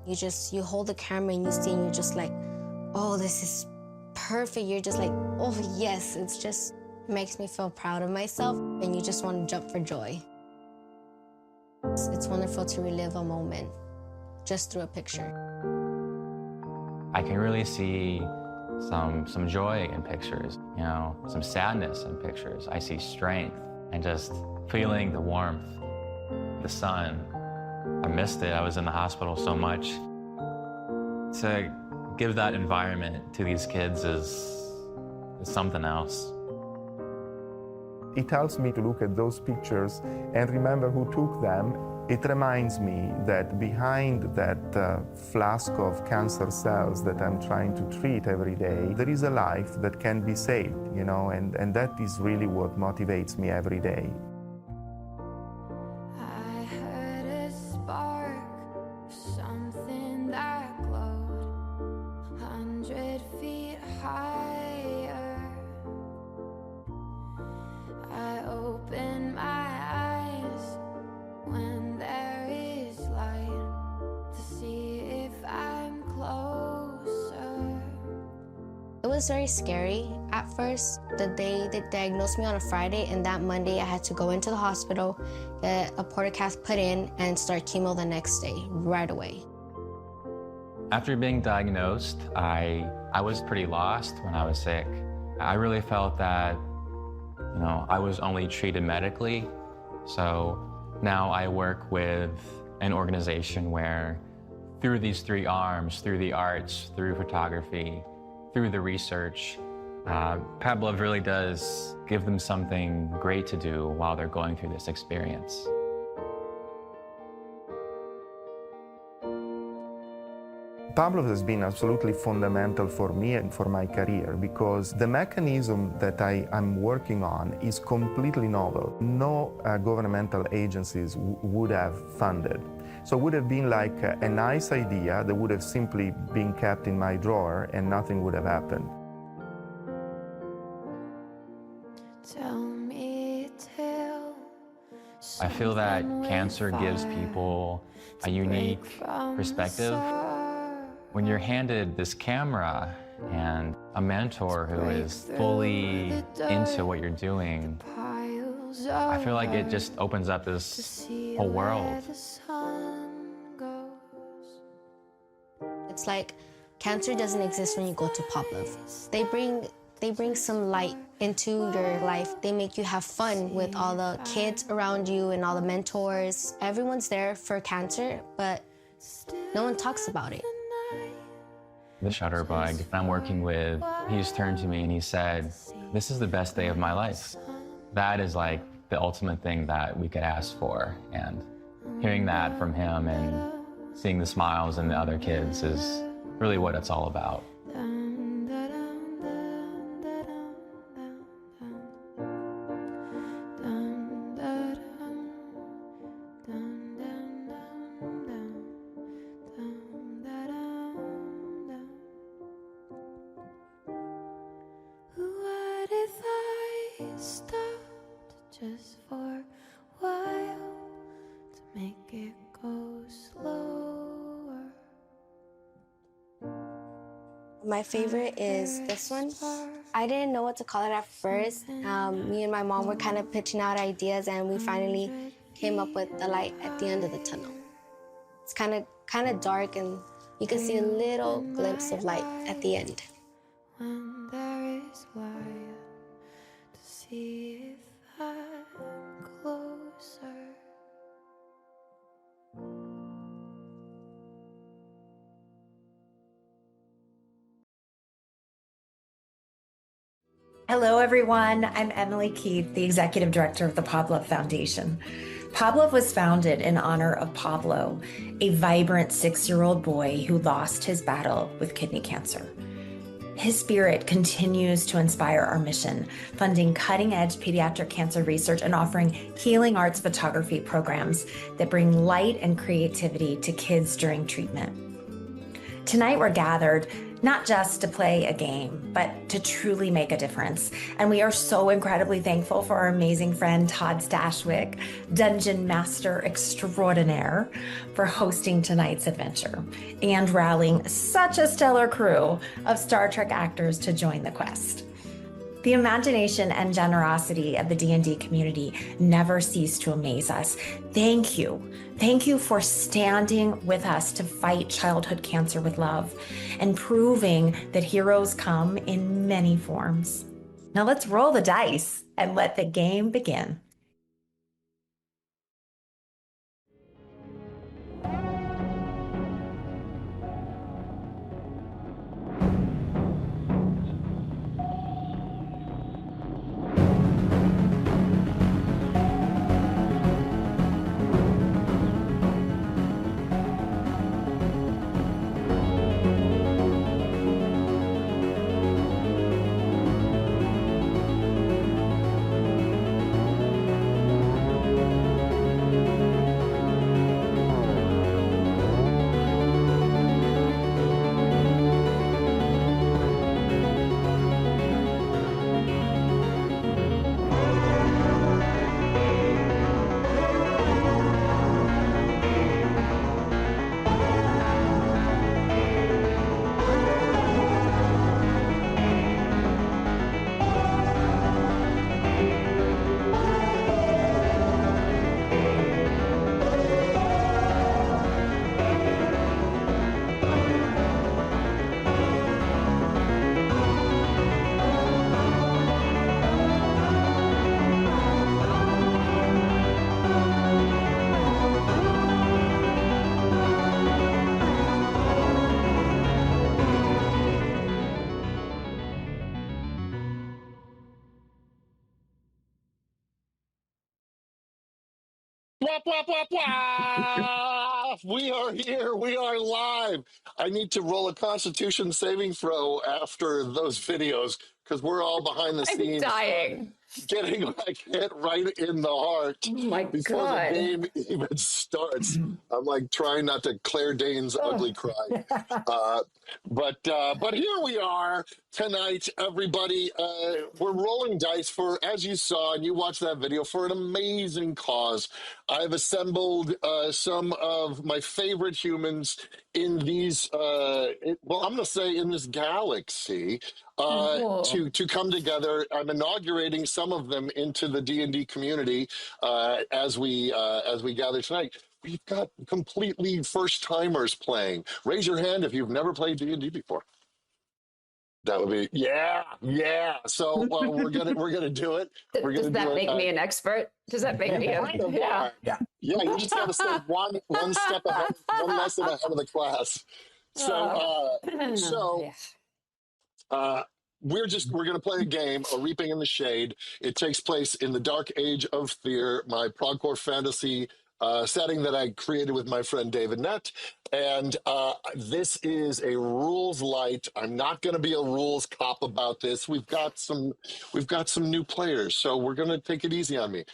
You hold the camera and you see and you're just like, oh, this is perfect. You're just like, oh yes, it makes me feel proud of myself and you just want to jump for joy. It's wonderful to relive a moment just through a picture. I can really see some joy in pictures, you know, some sadness in pictures. I see strength and just feeling the warmth, the sun. I missed it. I was in the hospital so much. To give that environment to these kids is something else. It helps me to look at those pictures and remember who took them. It reminds me that behind that flask of cancer cells that I'm trying to treat every day, there is a life that can be saved, you know, and that is really what motivates me every day. I heard a spark, something that glowed 100 feet higher. I opened my eyes when there is light to see if I'm closer. It was very scary at first. The day they diagnosed me on a Friday, and that Monday I had to go into the hospital, get a portacath put in, and start chemo the next day, right away. After being diagnosed, I was pretty lost when I was sick. I really felt that, you know, I was only treated medically. So now I work with an organization where through these three arms, through the arts, through photography, through the research, Pablove really does give them something great to do while they're going through this experience. Pablove has been absolutely fundamental for me and for my career because the mechanism that I'm working on is completely novel. No governmental agencies would have funded. So it would have been like a nice idea that would have simply been kept in my drawer and nothing would have happened. Tell me till I feel that cancer gives people a unique perspective. When you're handed this camera and a mentor who is fully into what you're doing, I feel like it just opens up this whole world. It's like cancer doesn't exist when you go to Pablove. They bring some light into your life. They make you have fun with all the kids around you and all the mentors. Everyone's there for cancer, but no one talks about it. The Shutterbug I'm working with, he just turned to me and he said, "This is the best day of my life." That is like the ultimate thing that we could ask for. And hearing that from him and seeing the smiles in the other kids is really what it's all about. Just for a while to make it go slower. My favorite is this one. I didn't know what to call it at first. Me and my mom were kind of pitching out ideas, and we finally came up with the light at the end of the tunnel. It's kind of dark, and you can see a little glimpse of light at the end. When there is light to see if I'm closer. Hello, everyone. I'm Emily Keith, the Executive Director of the Pablove Foundation. Pablove was founded in honor of Pablo, a vibrant 6-year-old boy who lost his battle with kidney cancer. His spirit continues to inspire our mission, funding cutting-edge pediatric cancer research and offering healing arts photography programs that bring light and creativity to kids during treatment. Tonight, we're gathered not just to play a game, but to truly make a difference. And we are so incredibly thankful for our amazing friend Todd Stashwick, Dungeon Master Extraordinaire, for hosting tonight's adventure and rallying such a stellar crew of Star Trek actors to join the quest. The imagination and generosity of the D&D community never cease to amaze us. Thank you. Thank you for standing with us to fight childhood cancer with love and proving that heroes come in many forms. Now let's roll the dice and let the game begin. Blah, blah, blah, blah. We are here. We are live. I need to roll a Constitution saving throw after those videos because we're all behind the I'm scenes dying. getting like hit right in the heart Oh my before the God. game even starts. I'm like trying not to Claire Danes Oh. ugly cry. But here we are tonight, everybody. We're rolling dice for, as you saw and you watched that video, for an amazing cause. I've assembled some of my favorite humans in these. I'm going to say in this galaxy. Oh. To come together. I'm inaugurating some of them into the D&D community as we gather tonight. We've got completely first timers playing. Raise your hand if you've never played D&D before. That would be yeah. So we're gonna do it. We're Does gonna do that it. make me an expert? Does that make me a Kind of yeah? are. Yeah. You just got to stay one step ahead, one lesson ahead of the class. So Yeah. Uh, we're going to play a game, A Reaping in the Shade. It takes place in the dark age of fear, my Progcore fantasy setting that I created with my friend David Nett. And this is a rules light. I'm not going to be a rules cop about this. We've got some new players, so we're going to take it easy on me.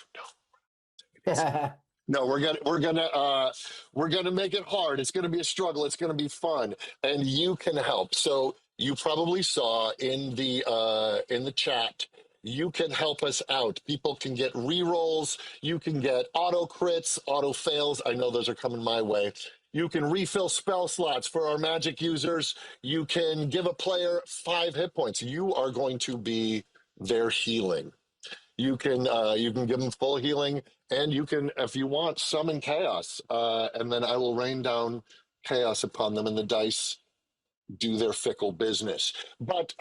No, we're gonna make it hard. It's gonna be a struggle. It's gonna be fun, and you can help. So you probably saw in the chat. You can help us out. People can get re-rolls. You can get auto crits, auto fails. I know those are coming my way. You can refill spell slots for our magic users. You can give a player 5 hit points. You are going to be their healing. You can give them full healing, and you can, if you want, summon chaos, and then I will rain down chaos upon them, and the dice do their fickle business. But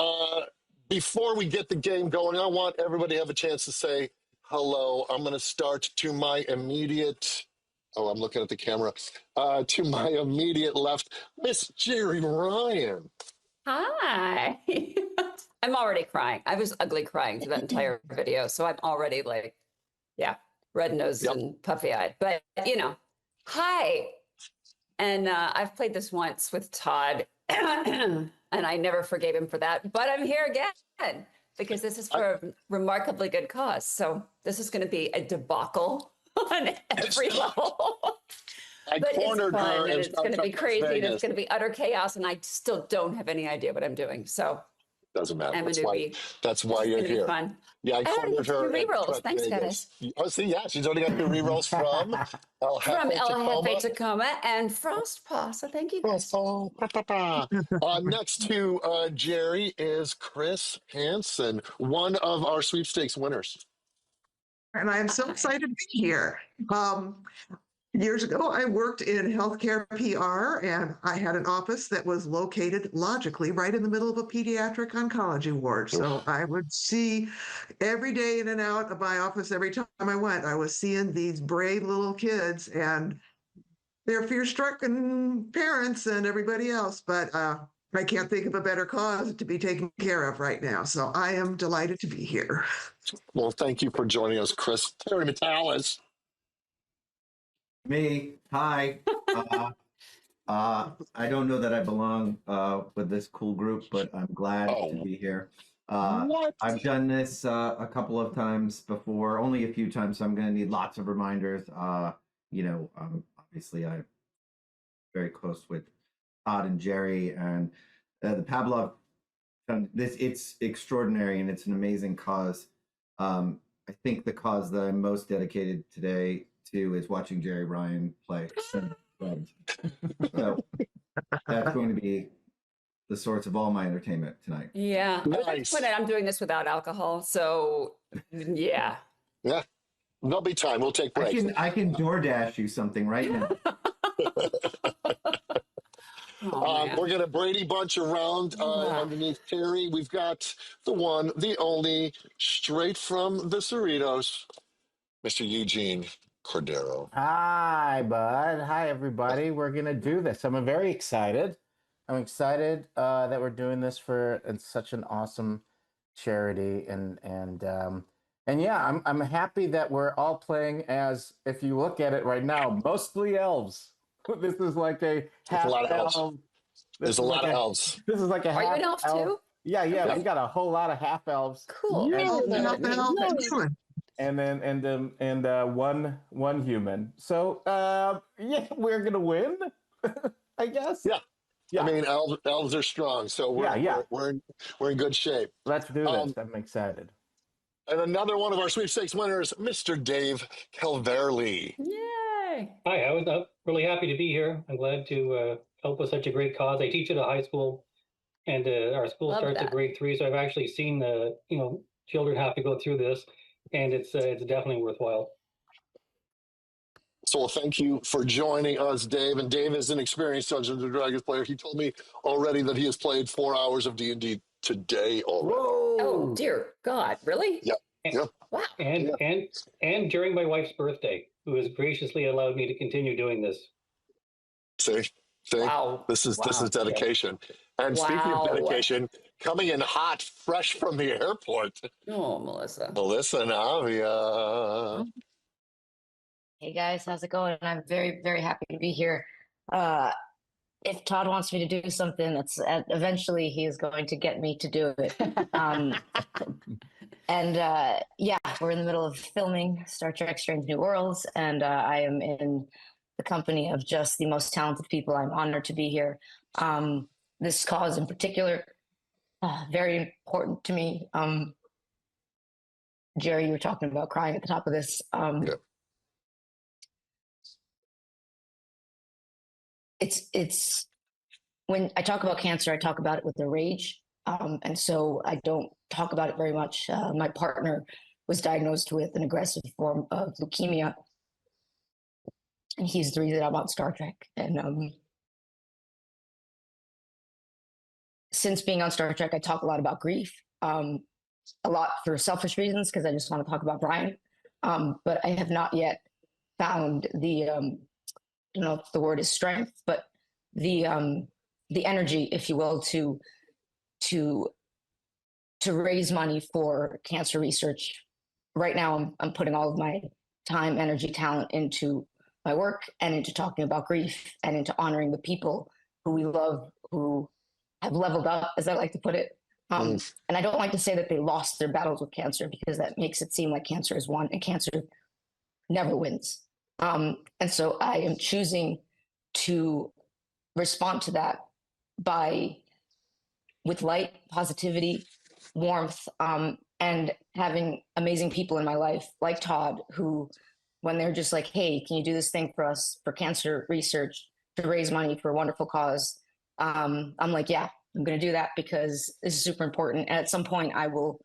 before we get the game going, I want everybody to have a chance to say hello. I'm going to start to my immediate. Oh, I'm looking at the camera. To my immediate left, Miss Jeri Ryan. Hi. I'm already crying. I was ugly crying through that entire video, so I'm already like, yeah, red nosed and puffy eyed. But hi. And I've played this once with Todd, and I never forgave him for that. But I'm here again because this is for a remarkably good cause. So this is going to be a debacle on every level. I But it's cornered her fun, and in it's Star going to be Trek Las crazy, and it's Vegas. going to be utter chaos, and I still don't have any idea what I'm doing. So Doesn't matter. I'm a That's why. newbie. That's This why is you're going to be here. fun. Yeah, I I already cornered get her two in rerolls. Trek Thanks, Vegas. guys. Oh, see, yeah, she's already got two rerolls from El From Jefe El Tacoma. Jefe Tacoma and Frostpaw. So thank you guys. Oh, pa, pa, pa. Next to Jeri is Chris Hansen, one of our sweepstakes winners. And I am so excited to be here. Years ago, I worked in healthcare PR, and I had an office that was located logically right in the middle of a pediatric oncology ward. So I would see every day in and out of my office, every time I went, I was seeing these brave little kids and their fear-stricken parents and everybody else. But I can't think of a better cause to be taken care of right now. So I am delighted to be here. Well, thank you for joining us, Chris. Terry Matalas. Me, hi. I don't know that I belong with this cool group, but I'm glad to be here. What? I've done this a couple of times before, only a few times, so I'm going to need lots of reminders. Obviously, I'm very close with Todd and Jeri, and the Pablove Foundation. It's extraordinary, and it's an amazing cause. I think the cause that I'm most dedicated today to is watching Jeri Ryan play. So that's going to be the source of all my entertainment tonight. Yeah. Nice. I'm doing this without alcohol. So, yeah. Yeah. There'll be time. We'll take breaks. I can DoorDash you something right now. We're going to Brady Bunch around underneath Terry. We've got the one, the only, straight from the Cerritos, Mr. Eugene Cordero. Hi, bud. Hi, everybody. We're going to do this. I'm very excited. I'm excited that we're doing this for such an awesome charity. And yeah, I'm happy that we're all playing as, if you look at it right now, mostly elves. This is like a half elf. There's a lot of elves. This is like a half elf. Are you an elf too? Yeah. We got a whole lot of half elves. Cool. And one human. So yeah, we're gonna win, I guess. Yeah. I mean, elves are strong, so we're in good shape. Let's do this. I'm excited. And another one of our sweepstakes winners, Mr. Dave Calverley. Yay! Hi, I was really happy to be here. I'm glad to help with such a great cause. I teach at a high school, and our school starts at grade 3, so I've actually seen the children have to go through this, and it's definitely worthwhile. So thank you for joining us, Dave. And Dave is an experienced Dungeons & Dragons player. He told me already that he has played 4 hours of D&D today already. Whoa. Oh, dear God. Really? Yeah. Wow. And during my wife's birthday, who has graciously allowed me to continue doing this. See? Wow. This is dedication. And speaking of dedication, coming in hot, fresh from the airport. Oh, Melissa. Navia. Hey guys, how's it going? I'm very, very happy to be here. If Todd wants me to do something, that's eventually he is going to get me to do it. Yeah, we're in the middle of filming Star Trek: Strange New Worlds, and I am in the company of just the most talented people. I'm honored to be here. This cause in particular, very important to me. Jeri, you were talking about crying at the top of this. It's when I talk about cancer, I talk about it with a rage. And so I don't talk about it very much. My partner was diagnosed with an aggressive form of leukemia. And he's the reason I'm on Star Trek. And since being on Star Trek, I talk a lot about grief, a lot for selfish reasons, because I just want to talk about Brian. But I have not yet found the, I don't know if the word is strength, but the energy, if you will, to raise money for cancer research. Right now, I'm putting all of my time, energy, talent into my work and into talking about grief and into honoring the people who we love, who have leveled up, as I like to put it. And I don't like to say that they lost their battles with cancer, because that makes it seem like cancer is won, and cancer never wins. And so I am choosing to respond to that with light, positivity, warmth, and having amazing people in my life, like Todd, who, when they're just like, hey, can you do this thing for us for cancer research to raise money for a wonderful cause? I'm like, yeah, I'm going to do that because this is super important. And at some point, I will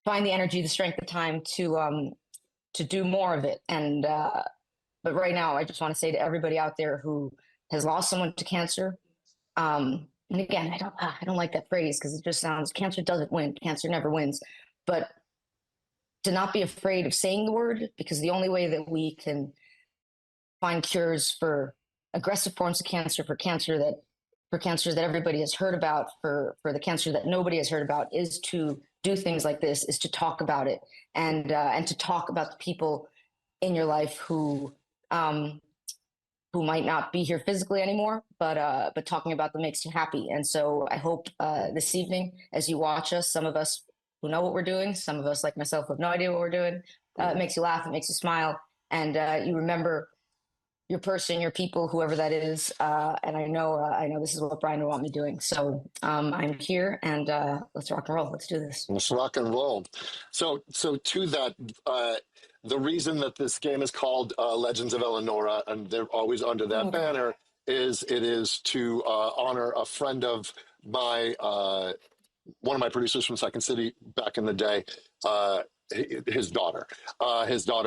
find the energy, the strength, the time to do more of it. And but right now, I just want to say to everybody out there who has lost someone to cancer, and again, I don't like that phrase because it just sounds, cancer doesn't win. Cancer never wins. But to not be afraid of saying the word, because the only way that we can find cures for aggressive forms of cancer, for cancers that everybody has heard about, for the cancer that nobody has heard about, is to do things like this, is to talk about it, and to talk about the people in your life who might not be here physically anymore, but talking about them makes you happy. And so I hope this evening, as you watch us, some of us who know what we're doing, some of us like myself who have no idea what we're doing, it makes you laugh, it makes you smile, and you remember your person, your people, whoever that is. And I know this is what Brian would want me doing. So I'm here, and let's rock and roll. Let's do this. Let's rock and roll. So to that, the reason that this game is called Legends of Eleanora, and they're always under that banner, is it is to honor a friend of my, one of my producers from Second City back in the day, his daughter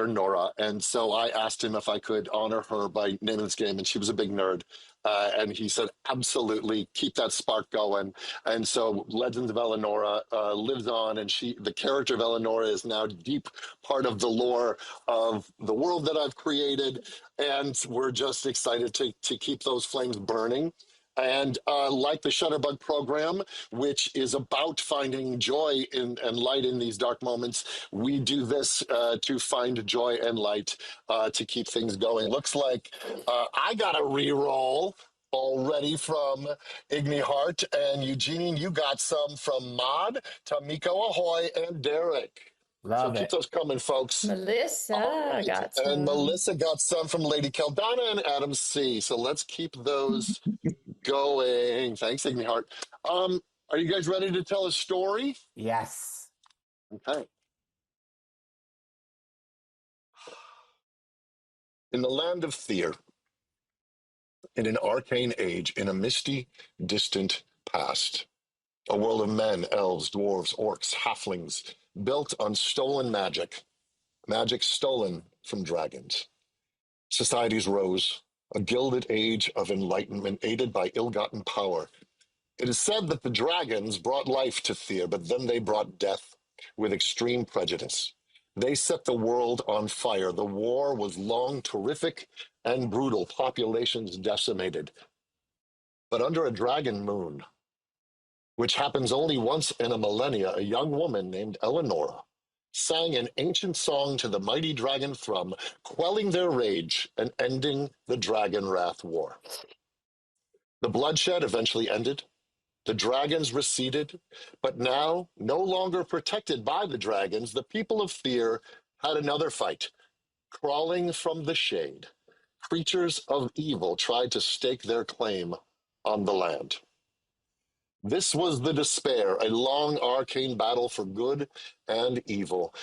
Nora. And so I asked him if I could honor her by naming this game, and she was a big nerd. And he said, absolutely, keep that spark going. And so Legends of Eleanora lives on, and the character of Eleanora is now deep part of the lore of the world that I've created. And we're just excited to keep those flames burning. And like the Shutterbug program, which is about finding joy and light in these dark moments, we do this to find joy and light to keep things going. Looks like I got a re-roll already from Igni Hart, and Eugene, you got some from Mod, Tamiko Ahoy, and Derek. Love so keep it. those coming, folks. Melissa got some. And Melissa got some from Lady Keldana and Adam C. So let's keep those going. Thanks, Igni Hart. Are you guys ready to tell a story? Yes. Okay. In the land of Thyr, in an arcane age, in a misty, distant past, a world of men, elves, dwarves, orcs, halflings, built on stolen magic, magic stolen from dragons. Societies rose, a gilded age of enlightenment aided by ill-gotten power. It is said that the dragons brought life to Thyr, but then they brought death with extreme prejudice. They set the world on fire. The war was long, terrific, and brutal, populations decimated. But under a dragon moon, which happens only once in a millennia, a young woman named Eleanora sang an ancient song to the mighty dragon Thrum, quelling their rage and ending the dragon wrath war. The bloodshed eventually ended. The dragons receded, but now, no longer protected by the dragons, the people of Thyr had another fight. Crawling from the shade, creatures of evil tried to stake their claim on the land. This was the despair, a long arcane battle for good and evil.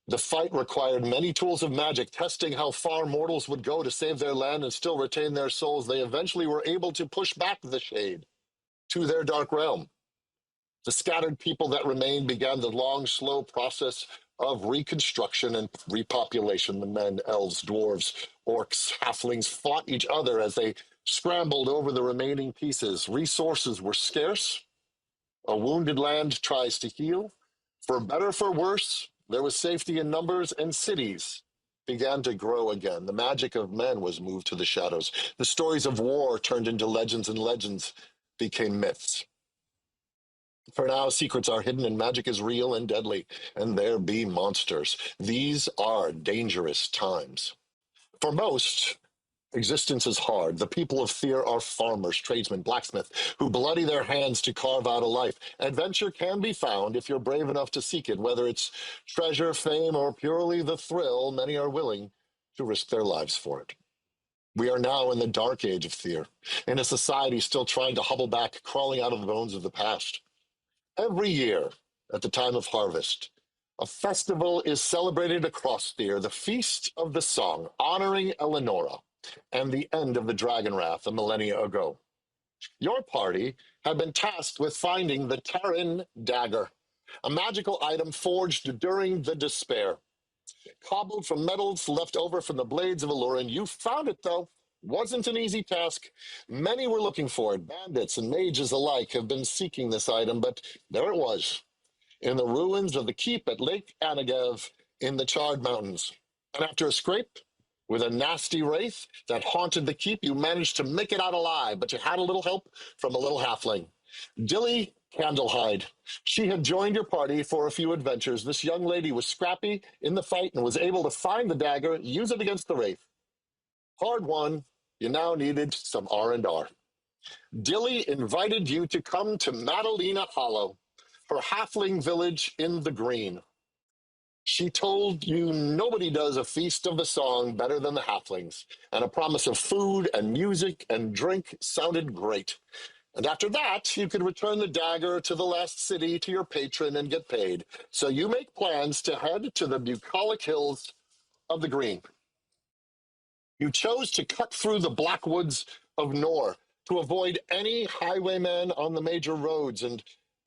The fight required many tools of magic, testing how far mortals would go to save their land and still retain their souls. They eventually were able to push back the shade to their dark realm. The scattered people that remained began the long, slow process of reconstruction and repopulation. The men, elves, dwarves, orcs, halflings fought each other as they scrambled over the remaining pieces. Resources were scarce. A wounded land tries to heal. For better, for worse, there was safety in numbers, and cities began to grow again. The magic of men was moved to the shadows. The stories of war turned into legends, and legends became myths. For now, secrets are hidden, and magic is real and deadly, and there be monsters. These are dangerous times. For most, existence is hard. The people of Thyr are farmers, tradesmen, blacksmiths, who bloody their hands to carve out a life. Adventure can be found if you're brave enough to seek it, whether it's treasure, fame, or purely the thrill. Many are willing to risk their lives for it. We are now in the dark age of Thea, in a society still trying to hobble back, crawling out of the bones of the past. Every year, at the time of harvest, a festival is celebrated across Thea, the Feast of the Song, honoring Eleanora and the end of the Dragon Wrath a millennia ago. Your party had been tasked with finding the Terran Dagger, a magical item forged during the Despair. Cobbled from metals left over from the blades of Allura, you found it, though. Wasn't an easy task. Many were looking for it. Bandits and mages alike have been seeking this item, but there it was, in the ruins of the keep at Lake Anagev in the Charred Mountains. And after a scrape with a nasty wraith that haunted the keep, you managed to make it out alive, but you had a little help from a little halfling, Dilly Candlehide. She had joined your party for a few adventures. This young lady was scrappy in the fight and was able to find the dagger, use it against the wraith. Hard won. You now needed some R&R. Dilly invited you to come to Madalena Hollow, her halfling village in the green. She told you nobody does a feast of the song better than the halflings, and a promise of food and music and drink sounded great. And after that, you could return the dagger to the last city to your patron and get paid. So you make plans to head to the bucolic hills of the green. You chose to cut through the black woods of Nor to avoid any highwaymen on the major roads, and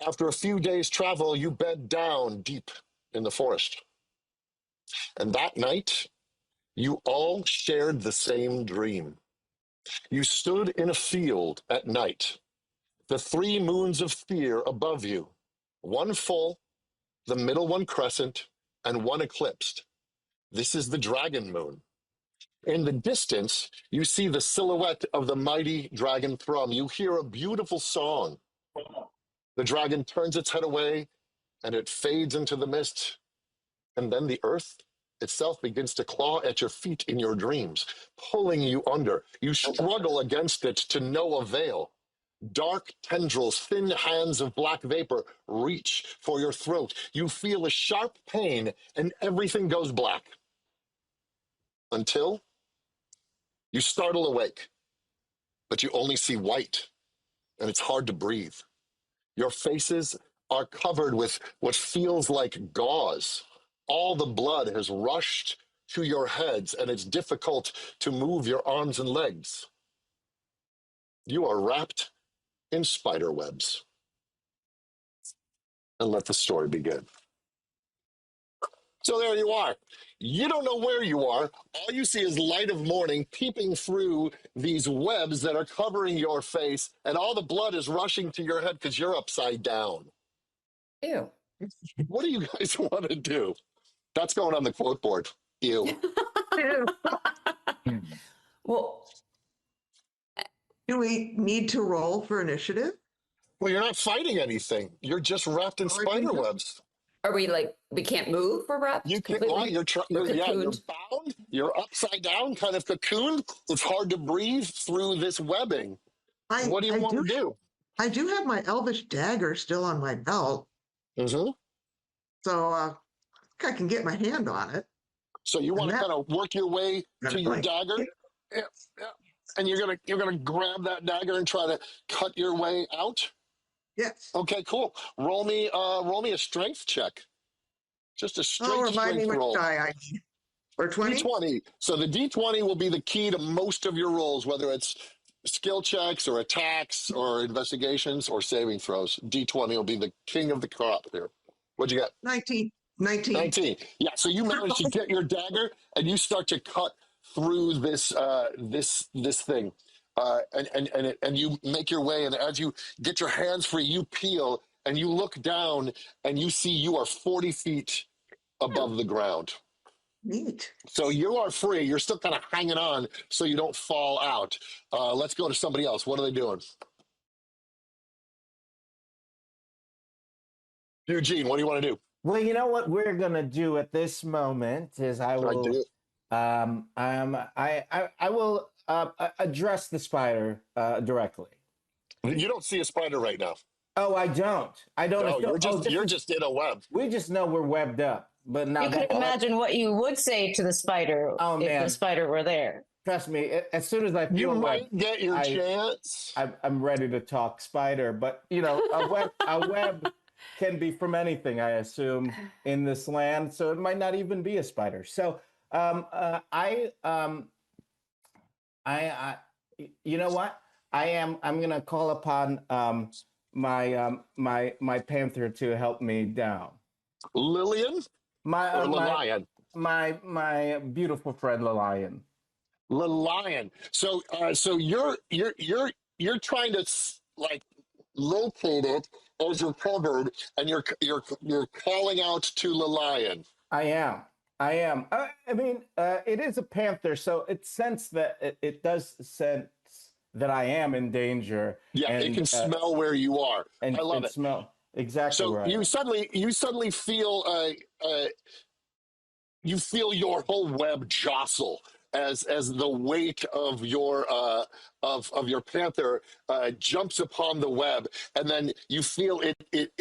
after a few days' travel, you bed down deep in the forest. And that night, you all shared the same dream. You stood in a field at night, the 3 moons of fear above you, one full, the middle one crescent, and one eclipsed. This is the dragon moon. In the distance, you see the silhouette of the mighty dragon Thrum. You hear a beautiful song. The dragon turns its head away, and it fades into the mist. And then the earth itself begins to claw at your feet in your dreams, pulling you under. You struggle against it to no avail. Dark tendrils, thin hands of black vapor reach for your throat. You feel a sharp pain, and everything goes black. Until you startle awake, but you only see white, and it's hard to breathe. Your faces are covered with what feels like gauze. All the blood has rushed to your heads, and it's difficult to move your arms and legs. You are wrapped in spider webs. And let the story begin. So there you are. You don't know where you are. All you see is light of morning peeping through these webs that are covering your face, and all the blood is rushing to your head because you're upside down. Ew. What do you guys want to do? That's going on the quote board. Ew. Well, Do we need to roll for initiative? Well, you're not fighting anything. You're just wrapped in spider webs. are we like, we can't move? We're wrapped You can, completely? well, you're cocooned? bound. You're upside down, kind of cocooned. It's hard to breathe through this webbing. What do you want to do? I do have my elvish dagger still on my belt, Mm-hmm. so I can get my hand on it. So you want to kind of work your way to your dagger? Yeah, yeah. And you're gonna grab that dagger and try to cut your way out? Yes. Okay, cool. Roll me a strength check. Just a straight remind me strength which roll. die I need. Or 20? D20. So the D20 will be the key to most of your rolls, whether it's skill checks or attacks or investigations or saving throws. D20 will be the king of the crop here. What'd you get? 19. 19. Yeah, so you manage to get your dagger and you start to cut through this thing. And you make your way, and as you get your hands free, you peel and you look down and you see you are 40 feet above the ground. Neat. So you are free. You're still kind of hanging on so you don't fall out. Let's go to somebody else. What are they doing? Eugene, what do you want to do? Well, you know what we're gonna do at this moment is I will address the spider directly. You don't see a spider right now. Oh, I don't. No, you're just in a web. We just know we're webbed up. but now You could imagine what you would say to the spider Oh, if man. the spider were there. Trust me, as soon as I feel You a web, might get your chance. I'm ready to talk spider. But you know, a web can be from anything, I assume, in this land. So it might not even be a spider. So you know what? I'm gonna call upon my panther to help me down. Lillian or Lilian? My beautiful friend Lilian. Lilian. So you're trying to like locate it as you're covered, and you're calling out to Lilian. I am. I mean, it is a panther, so it sense that it does sense that I am in danger. Yeah, and, it can smell where you are. And, I love and it. Smell exactly. So where you suddenly feel you feel your whole web jostle as the weight of your panther jumps upon the web, and then you feel a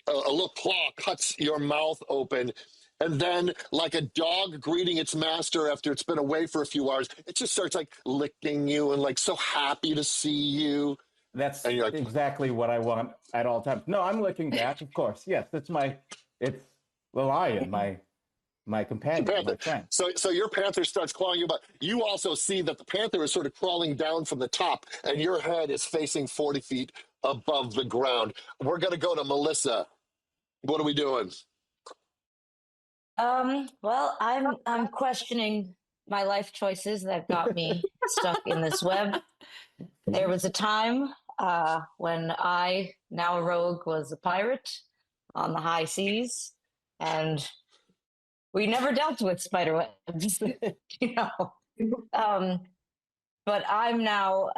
little claw cuts your mouth open, and then like a dog greeting its master after it's been away for a few hours, it just starts like licking you and like so happy to see you. That's like, exactly what I want at all times. No, I'm looking back, of course. Yes, it's the lion, my companion, my friend. So your panther starts clawing you, but you also see that the panther is sort of crawling down from the top, and your head is facing 40 feet above the ground. We're going to go to Melissa. What are we doing? Well, I'm questioning my life choices that got me stuck in this web. There was a time when I, now a rogue, was a pirate on the high seas, and we never dealt with spider webs, you know. But I'm now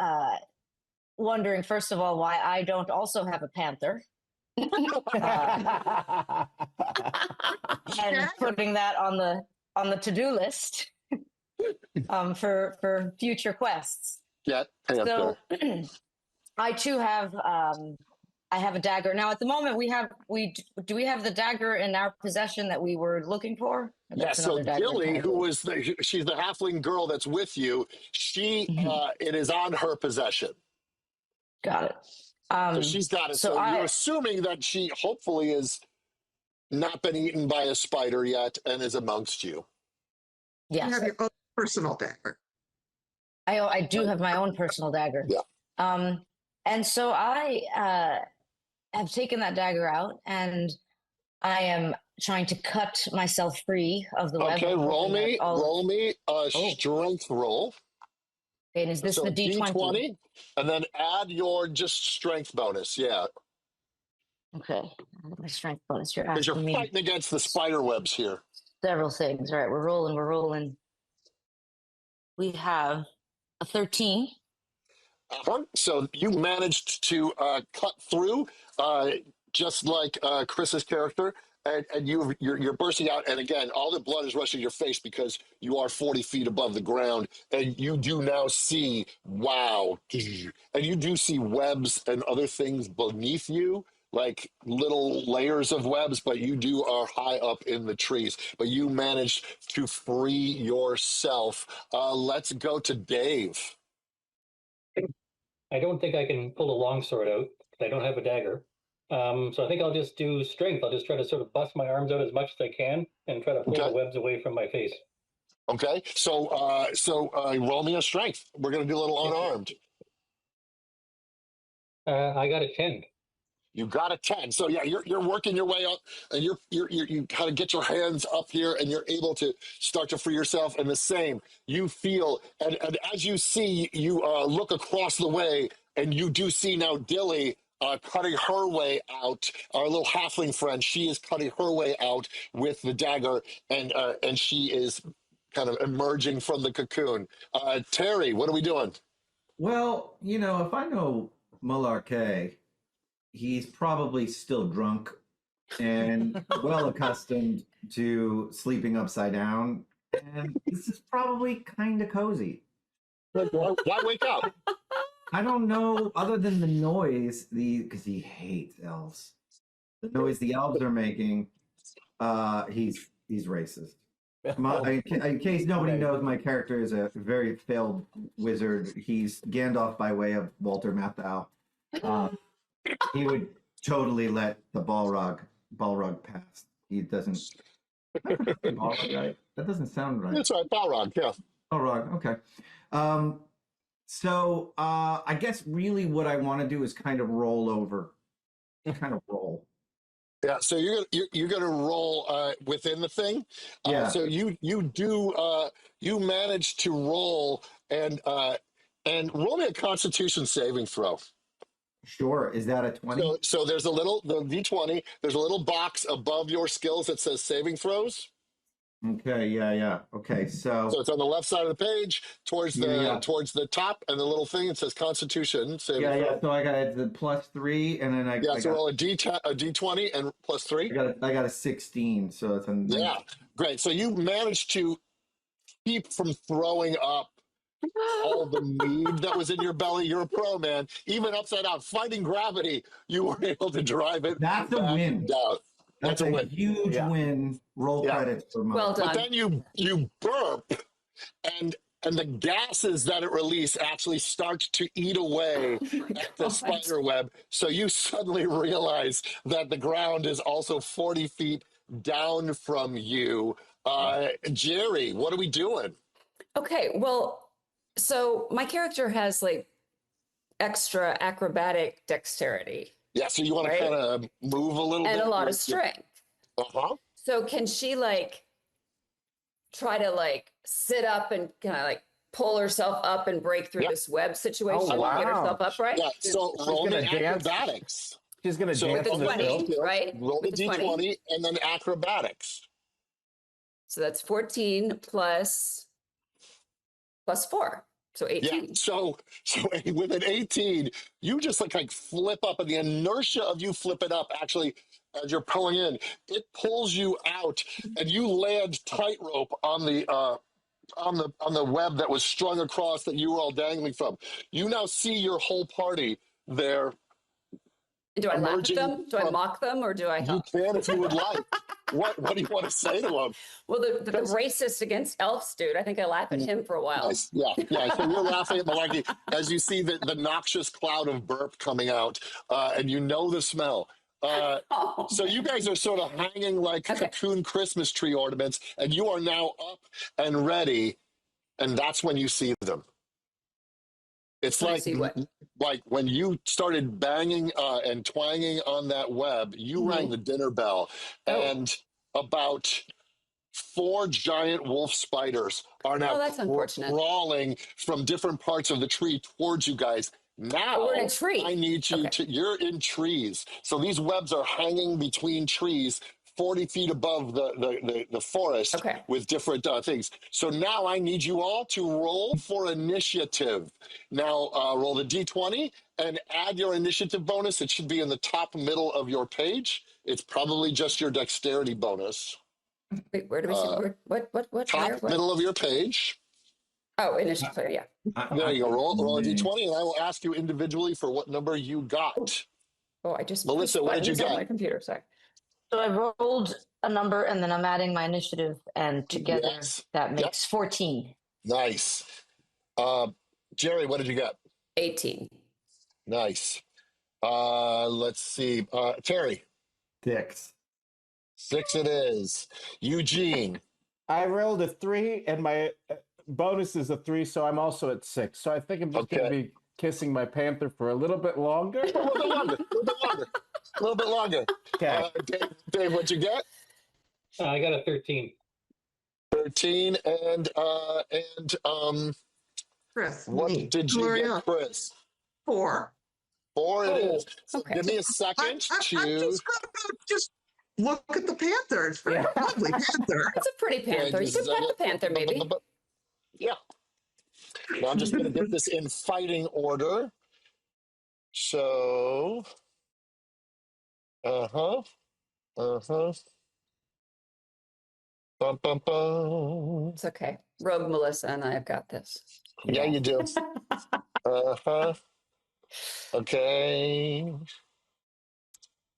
wondering, first of all, why I don't also have a panther. And putting that on the to-do list for future quests. Yeah, panther. So I too have I have a dagger. Now at the moment we have the dagger in our possession that we were looking for? Yeah, so Gilly, she's the halfling girl that's with you, it is on her possession. Got it. So she's got it. So you're assuming that she hopefully has not been eaten by a spider yet and is amongst you. Yes. You have your own personal dagger. I do have my own personal dagger. Yeah. And so I have taken that dagger out, and I am trying to cut myself free of the web. Okay, roll me a strength roll. Okay, and is this the D20? And then add your just strength bonus. Yeah. Okay, my strength bonus. You're Because you're asking me fighting against the spider webs here. several things. All right, we're rolling. We have a 13. So you managed to cut through, just like Chris's character, and you're bursting out. And again, all the blood is rushing your face because you are 40 feet above the ground, and you do now see, wow, and you do see webs and other things beneath you, like little layers of webs, but you are high up in the trees. But you managed to free yourself. Let's go to Dave. I don't think I can pull a longsword out because I don't have a dagger. So I think I'll just do strength. I'll just try to sort of bust my arms out as much as I can and try to pull the webs away from my face. Okay, so roll me a strength. We're going to do a little unarmed. I got a 10. You got a 10. So yeah, you're working your way up, and you kind of get your hands up here, and you're able to start to free yourself. And the same, you feel, and as you see, you look across the way, and you do see now Dilly cutting her way out. Our little halfling friend, she is cutting her way out with the dagger, and she is kind of emerging from the cocoon. Terry, what are we doing? Well, if I know Mullarkay, he's probably still drunk and well accustomed to sleeping upside down. And this is probably kind of cozy. Why wake up? I don't know, other than the noise, because he hates elves. The noise the elves are making He's racist. In case nobody knows, my character is a very failed wizard. He's Gandalf by way of Walter Matthau. He would totally let the Balrog pass. He doesn't. Balrog, right? That doesn't sound right. That's right, Balrog. Yeah. Balrog. Okay. So I guess really what I want to do is kind of roll over, kind of roll. Yeah, so you're gonna roll within the thing. Yeah. So you manage to roll and roll me a Constitution saving throw. Sure. Is that a 20? So there's the D20. There's a little box above your skills that says saving throws. Okay. Yeah. Okay. So it's on the left side of the page towards the top, and the little thing it says Constitution saving throw. Yeah. So I got the +3, and then I got roll a D20 and +3. I got a 16. So it's a great. So you managed to keep from throwing up all the mead that was in your belly. You're a pro, man. Even upside down, fighting gravity, you were able to drive it. That's a win. Down. That's a huge win. Roll credits for well done. But then you burp, and the gases that it released actually start to eat away at the spider web. So you suddenly realize that the ground is also 40 feet down from you. Jeri, what are we doing? Okay, well, so my character has like extra acrobatic dexterity. Yeah, so you want to kind of move a little bit. And a lot of strength. Uh-huh. So can she like try to like sit up and kind of like pull herself up and break through this web situation? Oh, wow. Get herself upright? Yeah, so roll the acrobatics. She's going to dance with the 20, right? Roll the D20 and then acrobatics. So that's 14 plus 4. So 18. Yeah, so with an 18, you just like flip up, and the inertia of you flipping up actually, as you're pulling in, it pulls you out, and you land tightrope on the web that was strung across that you were all dangling from. You now see your whole party there. Do I laugh at them? Do I mock them, or do I help? You can if you would like. What do you want to say to them? Well, the racist against elves dude, I think I laughed at him for a while. Nice. Yeah. So you're laughing at Malarkey as you see the noxious cloud of burp coming out, and you know the smell. So you guys are sort of hanging like cocoon Christmas tree ornaments, and you are now up and ready, and that's when you see them. It's like when you started banging and twanging on that web, you rang the dinner bell, and about 4 giant wolf spiders are now crawling from different parts of the tree towards you guys. Now, we're in a tree. I need you you're in trees. So these webs are hanging between trees 40 feet above the forest with different things. So now I need you all to roll for initiative. Now roll the D20 and add your initiative bonus. It should be in the top middle of your page. It's probably just your dexterity bonus. Wait, where do we see? What? Top middle of your page. Oh, initiative, yeah. There you go. Roll a D20, and I will ask you individually for what number you got. Oh, I just Melissa, what did you get? On my computer, sorry. So I rolled a number, and then I'm adding my initiative, and together that makes 14. Nice. Jeri, what did you get? 18. Nice. Let's see. Terry. 6. 6 it is. Eugene. I rolled a 3, and my bonus is a 3, so I'm also at 6. So I think I'm just going to be kissing my panther for a little bit longer. A little bit longer. Okay. Dave, what'd you get? I got a 13. 13, and Chris. what did you get, Chris? 4. 4 it is. So give me a second I'm just gonna just look at the panther. It's a very lovely panther. It's a pretty panther. You could pet the panther, maybe. Yeah. Now I'm just going to get this in fighting order. So, Bum, bum, bum. It's okay. Rogue Melissa and I have got this. Yeah, you do. Okay.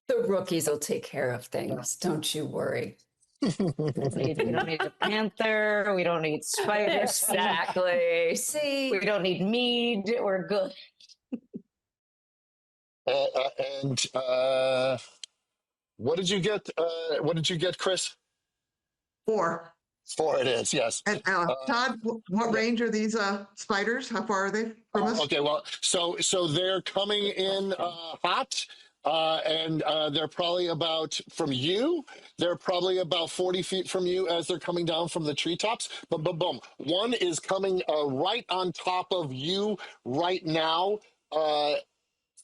The rookies will take care of things. Don't you worry. We don't need a panther. We don't need spiders. Exactly. See, We don't need mead. We're good. And what did you get? What did you get, Chris? 4. 4 it is, yes. And Todd, what range are these spiders? How far are they from us? Okay, well, so they're coming in hot, and they're probably about from you. They're probably about 40 feet from you as they're coming down from the treetops. But boom, one is coming right on top of you right now.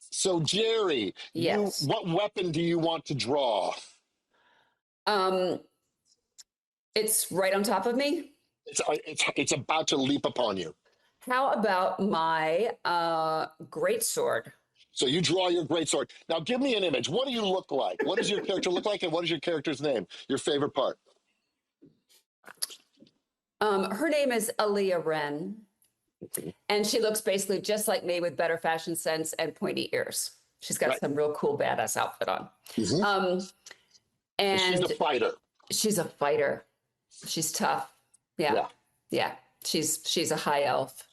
So Jeri, Yes. what weapon do you want to draw? It's right on top of me. It's about to leap upon you. How about my great sword? So you draw your greatsword. Now give me an image. What do you look like? What does your character look like, and what is your character's name? Your favorite part? Her name is Aaliyah Wren, and she looks basically just like me with better fashion sense and pointy ears. She's got some real cool badass outfit on. And she's a fighter. She's a fighter. She's tough. Yeah. She's a high elf,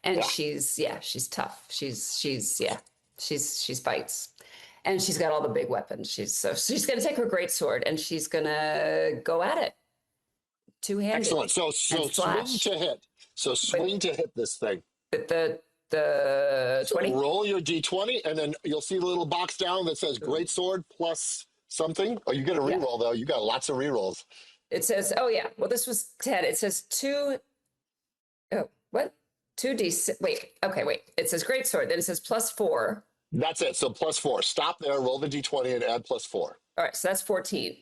and she's tough. She fights, and she's got all the big weapons. She's gonna take her great sword and she's gonna go at it. Two-handed. Excellent. So swing to hit. So swing to hit this thing. The 20. So roll your d20, and then you'll see the little box down that says great sword plus something. Oh, you get a reroll though. You got lots of rerolls. It says, oh yeah, well this was 10. It says 2. Oh, what? 2d6. Wait. It says great sword. Then it says +4. That's it. So +4. Stop there. Roll the d20 and add +4. All right. So that's 14.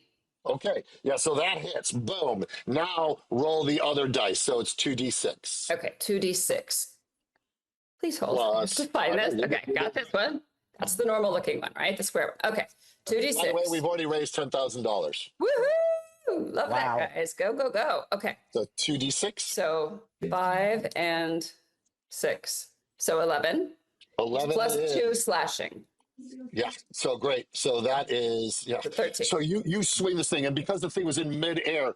Okay. Yeah. So that hits. Boom. Now roll the other dice. So it's 2d6. Okay. 2d6. Please hold. Plus, Just find this. Okay. Got this one. That's the normal looking one, right? The square one. Okay. 2d6. By the way, we've already raised $10,000. Woohoo! Love that, guys. Go, go, go. Okay. So 2d6. So 5 and 6. So 11. 11 plus is 2 slashing. Yeah. So great. So that is 13. So you swing this thing, and because the thing was in midair,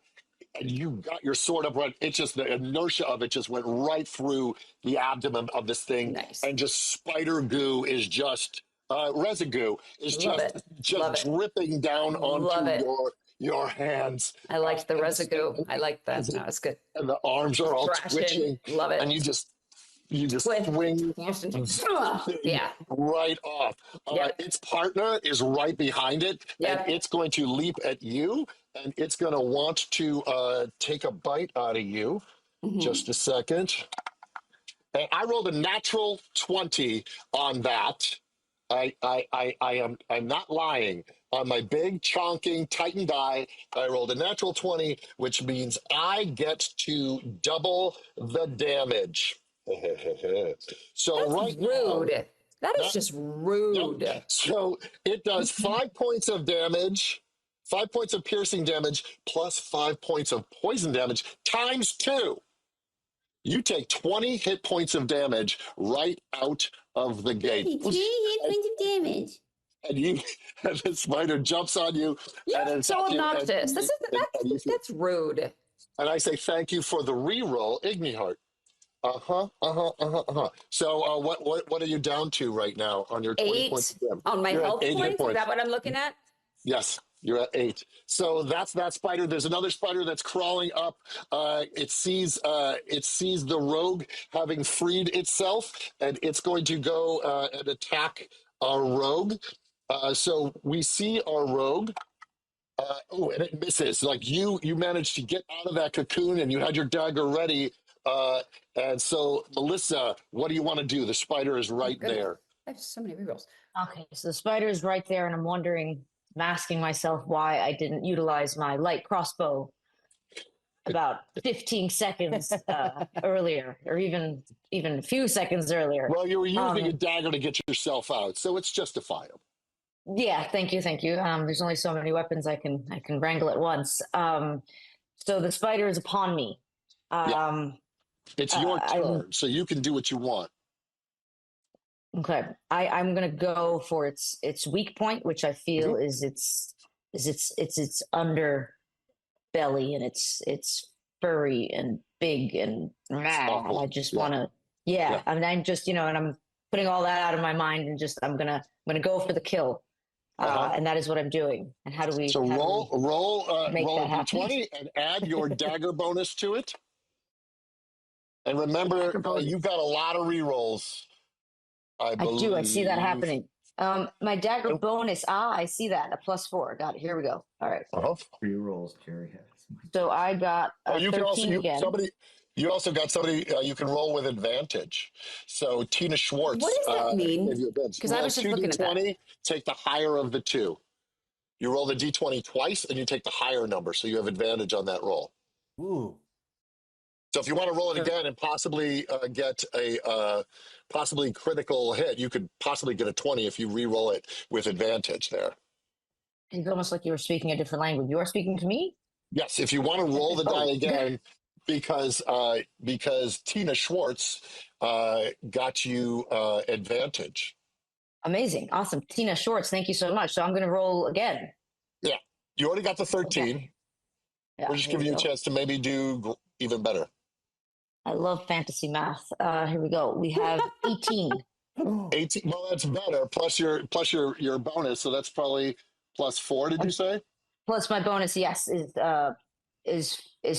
and you got your sword up right, it just, the inertia of it just went right through the abdomen of this thing. Nice. And just spider goo is just residue is just dripping down onto your hands. I liked the residue. I like that. No, it's good. And the arms are all twitching. Love it. And you just swing right off. Its partner is right behind it, and it's going to leap at you, and it's going to want to take a bite out of you. Just a second. And I rolled a natural 20 on that. I'm not lying. On my big chonking Titan die, I rolled a natural 20, which means I get to double the damage. So that's right rude. now, that is just rude. So it does 5 points of damage, 5 points of piercing damage, plus 5 points of poison damage, times 2. You take 20 hit points of damage right out of the gate. 20 hit points of damage. And the spider jumps on you. And it's so obnoxious. That's rude. And I say thank you for the reroll, Igniheart. So what are you down to right now on your 20 points of damage? On my health points? Is that what I'm looking at? Yes, you're at 8. So that's that spider. There's another spider that's crawling up. It sees the rogue having freed itself, and it's going to go and attack our rogue. So we see our rogue. And it misses. Like you managed to get out of that cocoon, and you had your dagger ready. And so, Melissa, what do you want to do? The spider is right there. I have so many rerolls. Okay, so the spider is right there, and I'm wondering, I'm asking myself why I didn't utilize my light crossbow about 15 seconds earlier, or even a few seconds earlier. Well, you were using a dagger to get yourself out, so it's justifiable. Yeah, thank you. There's only so many weapons I can wrangle at once. So the spider is upon me. It's your turn, so you can do what you want. Okay, I'm gonna go for its weak point, which I feel is its belly, and it's furry and big and I just want to, yeah. I mean, I'm just, and I'm putting all that out of my mind and just I'm gonna go for the kill, and that is what I'm doing. And how do we? So roll a happen? d20 and add your dagger bonus to it. And remember, you've got a lot of rerolls. I believe. I see that happening. My dagger bonus. I see that. A +4. Got it. Here we go. All right. Rerolls Jeri has. So I got you 13 can also again. You also got somebody you can roll with advantage. So Tina Schwartz. What does that mean? Because I was just looking at that. Take the higher of the two. You roll the d20 twice, and you take the higher number, so you have advantage on that roll. Ooh. So if you want to roll it again and possibly get a possibly critical hit, you could possibly get a 20 if you re-roll it with advantage there. It's almost like you were speaking a different language. You are speaking to me? Yes, if you want to roll the die again, because Tina Schwartz got you advantage. Amazing. Awesome. Tina Schwartz, thank you so much. So I'm going to roll again. Yeah, you already got the 13. Okay. Yeah, we're just giving you a chance to maybe do even better. I love fantasy math. Here we go. We have 18. 18. Well, that's better. Plus your bonus, so that's probably +4. Did you say? Plus my bonus, yes, is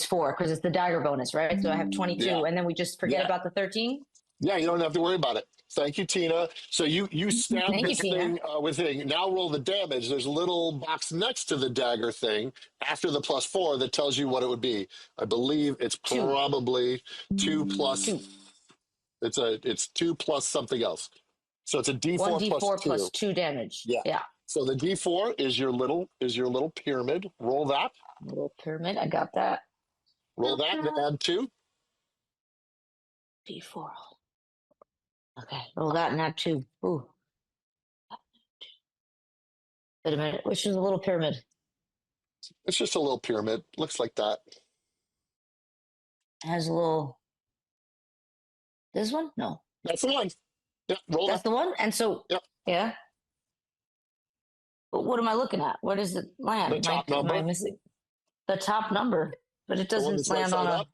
4 because it's the dagger bonus, right? So I have 22, and then we just forget about the 13. Yeah, you don't have to worry about it. Thank you, Tina. So you stab this thing with thing. Now roll the damage. There's a little box next to the dagger thing after the +4 that tells you what it would be. I believe it's probably 2 plus. 2. It's 2 plus something else. So it's a D4 1d4 plus 2 damage. Yeah. So the D4 is your little pyramid. Roll that. Little pyramid. I got that. Roll that and add 2. D4. Okay, roll that and add 2. Ooh. Wait a minute. Which is a little pyramid? It's just a little pyramid. Looks like that. It has a little. This one? No. That's the one. Yeah, roll That's the one? And so, yeah. But what am I looking at? Where does it land? The top number. Am I missing? The top number, but it doesn't land on a.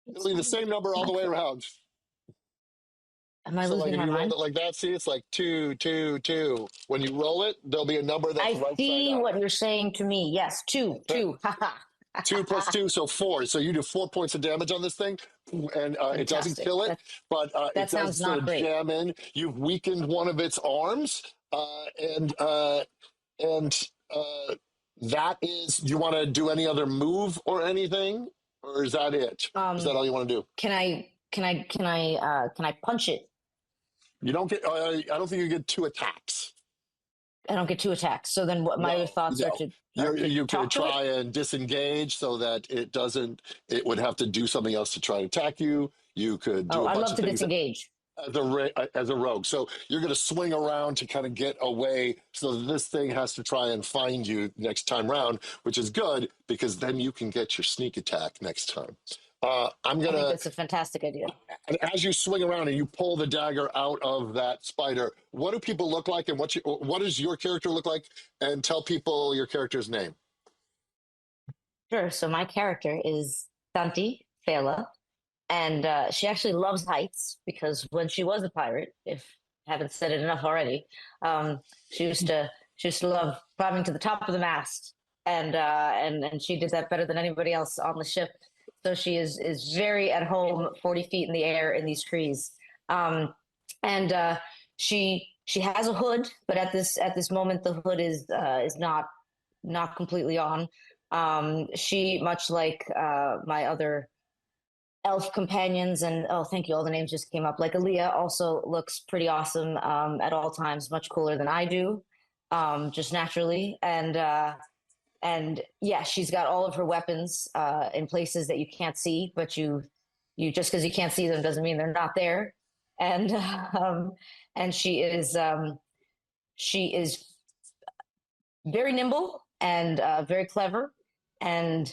It'll be the same number all the way around. Am I losing my mind? If you roll it like that, see, it's like 2, 2, 2. When you roll it, there'll be a number that's right side up. I see what you're saying to me. Yes, 2, 2. 2 plus 2, so 4. So you do 4 points of damage on this thing, and it doesn't kill it, but it does sort of jam in. You've weakened one of its arms, and that is. Do you want to do any other move or anything, or is that it? Is that all you want to do? Can I punch it? You don't get. I don't think you get 2 attacks. I don't get 2 attacks. So then, what my other thoughts are to. You could try and disengage so that it doesn't. It would have to do something else to try to attack you. You could do a bunch I'd love of to things disengage. As a rogue. So you're going to swing around to kind of get away so that this thing has to try and find you next time round, which is good because then you can get your sneak attack next time. I think that's a fantastic idea. And as you swing around and you pull the dagger out of that spider, what do people look like, and what does your character look like? And tell people your character's name. Sure. So my character is Santi Fela, and she actually loves heights because when she was a pirate, if I haven't said it enough already, she used to love climbing to the top of the mast, and she did that better than anybody else on the ship. So she is very at home, 40 feet in the air in these trees, and she has a hood, but at this moment the hood is not completely on. She, much like my other elf companions, and thank you, all the names just came up. Like Aaliyah also looks pretty awesome at all times, much cooler than I do, just naturally, and yeah, she's got all of her weapons in places that you can't see, but you just because you can't see them doesn't mean they're not there. And she is very nimble and very clever, and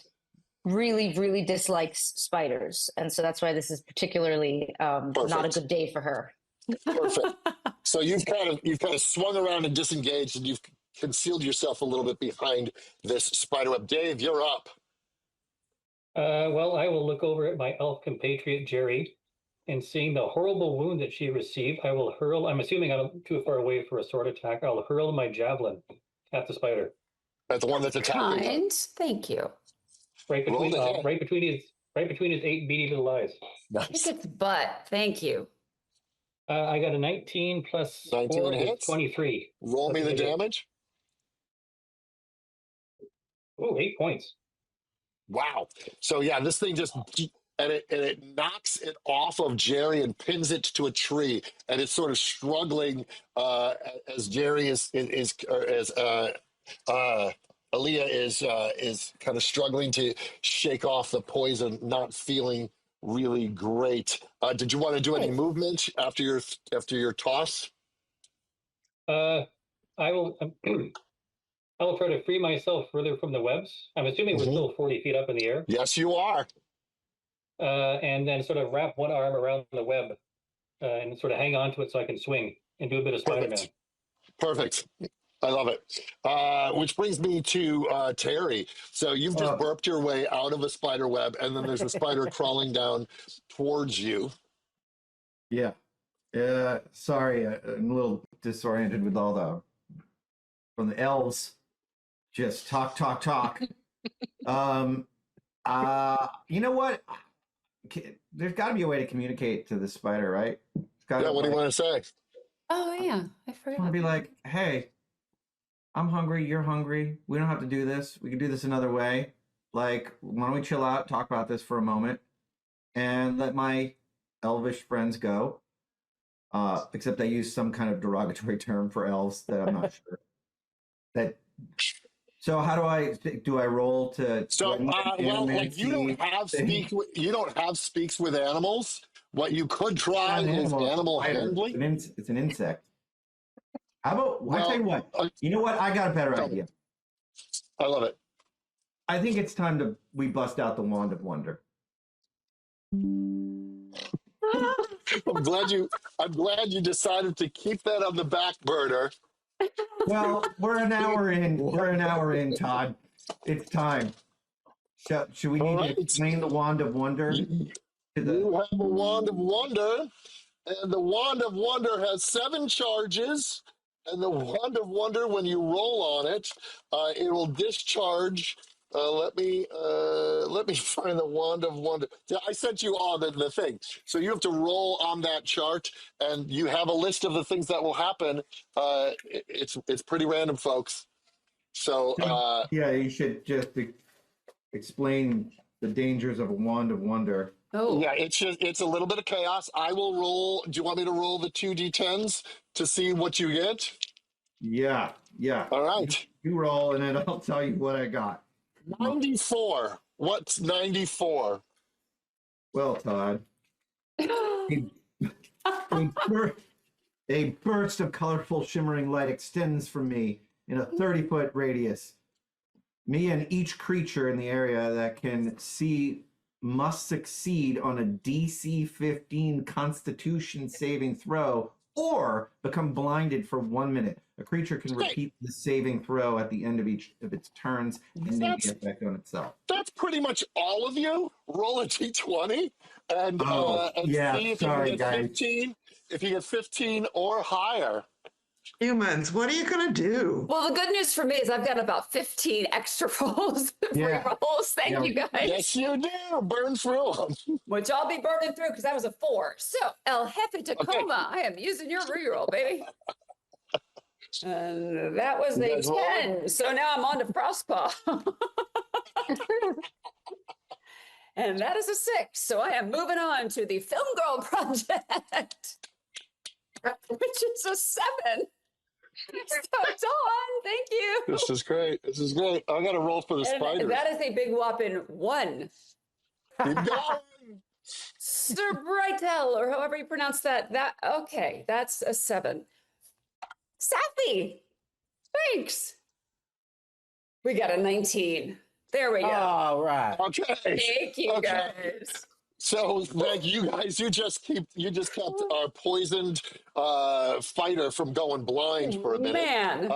really, really dislikes spiders. And so that's why this is particularly not a good day for her. Perfect. So you've kind of swung around and disengaged, and you've concealed yourself a little bit behind this spiderweb. Dave, you're up. Well, I will look over at my elf compatriot, Jeri, and seeing the horrible wound that she received, I will hurl, I'm assuming I'm too far away for a sword attack, I'll hurl my javelin at the spider. At the one that's attacking. Kind. Thank you. Right between his 8 beady little eyes. Kick its butt. Thank you. I got a 19 plus 19 4 hits. is 23. Roll me the damage. Oh, 8 points. Wow. So yeah, this thing just and it knocks it off of Jeri and pins it to a tree, and it's sort of struggling as Jeri Aaliyah is kind of struggling to shake off the poison, not feeling really great. Did you want to do any movement after your toss? I will. I will try to free myself further from the webs. I'm assuming we're still 40 feet up in the air. Yes, you are. And then sort of wrap one arm around the web and sort of hang on to it so I can swing and do a bit of Spider-Man. Perfect. I love it. Which brings me to Terry. So you've just burped your way out of a spider web, and then there's a spider crawling down towards you. Yeah. Sorry, I'm a little disoriented with all the from the elves. Just talk. You know what? There's got to be a way to communicate to the spider, right? Yeah. What do you want to say? Oh yeah, I forgot. I'll be like, hey, I'm hungry. You're hungry. We don't have to do this. We can do this another way. Like, why don't we chill out, talk about this for a moment, and let my elvish friends go. Except I use some kind of derogatory term for elves that I'm not sure. So how do I roll to? So well, like you don't have speaks with animals. What you could try is animal handling. It's an insect. How about I tell you what? You know what? I got a better idea. I love it. I think it's time we bust out the wand of wonder. I'm glad you decided to keep that on the back burner. Well, we're an hour in, Todd. It's time. Should we need to explain the wand of wonder? You have a wand of wonder, and the wand of wonder has 7 charges. And the wand of wonder, when you roll on it, it will discharge. Let me find the wand of wonder. I sent you all the thing, so you have to roll on that chart, and you have a list of the things that will happen. It's pretty random, folks. So yeah, you should just explain the dangers of a wand of wonder. Oh yeah, it's a little bit of chaos. I will roll. Do you want me to roll the 2d10s to see what you get? Yeah. All right. You roll, and then I'll tell you what I got. 94. What's 94? Well, Todd, a burst of colorful, shimmering light extends from me in a 30-foot radius. Me and each creature in the area that can see must succeed on a DC 15 Constitution saving throw or become blinded for 1 minute. A creature can repeat the saving throw at the end of each of its turns and name the effect on itself. That's pretty much all of you. Roll a d20 and see if you get 15. If you get 15 or higher. Humans, what are you going to do? Well, the good news for me is I've got about 15 extra rolls, free rolls. Thank you, guys. Yes, you do. Burn through them. Which I'll be burning through because that was a 4. So, El Jefe Tacoma, I am using your reroll, baby. And that was a 10. So now I'm on to Frostpaw. And that is a 6. So I am moving on to the Film Girl Project, which is a 7. So Dawn, thank you. This is great. I got to roll for the spiders. That is a big whopping 1. Keep going. Sir Brightel, or however you pronounce that. Okay, that's a 7. Sappy, thanks. We got a 19. There we go. All right. Okay. Thank you, guys. So Meg, you guys, you just kept our poisoned fighter from going blind for a minute. Man.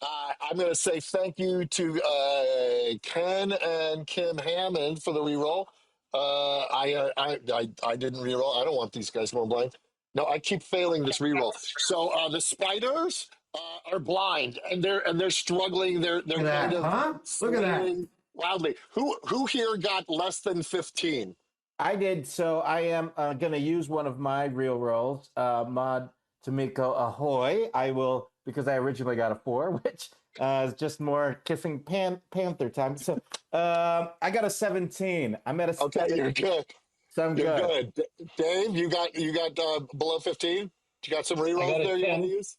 I'm going to say thank you to Ken and Kim Hammond for the reroll. I didn't reroll. I don't want these guys going blind. No, I keep failing this reroll. So the spiders are blind and they're struggling. They're kind of Look at that. Loudly. Who here got less than 15? I did. So I am going to use one of my real rolls. Mod Tamiko Ahoy. I will, because I originally got a 4, which is just more kissing panther time. So I got a 17. I'm at a Okay, you're good. So I'm You're good. good. Dave, you got below 15? You got some rerolls there you want to use?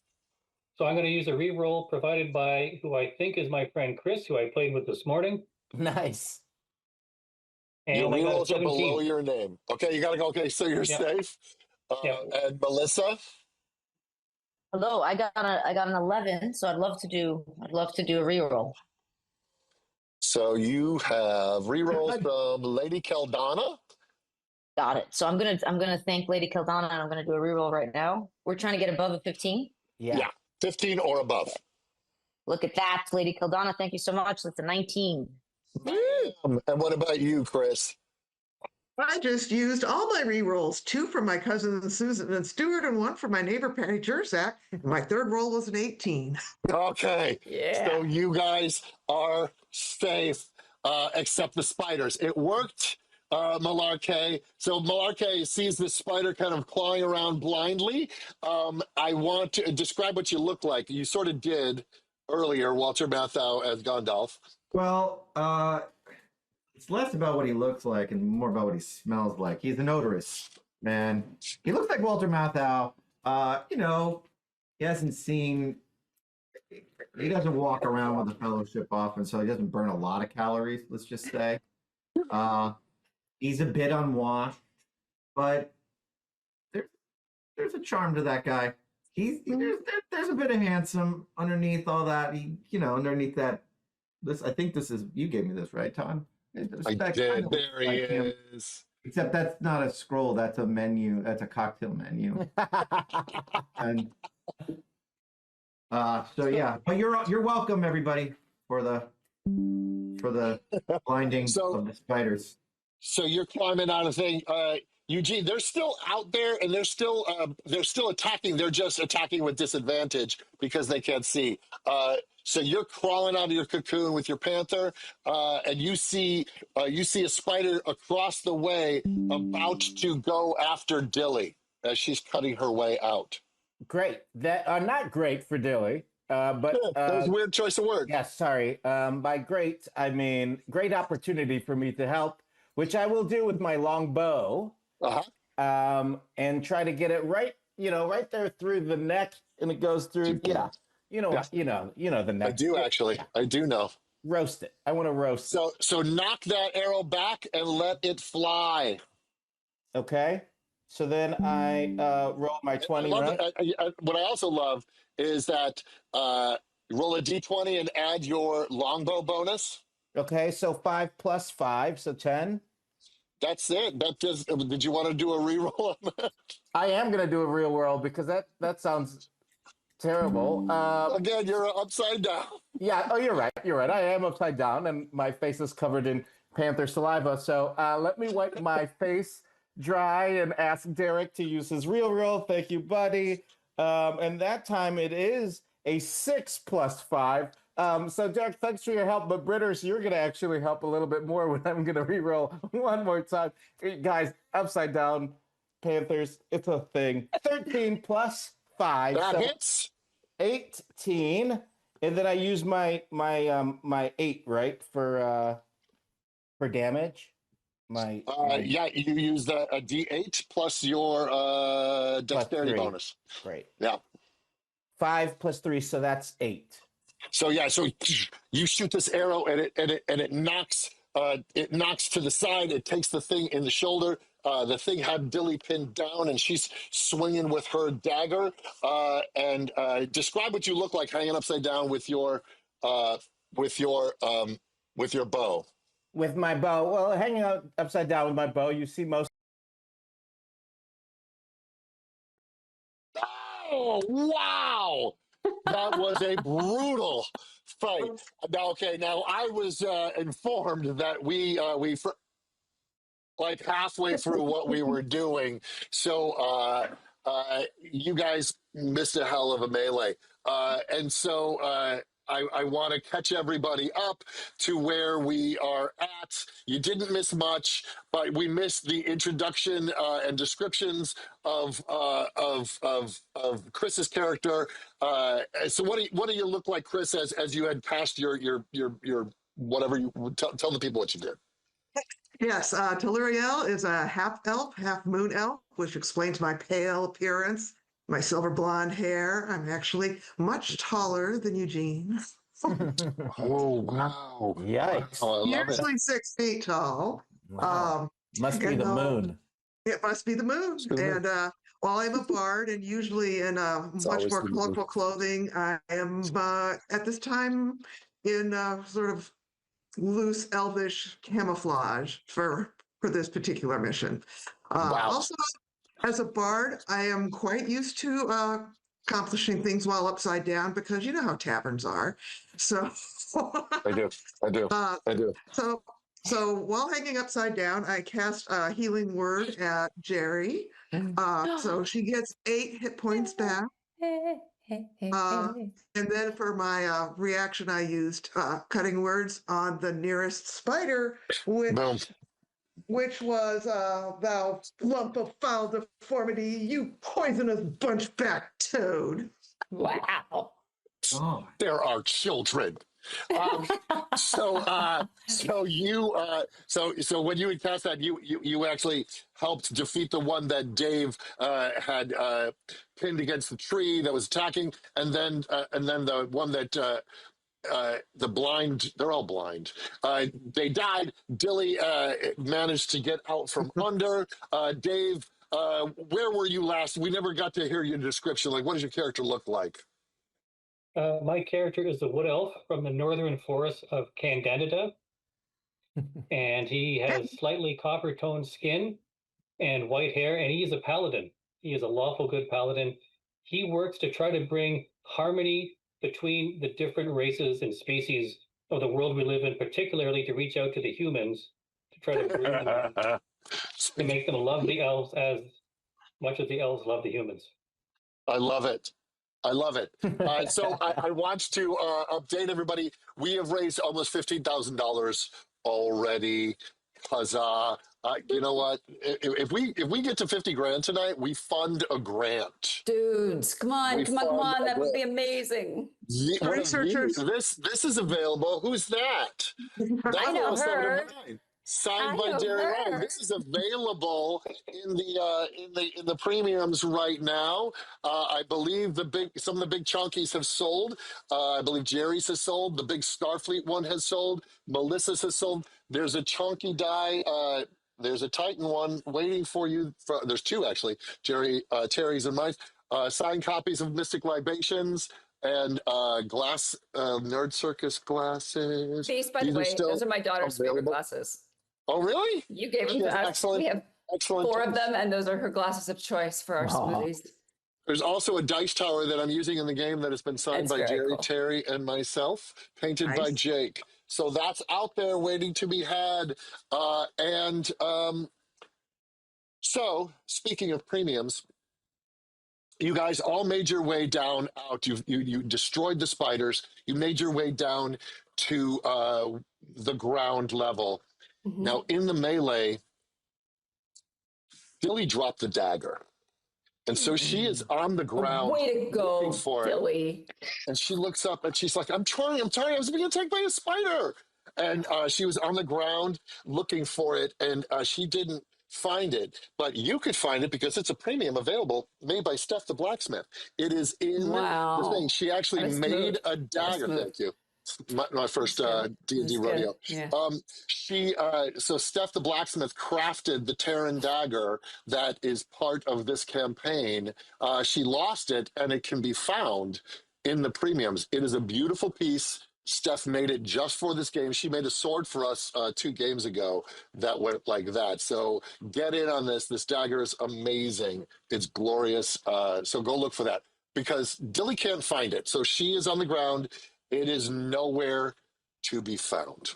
So I'm going to use a reroll provided by who I think is my friend Chris, who I played with this morning. Nice. And Your I got a rerolls are 17. below your name. Okay, you got to go. Okay, so you're safe. And Melissa? Hello, I got an 11, so I'd love to do a reroll. So you have rerolls from Lady Keldana. Got it. So I'm gonna thank Lady Keldana, and I'm gonna do a reroll right now. We're trying to get above a 15. Yeah, 15 or above. Look at that, Lady Keldana. Thank you so much. That's a 19. And what about you, Chris? I just used all my rerolls, 2 from my cousin Susan and Stuart, and 1 from my neighbor Patty Jerzak. My third roll was an 18. Okay. Yeah. So you guys are safe, except the spiders. It worked, Malarkey. So Malarkey sees the spider kind of clawing around blindly. I want to describe what you look like. You sort of did earlier, Walter Matthau as Gandalf. Well, it's less about what he looks like and more about what he smells like. He's an odorous man. He looks like Walter Matthau. He hasn't seen. He doesn't walk around with the Fellowship often, so he doesn't burn a lot of calories. Let's just say. He's a bit unwashed, but there's a charm to that guy. There's a bit of handsome underneath all that. Underneath that. I think this is, you gave me this, right, Todd? I did. There he is. Except that's not a scroll. That's a menu. That's a cocktail menu. And so yeah, but you're welcome, everybody, for the blinding of the spiders. So you're climbing out of thing, Eugene. They're still out there, and they're still attacking. They're just attacking with disadvantage because they can't see. So you're crawling out of your cocoon with your panther, and you see a spider across the way about to go after Dilly as she's cutting her way out. Great. That not great for Dilly, but that was a weird choice of words. Yeah, sorry. By great, I mean great opportunity for me to help, which I will do with my long bow, and try to get it right there through the neck, and it goes through. Yeah. You know the neck. I do actually. Yeah. I do know. Roast it. I want to roast it. So knock that arrow back and let it fly. Okay. So then I roll my 20, right? What I also love is that roll a d20 and add your longbow bonus. Okay, so 5 plus 5, so 10. That's it. Did you want to do a reroll on that? I am going to do a real world because that sounds terrible. Again, you're upside down. Yeah. Oh, you're right. You're right. I am upside down, and my face is covered in panther saliva. So let me wipe my face dry and ask Derek to use his real roll. Thank you, buddy. And that time it is a 6 plus 5. So Derek, thanks for your help. But Britters, you're going to actually help a little bit more when I'm going to reroll one more time. Guys, upside down panthers. It's a thing. 13 plus 5. That hits. 18, and then I use my 8, right, for damage. Yeah, you use a D8 plus your dexterity bonus. Great. Yeah. 5 plus 3, so that's 8. So yeah, so you shoot this arrow and it knocks to the side. It takes the thing in the shoulder. The thing had Dilly pinned down, and she's swinging with her dagger. And describe what you look like hanging upside down with your bow. With my bow, well, hanging out upside down with my bow, you see most Oh, wow. That was a brutal fight. Now, okay, now I was informed that like halfway through what we were doing. So you guys missed a hell of a melee. And so I want to catch everybody up to where we are at. You didn't miss much, but we missed the introduction and descriptions of Chris's character. So what do you look like, Chris, as you had passed your whatever you tell the people what you did? Yes, Teluriel is a half elf, half moon elf, which explains my pale appearance, my silver blonde hair. I'm actually much taller than Eugene. Oh, wow. Yikes. Wow, I love it. Usually 6 feet tall. Wow. Must be the moon. It must be the moon. And while I'm a bard and usually in much more colorful clothing, I am at this time in sort of loose elvish camouflage for this particular mission. Wow. Also, as a bard, I am quite used to accomplishing things while upside down because you know how taverns are. So I do. So while hanging upside down, I cast a healing word at Jeri. So she gets 8 hit points back. And then for my reaction, I used cutting words on the nearest spider, which was thou lump of foul deformity, you poisonous bunchback toad. Wow. Oh. There are children. So when you had cast that, you actually helped defeat the one that Dave had pinned against the tree that was attacking, and then the one that the blind, they're all blind. They died. Dilly managed to get out from under. Dave, where were you last? We never got to hear your description. Like, what does your character look like? My character is the wood elf from the northern forests of Candida, and he has slightly copper-toned skin and white hair, and he is a paladin. He is a lawful good paladin. He works to try to bring harmony between the different races and species of the world we live in, particularly to reach out to the humans, to try to bring them in, to make them love the elves as much as the elves love the humans. I love it. I love it. So I want to update everybody. We have raised almost $15,000 already. Huzzah! You know what? If we get to 50 grand tonight, we fund a grant. Dudes, come on. That would be amazing. Researchers. This is available. Who's that? I know her. Signed by Jeri. This is available in the premiums right now. I believe some of the big chunkies have sold. I believe Jeri's has sold. The big Starfleet one has sold. Melissa's has sold. There's a chunky die. There's a Titan one waiting for you. There's 2 actually. Terry's and mine. Signed copies of Mystic Libations. And glass Nerd Circus glasses. These, by the way, those are my daughter's favorite glasses. Oh, really? You gave them to us. Excellent. We have 4 of them, and those are her glasses of choice for our smoothies. There's also a dice tower that I'm using in the game that has been signed by Jeri, cool. Terry, and myself, painted by Jake. So that's out there waiting to be had. So speaking of premiums, you guys all made your way down out. You destroyed the spiders. You made your way down to the ground level. Mm-hmm. Now, in the melee, Dilly dropped the dagger. And so she is on the ground. Way to go, Dilly. And she looks up and she's like, I'm trying. I was being attacked by a spider. And she was on the ground looking for it, and she didn't find it. But you could find it because it's a premium available, made by Steph the blacksmith. It is in the thing. She actually made a dagger. Thank you. My first D&D rodeo. Yeah. So Steph the blacksmith crafted the Terran dagger that is part of this campaign. She lost it, and it can be found in the premiums. It is a beautiful piece. Steph made it just for this game. She made a sword for us 2 games ago that went like that. So get in on this. This dagger is amazing. It's glorious. So go look for that. because Dilly can't find it. So she is on the ground. It is nowhere to be found.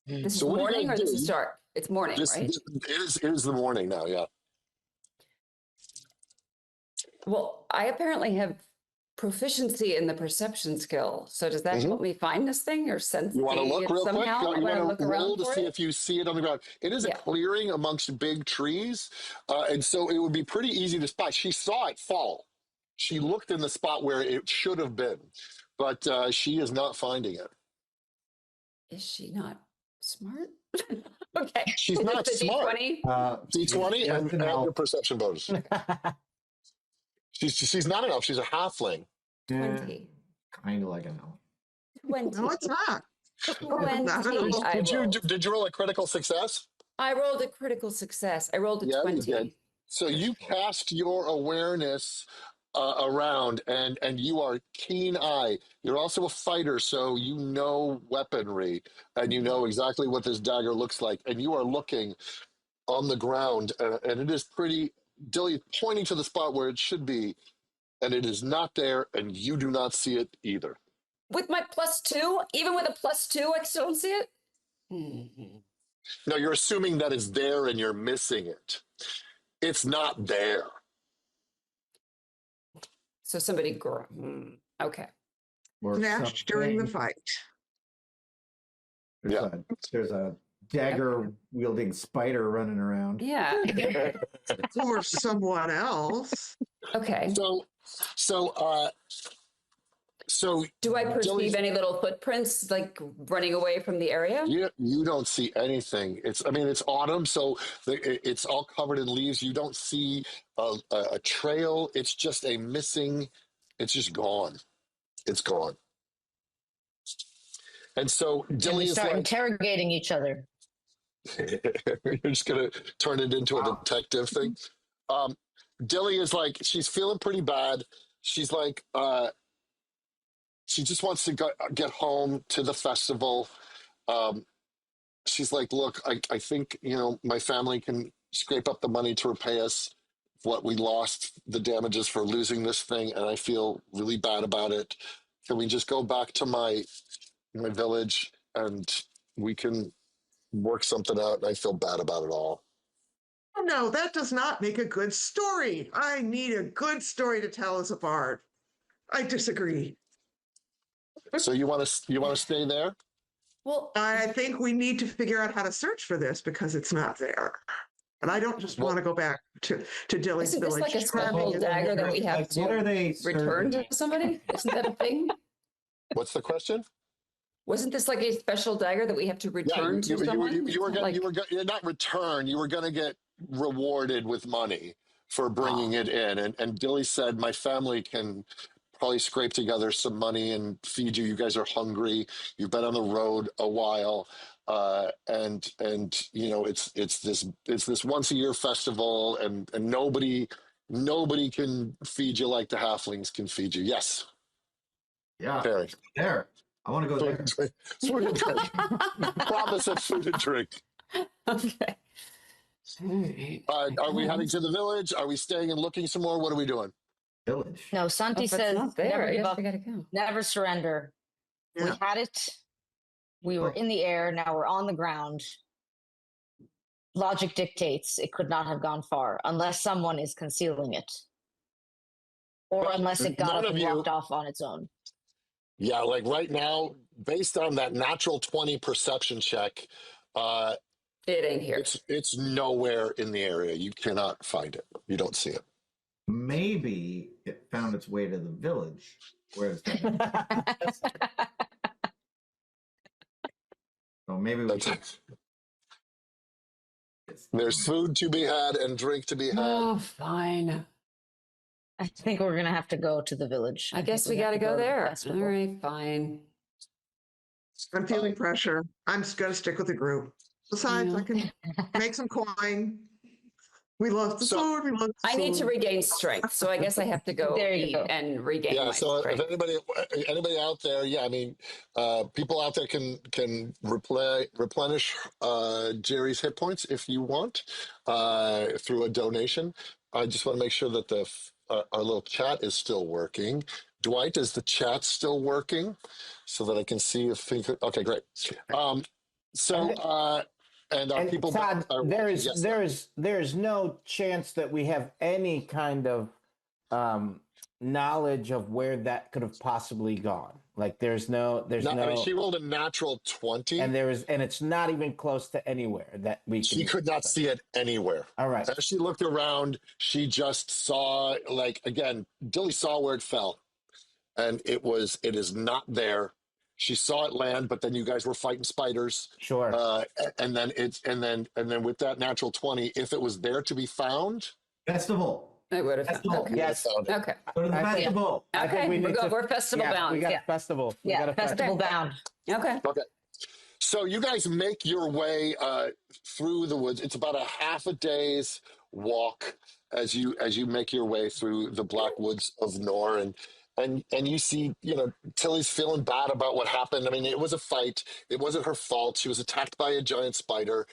This is So what are you morning gonna or this do? is dark? It's morning, right? It is the morning now, yeah. Well, I apparently have proficiency in the perception skill. So does that help me find this thing or sense You want to look it real quick? somehow You when I want look to roll around to for see it? if you see it on the ground. It is a clearing amongst big trees, and so it would be pretty easy to spot. She saw it fall. She looked in the spot where it should have been, but she is not finding it. Is she not smart? Okay. She's Is not it the smart. D20? D20 and an add elf. your perception bonus. She's not an elf. She's a halfling. 20. Kind of like an elf. 20. No, it's not. 20. Did you roll a critical success? I rolled a critical success. I rolled a 20. You did. So you cast your awareness around, and you are keen eye. You're also a fighter, so you know weaponry, and you know exactly what this dagger looks like. And you are looking on the ground, and it is pretty. Dilly pointing to the spot where it should be, and it is not there, and you do not see it either. With my +2, even with a +2, I still don't see it. No, you're assuming that it's there, and you're missing it. It's not there. So somebody okay. Snatched during the fight. There's a dagger wielding spider running around. Yeah. Or someone else. Okay. So do I perceive any little footprints like running away from the area? You don't see anything. It's autumn, so it's all covered in leaves. You don't see a trail. It's just a missing. It's just gone. It's gone. And so Dilly is start like interrogating each other. you're just gonna turn it into a detective thing. Dilly is like, she's feeling pretty bad. She's like, she just wants to get home to the festival. She's like, look, I think, my family can scrape up the money to repay us what we lost, the damages for losing this thing, and I feel really bad about it. Can we just go back to my village and we can work something out? And I feel bad about it all. Oh, no, that does not make a good story. I need a good story to tell as a bard. I disagree. So you want to stay there? Well, I think we need to figure out how to search for this because it's not there. And I don't just want to go back to Dilly's Isn't this village. like a special dagger that we have to return to somebody? Isn't that a thing? What's the question? Wasn't this like a special dagger that we have to return to someone? You're not return. You were going to get rewarded with money for bringing it in. And Dilly said, my family can probably scrape together some money and feed you. You guys are hungry. You've been on the road a while. And it's this once a year festival, and nobody can feed you like the halflings can feed you. Yes. Yeah. Barry. There. I want to go there. Food and drink. Promise of food and drink. Okay. Are we heading to the village? Are we staying and looking some more? What are we doing? Village. No, Santi says never give up, we gotta go. never surrender. Yeah. We had it. We were in the air. Now we're on the ground. Logic dictates it could not have gone far unless someone is concealing it. Or unless it got up and walked off on its own. Yeah, like right now, based on that natural 20 perception check, it ain't here. It's nowhere in the area. You cannot find it. You don't see it. Maybe it found its way to the village. Whereas so maybe we should... There's food to be had and drink to be had. Oh, fine. I think we're gonna have to go to the village. I guess we gotta go there. All right, fine. I'm feeling pressure. I'm just going to stick with the group. Besides, I can make some coin. We love the sword. We love the I need to sword. regain strength, so I guess I have to go and regain my strength. If anybody out there, people out there can replenish Jeri's hit points if you want through a donation. I just want to make sure that the our little chat is still working. Dwight, is the chat still working? So that I can see if okay, great. And our And people Todd, are there's no chance that we have any kind of knowledge of where that could have possibly gone. Like there's no. I mean, she rolled a natural 20, and it's not even close to anywhere that we. She could not see it anywhere. All right. As she looked around, she just saw, like, again, Dilly saw where it fell, and it is not there. She saw it land, but then you guys were fighting spiders. Sure. And then with that natural 20, if it was there to be found, festival. I would have. Festival. Okay. Yes. Okay. Go to the festival. Okay. We're festival bound. We got a festival. Yeah, we got a festival bound. Okay. Okay. So you guys make your way through the woods. It's about a half a day's walk as you make your way through the black woods of Nor, and you see, Tilly's feeling bad about what happened. I mean, it was a fight. It wasn't her fault. She was attacked by a giant spider.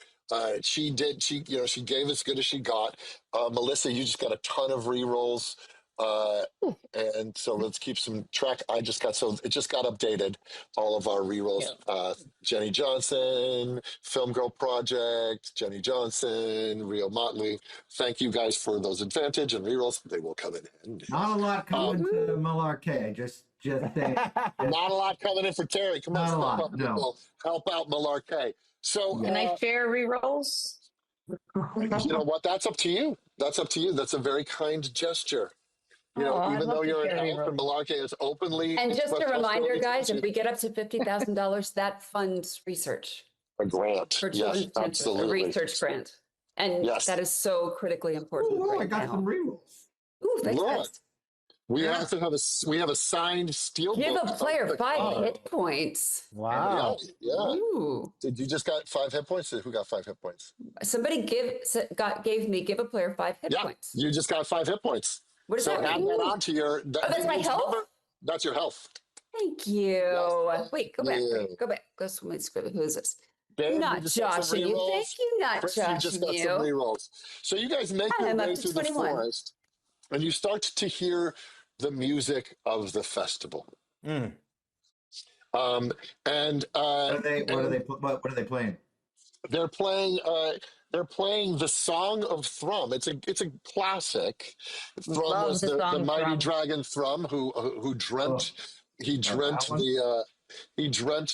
She gave as good as she got. Melissa, you just got a ton of rerolls. And so let's keep some track. It just got updated, all of our rerolls. Yeah. Jenny Johnson, Film Girl Project, Jenny Johnson, Rio Motley. Thank you guys for those advantage and rerolls. They will come in handy. Not a lot coming to Malarkey. Just saying. Not a lot coming in for Terry. Come on, step up, people. No. Help out Malarkey. So Can I share rerolls? you know what? That's up to you. That's up to you. That's a very kind gesture. Even though you're an elf and Malarkey is openly. And just a reminder, guys, if we get up to $50,000, that funds research. A grant. For Yes, children's cancer, absolutely. a research grant. And that is so critically important. Ooh, I got some rerolls. Ooh, thanks, guys. We have a signed steel Give book. a player 5 hit points. Wow. Yeah. Ooh. Did you just got 5 hit points? Who got 5 hit points? Somebody give a player 5 hit points. You just got 5 hit points. What does that mean? Add that on to your. That's my health? That's your health. Thank you. Yes. Wait, go back. Go back. Go swim. Who is this? Ben, Not joshing you. Thank you, not Chris, joshing you just got you. some rerolls. So you guys make your I'm way up to through 21. the forest, and you start to hear the music of the festival. Mm. What are they playing? They're playing the Song of Thrum. It's a classic. Thrum was the mighty dragon Thrum who dreamt he dreamt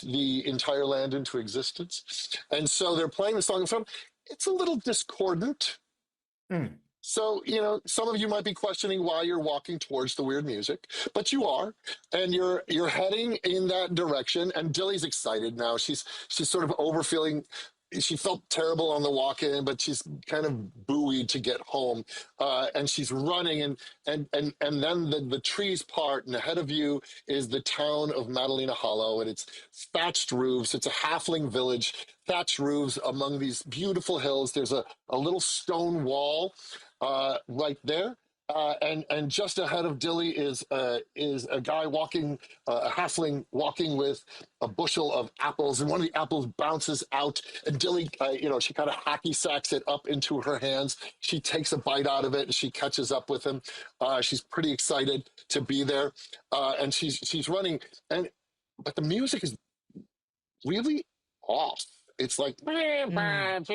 the entire land into existence. And so they're playing the Song of Thrum. It's a little discordant. Mm. So, some of you might be questioning why you're walking towards the weird music, but you are, and you're heading in that direction. And Dilly's excited now. She's sort of overfeeling. She felt terrible on the walk in, but she's kind of buoyed to get home. And she's running, and then the trees part, and ahead of you is the town of Madalena Hollow, and it's thatched roofs. It's a halfling village, thatched roofs among these beautiful hills. There's a little stone wall right there. And just ahead of Dilly is a guy walking, a halfling walking with a bushel of apples, and one of the apples bounces out, and Dilly, she kind of hacky sacks it up into her hands. She takes a bite out of it, and she catches up with him. She's pretty excited to be there, and she's running, but the music is really off. It's like, and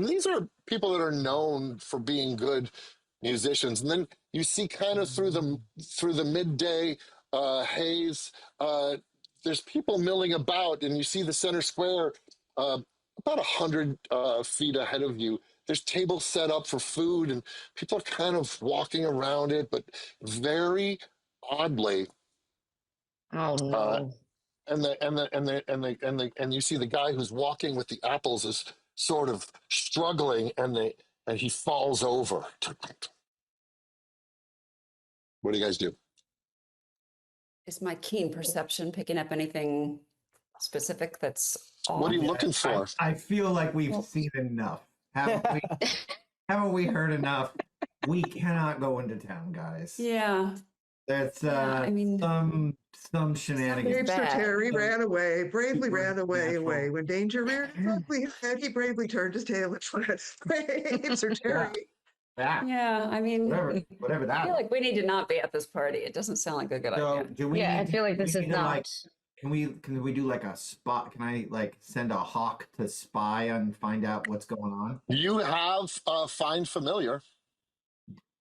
these are people that are known for being good musicians. And then you see kind of through the midday haze, there's people milling about, and you see the center square about 100 feet ahead of you. There's tables set up for food, and people are kind of walking around it, but very oddly. Oh no. And you see the guy who's walking with the apples is sort of struggling, and he falls over. What do you guys do? Is my keen perception picking up anything specific that's off? What are you looking for? I feel like we've seen enough. Haven't we heard enough? We cannot go into town, guys. Yeah. That's some shenanigans. Sir Terry ran away, bravely ran away. When danger reared its ugly head, he bravely turned his tail and fled. Brave Sir Terry. that. Yeah, I mean, Whatever I that. feel like we need to not be at this party. It doesn't sound like a good So idea. do we? Yeah, I need feel like do we this is need to, like, not. Can we do like a spot? Can I like send a hawk to spy and find out what's going on? You have find familiar.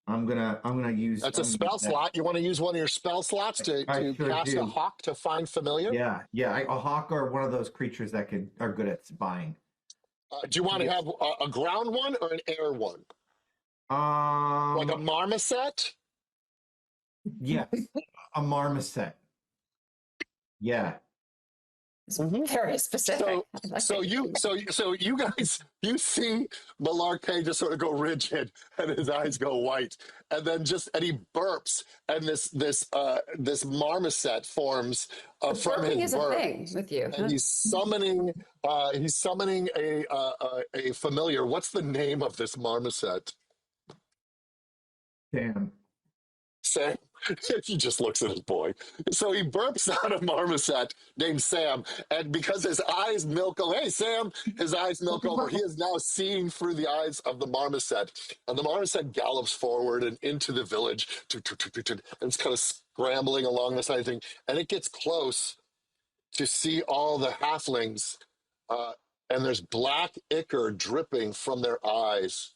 I'm gonna use. That's a spell slot. You want to use one of your spell slots to sure cast a do. hawk to find familiar? Yeah. A hawk or one of those creatures that are good at spying. Do you want to have a ground one or an air one? Like a marmoset? Yes, a marmoset. Yeah. It's very specific. So you guys, you see Malarkey just sort of go rigid and his eyes go white, and then and he burps, and this marmoset forms from Burping his is burp. a thing with you. And he's summoning a familiar. What's the name of this marmoset? Sam. He just looks at his boy. So he burps out a marmoset named Sam, and because his eyes milk over, hey Sam, his eyes milk over. He is now seeing through the eyes of the marmoset, and the marmoset gallops forward and into the village, and it's kind of scrambling along the side thing, and it gets close to see all the halflings, and there's black ichor dripping from their eyes.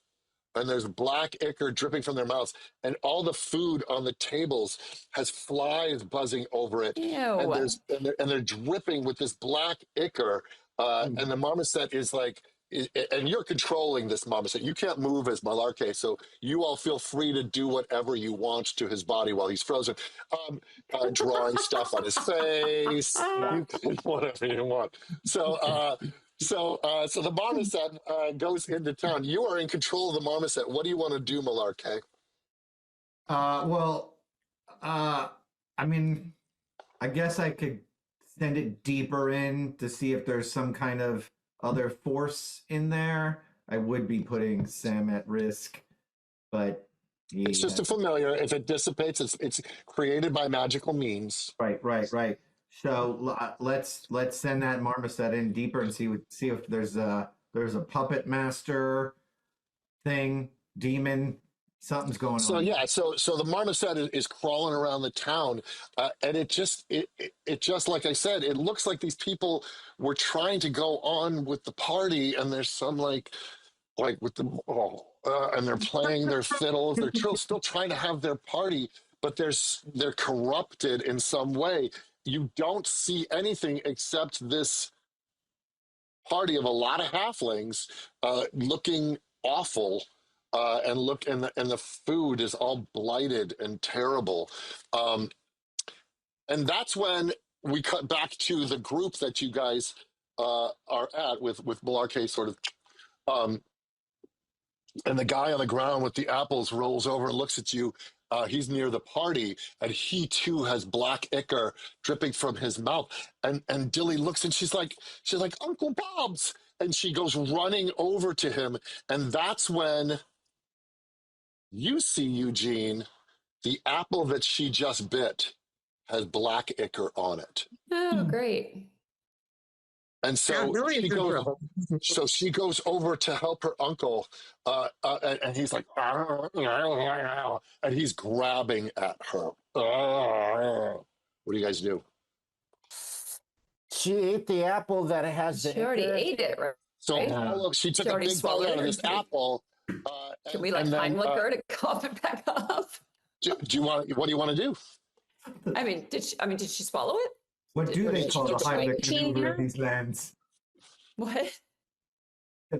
And there's black ichor dripping from their mouths, and all the food on the tables has flies buzzing over it. Ew. And they're dripping with this black ichor. And the marmoset is like, and you're controlling this marmoset. You can't move as Malarkey, so you all feel free to do whatever you want to his body while he's frozen. Drawing stuff on his face, you can whatever you want. So the marmoset goes into town. You are in control of the marmoset. What do you want to do, Malarkey? I mean, I guess I could send it deeper in to see if there's some kind of other force in there. I would be putting Sam at risk, but it's just a familiar. If it dissipates, it's created by magical means. Right. So let's send that marmoset in deeper and see if there's a puppet master thing, demon, something's going on. So yeah, so the marmoset is crawling around the town, and it just like I said, it looks like these people were trying to go on with the party, and there's some like with the and they're playing their fiddles. They're still trying to have their party, but they're corrupted in some way. You don't see anything except this party of a lot of halflings looking awful, and the food is all blighted and terrible, and that's when we cut back to the group that you guys are at with Malarkey sort of, and the guy on the ground with the apples rolls over and looks at you. He's near the party, and he too has black ichor dripping from his mouth. And Dilly looks, and she's like, Uncle Bob's, and she goes running over to him. And that's when you see, Eugene, the apple that she just bit has black ichor on it. Oh, great. And so she goes over to help her uncle, and he's like, and he's grabbing at her. What do you guys do? She ate the apple that has the. She already ate it, right? So she took a big bite out of this apple. Can we Heimlich her to cough it back up? What do you want to do? I mean, did she swallow it? What do they call the Heimlich maneuver in these lands? What?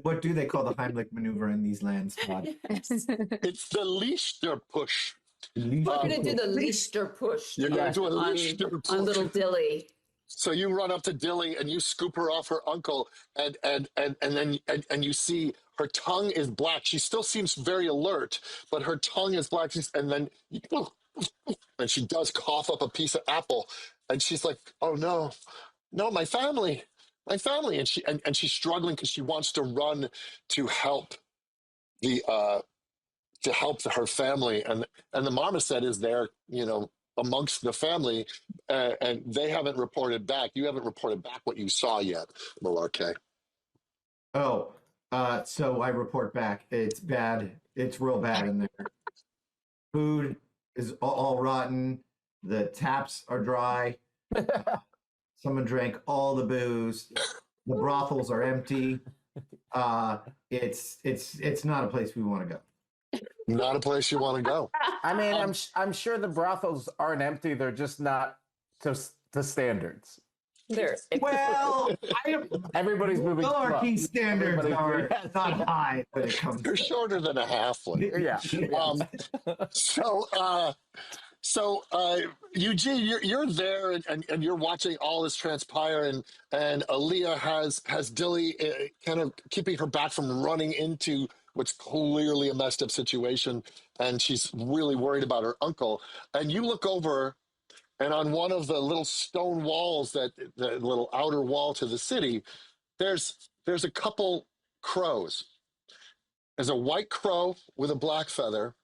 What do they call the Heimlich maneuver in these lands, Todd? It's the Lichter push. We're going to do the Lichter push. You're going to do a Lichter push. On little Dilly. So you run up to Dilly and you scoop her off her uncle, and then you see her tongue is black. She still seems very alert, but her tongue is black. And she does cough up a piece of apple, and she's like, "Oh no, my family," and she's struggling because she wants to run to help her family, and the marmoset is there, amongst the family, and they haven't reported back. You haven't reported back what you saw yet, Malarkey. So I report back. It's bad. It's real bad in there. Food is all rotten. The taps are dry. Someone drank all the booze. The brothels are empty. It's not a place we want to go. Not a place you want to go. I mean, I'm sure the brothels aren't empty. They're just not to standards. Well, everybody's moving. Hierarchy standards are not high when it comes. You're shorter than a halfling. Yeah. So, Eugene, you're there and you're watching all this transpire, and Aaliyah has Dilly kind of keeping her back from running into what's clearly a messed up situation, and she's really worried about her uncle. And you look over, and on one of the little stone walls, the little outer wall to the city, there's a couple crows. There's a white crow with a black feather,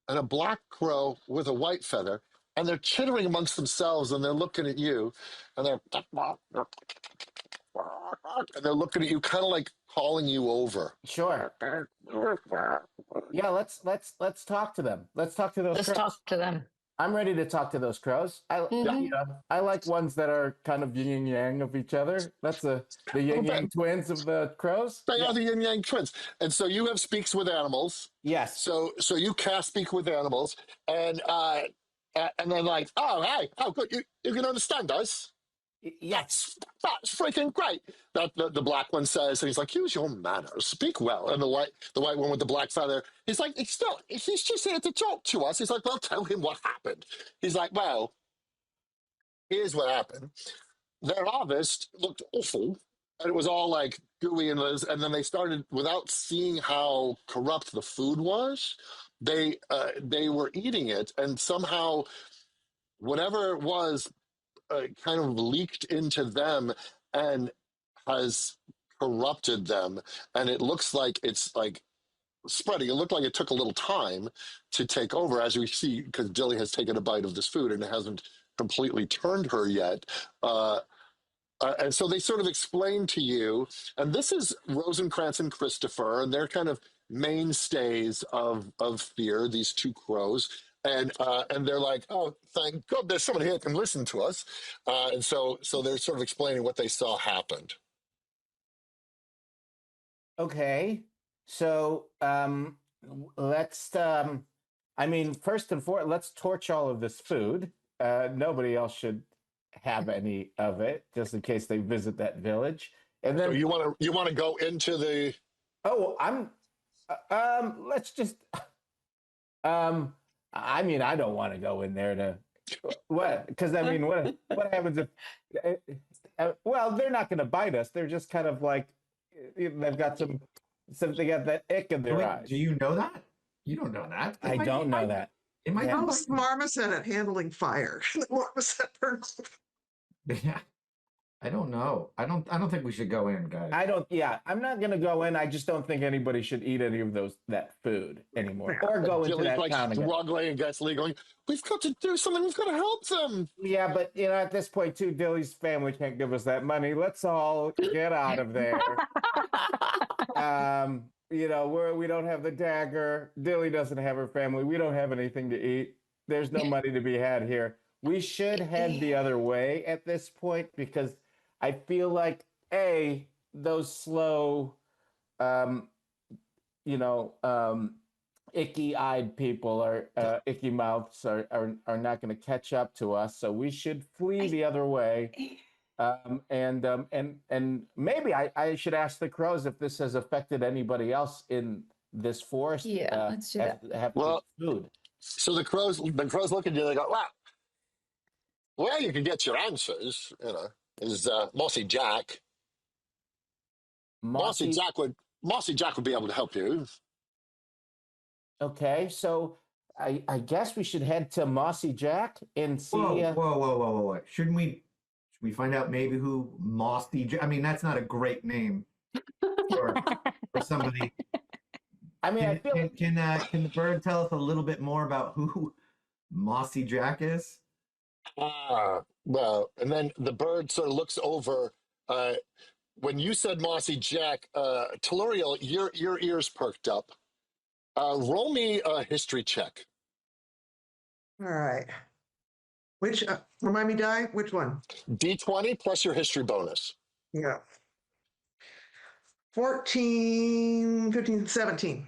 and a black crow with a white feather, and they're chittering amongst themselves, and they're looking at you, and they're looking at you, kind of like calling you over. Sure. Yeah, let's talk to them. Let's talk to those. Let's crows. talk to them. I'm ready to talk to those crows. I like ones that are kind of yin and yang of each other. That's the yin yang twins of the crows. They are the yin yang twins. And so you have speaks with animals. Yes. So you cast speak with animals, and they're like, oh, hey, oh, good, you can understand us. Yes, that's freaking great. That the black one says, and he's like, use your manners, speak well. And the white one with the black feather, he's like, he's just here to talk to us. He's like, well, tell him what happened. He's like, well, here's what happened. Their harvest looked awful, and it was all like gooey and then they started, without seeing how corrupt the food was, they were eating it, and somehow whatever it was kind of leaked into them and has corrupted them, and it looks like it's like spreading. It looked like it took a little time to take over, as we see, because Dilly has taken a bite of this food and it hasn't completely turned her yet. And so they sort of explain to you, and this is Rosencrantz and Christopher, and they're kind of mainstays of fear, these two crows. And they're like, oh, thank God there's someone here that can listen to us. And so they're sort of explaining what they saw happened. Okay. So let's, I mean, first and foremost, let's torch all of this food. Nobody else should have any of it, just in case they visit that village. And then so you want to go into the... Oh, let's just... I mean, I don't want to go in there to what? Because I mean, what happens if? Well, they're not going to bite us. They're just kind of like they've got they got that ick in their eyes. Do you know that? You don't know that. I don't know that. It might be marmoset at handling fire. Marmoset burns. Yeah. I don't know. I don't think we should go in, guys. I'm not gonna go in. I just don't think anybody should eat any of that food anymore. Or go into that town again. Struggling against Lee, going, we've got to do something, we've got to help them. Yeah, but at this point too, Dilly's family can't give us that money. Let's all get out of there. We don't have the dagger. Dilly doesn't have her family. We don't have anything to eat. There's no money to be had here. We should head the other way at this point, because I feel like those slow, icky-eyed people icky mouths are not going to catch up to us. So we should flee the other way. And maybe I should ask the crows if this has affected anybody else in this forest. Yeah, let's do that. Have food. So the crows look at you. They go, "Wow, where you can get your answers, is Mossy Jack. Mossy Jack would be able to help you." Okay, so I guess we should head to Mossy Jack and see. Whoa! Shouldn't we find out maybe who Mossy Jack? I mean, that's not a great name for somebody. I mean, can the bird tell us a little bit more about who Mossy Jack is? Well, and then the bird sort of looks over. When you said Mossy Jack, Teluriel, your ears perked up. Roll me a history check. All right. Which, remind me, Die, which one? D20 plus your history bonus. Yeah. 14, 15, 17.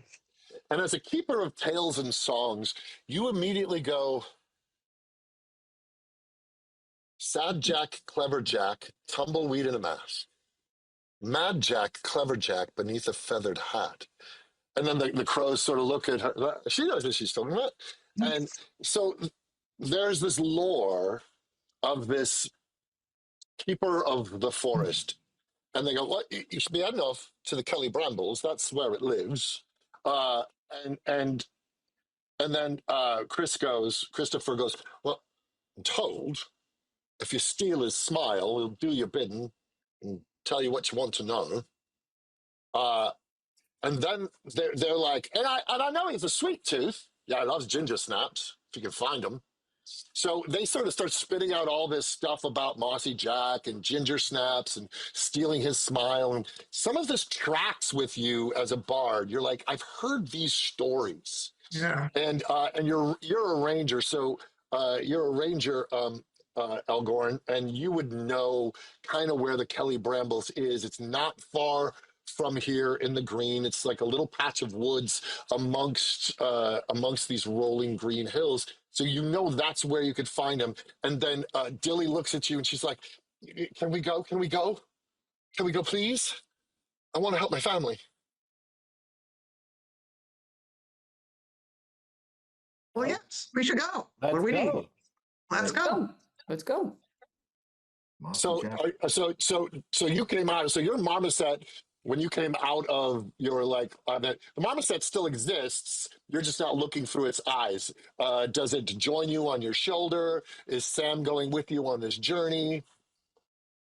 And as a keeper of tales and songs, you immediately go, sad Jack, clever Jack, tumbleweed in a mask. Mad Jack, clever Jack, beneath a feathered hat. And then the crows sort of look at her. She knows what she's talking about. And so there's this lore of this keeper of the forest. And they go, well, you should be heading off to the Kelly Brambles. That's where it lives. And then Christopher goes, well, I'm told if you steal his smile, he'll do your bidding and tell you what you want to know. And then they're like, and I know he's a sweet tooth. Yeah, he loves ginger snaps, if you can find them. So they sort of start spitting out all this stuff about Mossy Jack and ginger snaps and stealing his smile. And some of this tracks with you as a bard. You're like, I've heard these stories. Yeah. And you're a ranger, so you're a ranger, Elgorn, and you would know kind of where the Kelly Brambles is. It's not far from here in the green. It's like a little patch of woods amongst these rolling green hills. So you know that's where you could find him. And then Dilly looks at you and she's like, "Can we go? Can we go? Can we go, please? I want to help my family." Well, yes, we should go. Let's What do we need? go. Let's go. Let's go. So you came out. So your marmoset, when you came out of your the marmoset still exists. You're just not looking through its eyes. Does it join you on your shoulder? Is Sam going with you on this journey?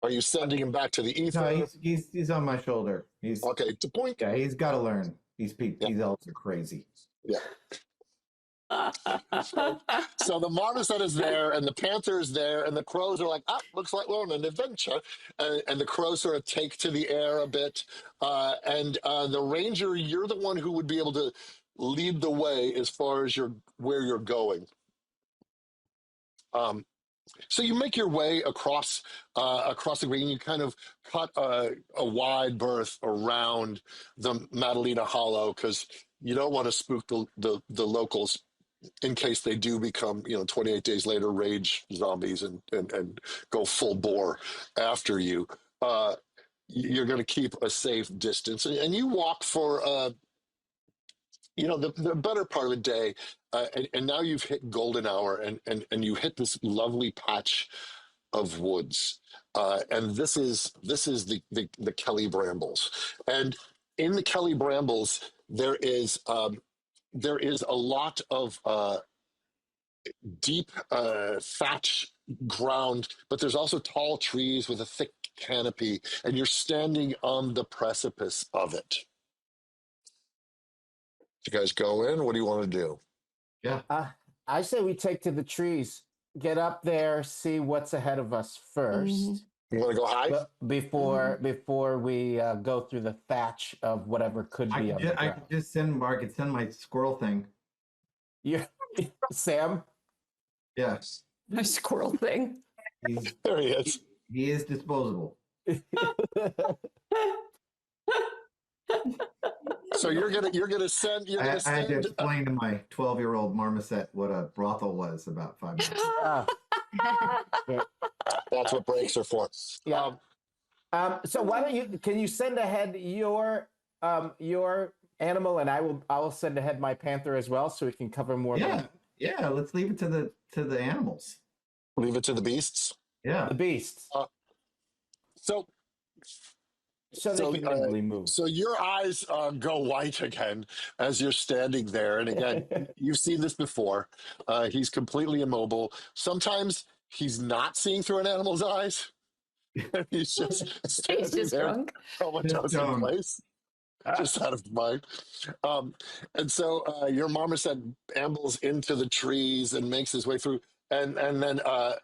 Are you sending him back to the ether? No, he's on my shoulder. He's okay. To point. Yeah, he's got to learn. These elves are crazy. Yeah. So the marmoset is there, and the panther is there, and the crows are like, looks like we're on an adventure. And the crows sort of take to the air a bit. And the ranger, you're the one who would be able to lead the way as far as where you're going. So you make your way across the green. You kind of cut a wide berth around the Madalena Hollow because you don't want to spook the locals in case they do become, 28 days later, rage zombies and go full bore after you. You're going to keep a safe distance, and you walk for the better part of the day, and now you've hit golden hour, and you hit this lovely patch of woods, and this is the Kelly Brambles, and in the Kelly Brambles there is a lot of deep thatch ground, but there's also tall trees with a thick canopy, and you're standing on the precipice of it. You guys go in. What do you want to do? Yeah. I say we take to the trees, get up there, see what's ahead of us first. You want to go high? Before we go through the thatch of whatever could be on the ground. I could just send my squirrel thing. Yeah, Sam? Yes. My squirrel thing. There he is. He is disposable. So you're gonna send. I had to explain to my 12-year-old marmoset what a brothel was about 5 minutes ago. That's what breaks are for. Yeah. So why don't can you send ahead your animal, and I will send ahead my panther as well, so we can cover more. Yeah. Let's leave it to the animals. Leave it to the beasts. Yeah, the beasts. So they can nimbly move. So your eyes go white again as you're standing there. And again, you've seen this before. He's completely immobile. Sometimes he's not seeing through an animal's eyes. He's just standing there, drunk. comatose in place, just out of mind. And so your marmoset ambles into the trees and makes his way through. And then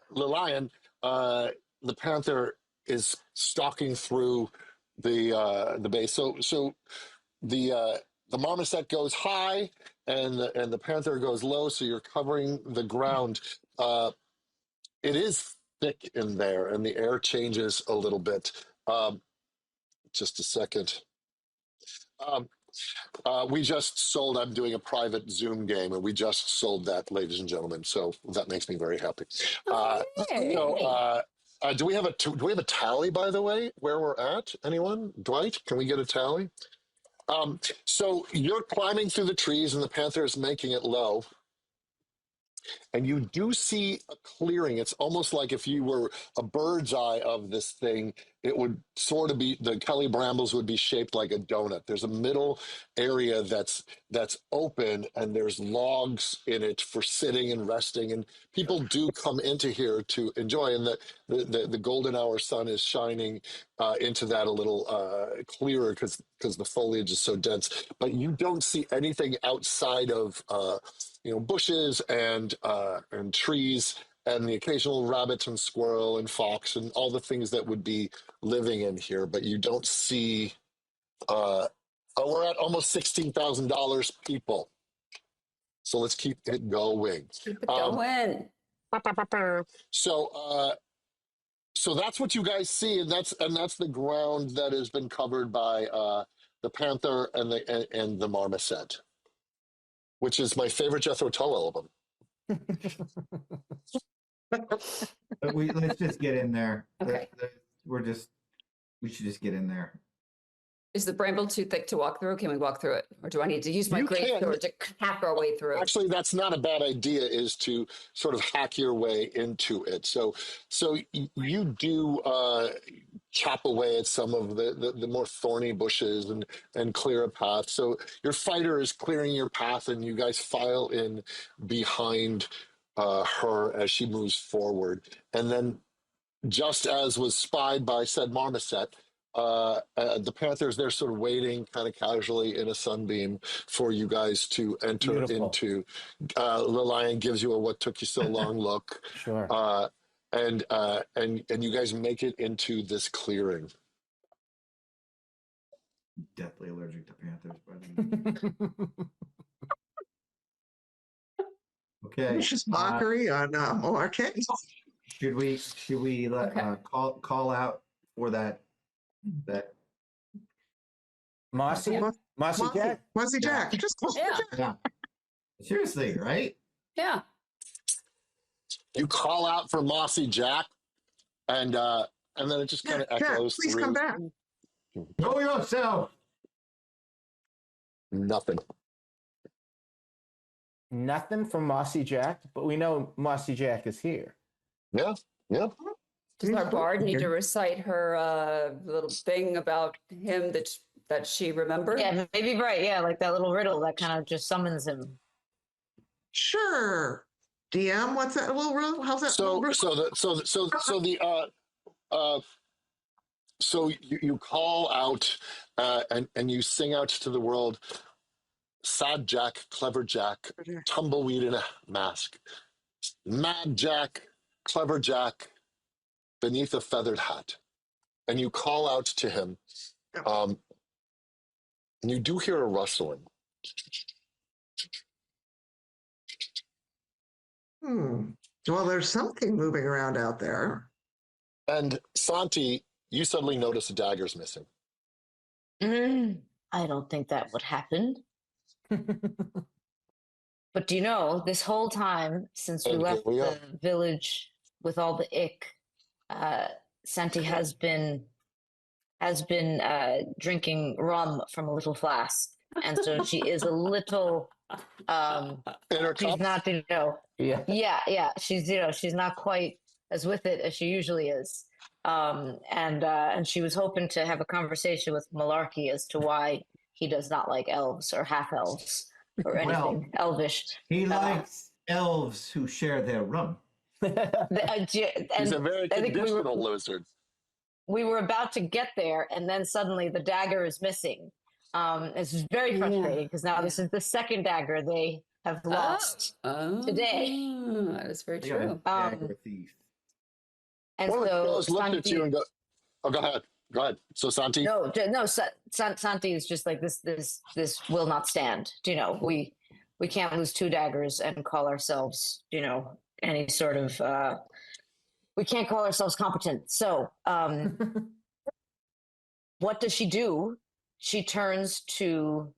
Lilian, the panther, is stalking through the base. So the the marmoset goes high and the panther goes low, so you're covering the ground. It is thick in there, and the air changes a little bit. Just a second. We just sold, I'm doing a private Zoom game, and we just sold that, ladies and gentlemen. So that makes me very happy. Do we have a tally, by the way, where we're at? Anyone? Dwight, can we get a tally? So you're climbing through the trees, and the panther is making it low. And you do see a clearing. It's almost like if you were a bird's eye of this thing, it would sort of be, the Kelly brambles would be shaped like a donut. There's a middle area that's open, and there's logs in it for sitting and resting. And people do come into here to enjoy. And the golden hour sun is shining into that a little clearer because the foliage is so dense. But you don't see anything outside of bushes and trees and the occasional rabbit and squirrel and fox and all the things that would be living in here. But you don't see. We're at almost $16,000 people. So let's keep it going. Keep it going. So that's what you guys see, and that's the ground that has been covered by the panther and the marmoset, which is my favorite Jethro Tull album. But let's just get in there. Okay. We should just get in there. Is the bramble too thick to walk through? Can we walk through it? Or do I need to use my great sword to hack our way through? Actually, that's not a bad idea, is to sort of hack your way into it. So you do chop away at some of the more thorny bushes and clear a path. So your fighter is clearing your path, and you guys file in behind her as she moves forward. And then, just as was spied by said marmoset, the panther's there sort of waiting kind of casually in a sunbeam for you guys to enter into. The lion gives you a "what took you so long" look. Sure. And you guys make it into this clearing. Deathly allergic to panthers, but okay. It's just mockery on ORK. Should we call out for that Mossy Jack? Mossy Jack. Just call him Jack. Yeah. Seriously, right? Yeah. You call out for Mossy Jack, and then it just kind of echoes. Please through. come back. Go yourself. Nothing. Nothing from Mossy Jack, but we know Mossy Jack is here. Yeah. Does our bard need to recite her little thing about him that she remembered? Yeah, maybe right. Yeah, like that little riddle that kind of just summons him. Sure. DM, what's that little riddle? How's that? So you call out and you sing out to the world, "Sad Jack, clever Jack, tumbleweed in a mask, mad Jack, clever Jack, beneath a feathered hat." And you call out to him, and you do hear a rustling. Well, there's something moving around out there. And Santi, you suddenly notice a dagger's missing. I don't think that would happen. But do you know, this whole time since we left the village with all the ick, Santi has been drinking rum from a little flask, and so she is a little. She's not, yeah. She's not quite as with it as she usually is. And she was hoping to have a conversation with Malarkey as to why he does not like elves or half elves or anything elvish. He likes elves who share their rum. He's a very conditional lizard. We were about to get there, and then suddenly the dagger is missing. It's very frustrating because now this is the second dagger they have lost today. That is very true. Dagger thief. And One of the so fellows looked at you and go, "Oh, go ahead." Go ahead. So Santi? No, Santi is just like this will not stand. You know, we can't lose 2 daggers and call ourselves, you know, any sort of we can't call ourselves competent. So what does she do? She turns to,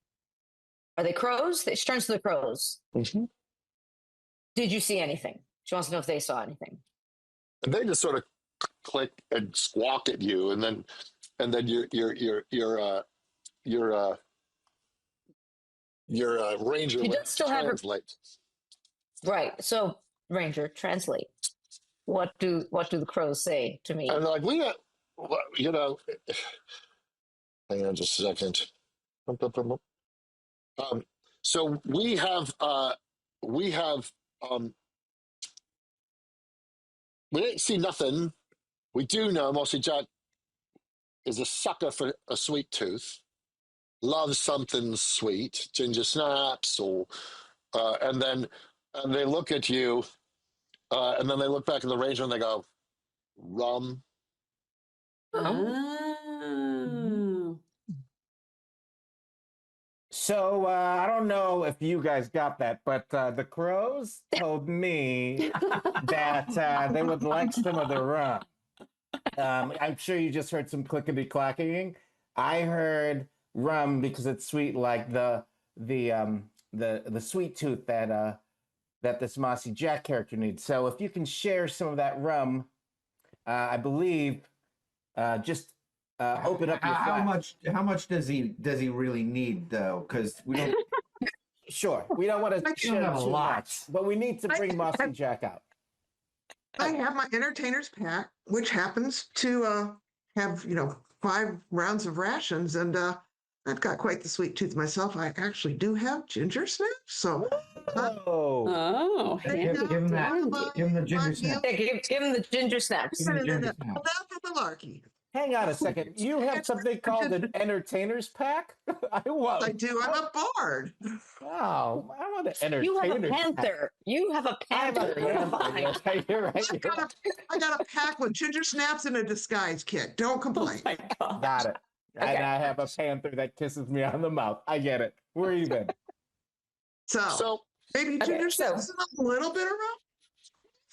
are they crows? She turns to the crows. Mm-hmm. Did you see anything? She wants to know if they saw anything. And they just sort of click and squawk at you, and then your ranger She does still have her translate. right. So Ranger, translate. What do the crows say to me? And they're like, we got, you know, hang on just a second. So we have we didn't see nothing. We do know Mossy Jack is a sucker for a sweet tooth, loves something sweet, ginger snaps, or and they look at you, and then they look back at the ranger and they go, rum. Oh. So I don't know if you guys got that, but the crows told me that they would like some of the rum. I'm sure you just heard some clickety clacking. I heard rum because it's sweet, like the sweet tooth that this Mossy Jack character needs. So if you can share some of that rum, I believe, just open up your flask. How much does he really need though? Because we don't. Sure, we don't want to share have a too lot. much, but we need to bring Mossy Jack out. I have my entertainer's pack, which happens to have, 5 rounds of rations, and I've got quite the sweet tooth myself. I actually do have ginger snaps, so. Oh, Give him that. Give him the ginger snap. Yeah, give him the ginger snaps. Give him the ginger snap. Enough of malarkey. Hang on a second. You have something called an entertainer's pack? I do. I'm a bard. Wow, I want an entertainer's You have a pack. panther. You have a panther. You're fine. Okay, you're right. I got a pack with ginger snaps and a disguise kit. Don't complain. Got it. Okay. And I have a panther that kisses me on the mouth. I get it. We're even. So maybe ginger snaps and a little bit of rum.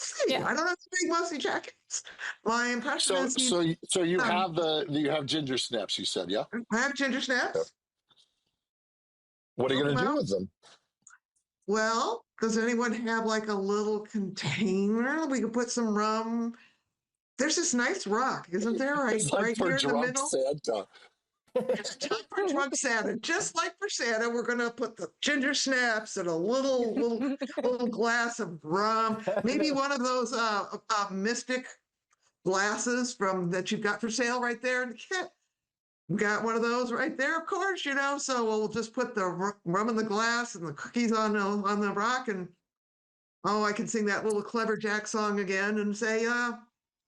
See, I don't have to make Mossy jackets. My impression is So you have ginger snaps. You said, yeah. I have ginger snaps. Yeah. What are you going to do with them? Well, does anyone have like a little container we could put some rum? There's this nice rock, isn't there? Right, It's like right for here in the drunk middle. Santa. Just like for drunk Santa, just like for Santa, we're gonna put the ginger snaps and a little glass of rum. Maybe one of those mystic glasses that you've got for sale right there in the kit. Got one of those right there, of course, So we'll just put the rum in the glass and the cookies on the rock, and I can sing that little Clever Jack song again and say,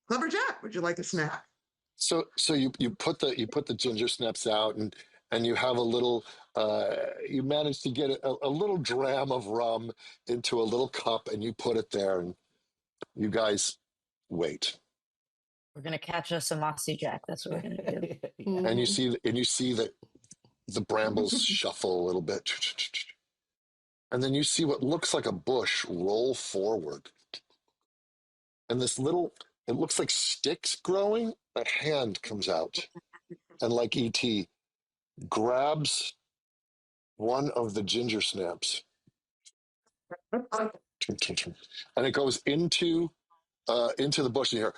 "Clever Jack, would you like a snack?" So you put the ginger snaps out, and you have a little. You manage to get a little dram of rum into a little cup, and you put it there, and you guys wait. We're gonna catch us a Mossy Jack. That's what we're gonna do. And you see that the brambles shuffle a little bit, and then you see what looks like a bush roll forward, and it looks like sticks growing. A hand comes out, and like E.T., grabs one of the ginger snaps, and it goes into the bush, and you hear.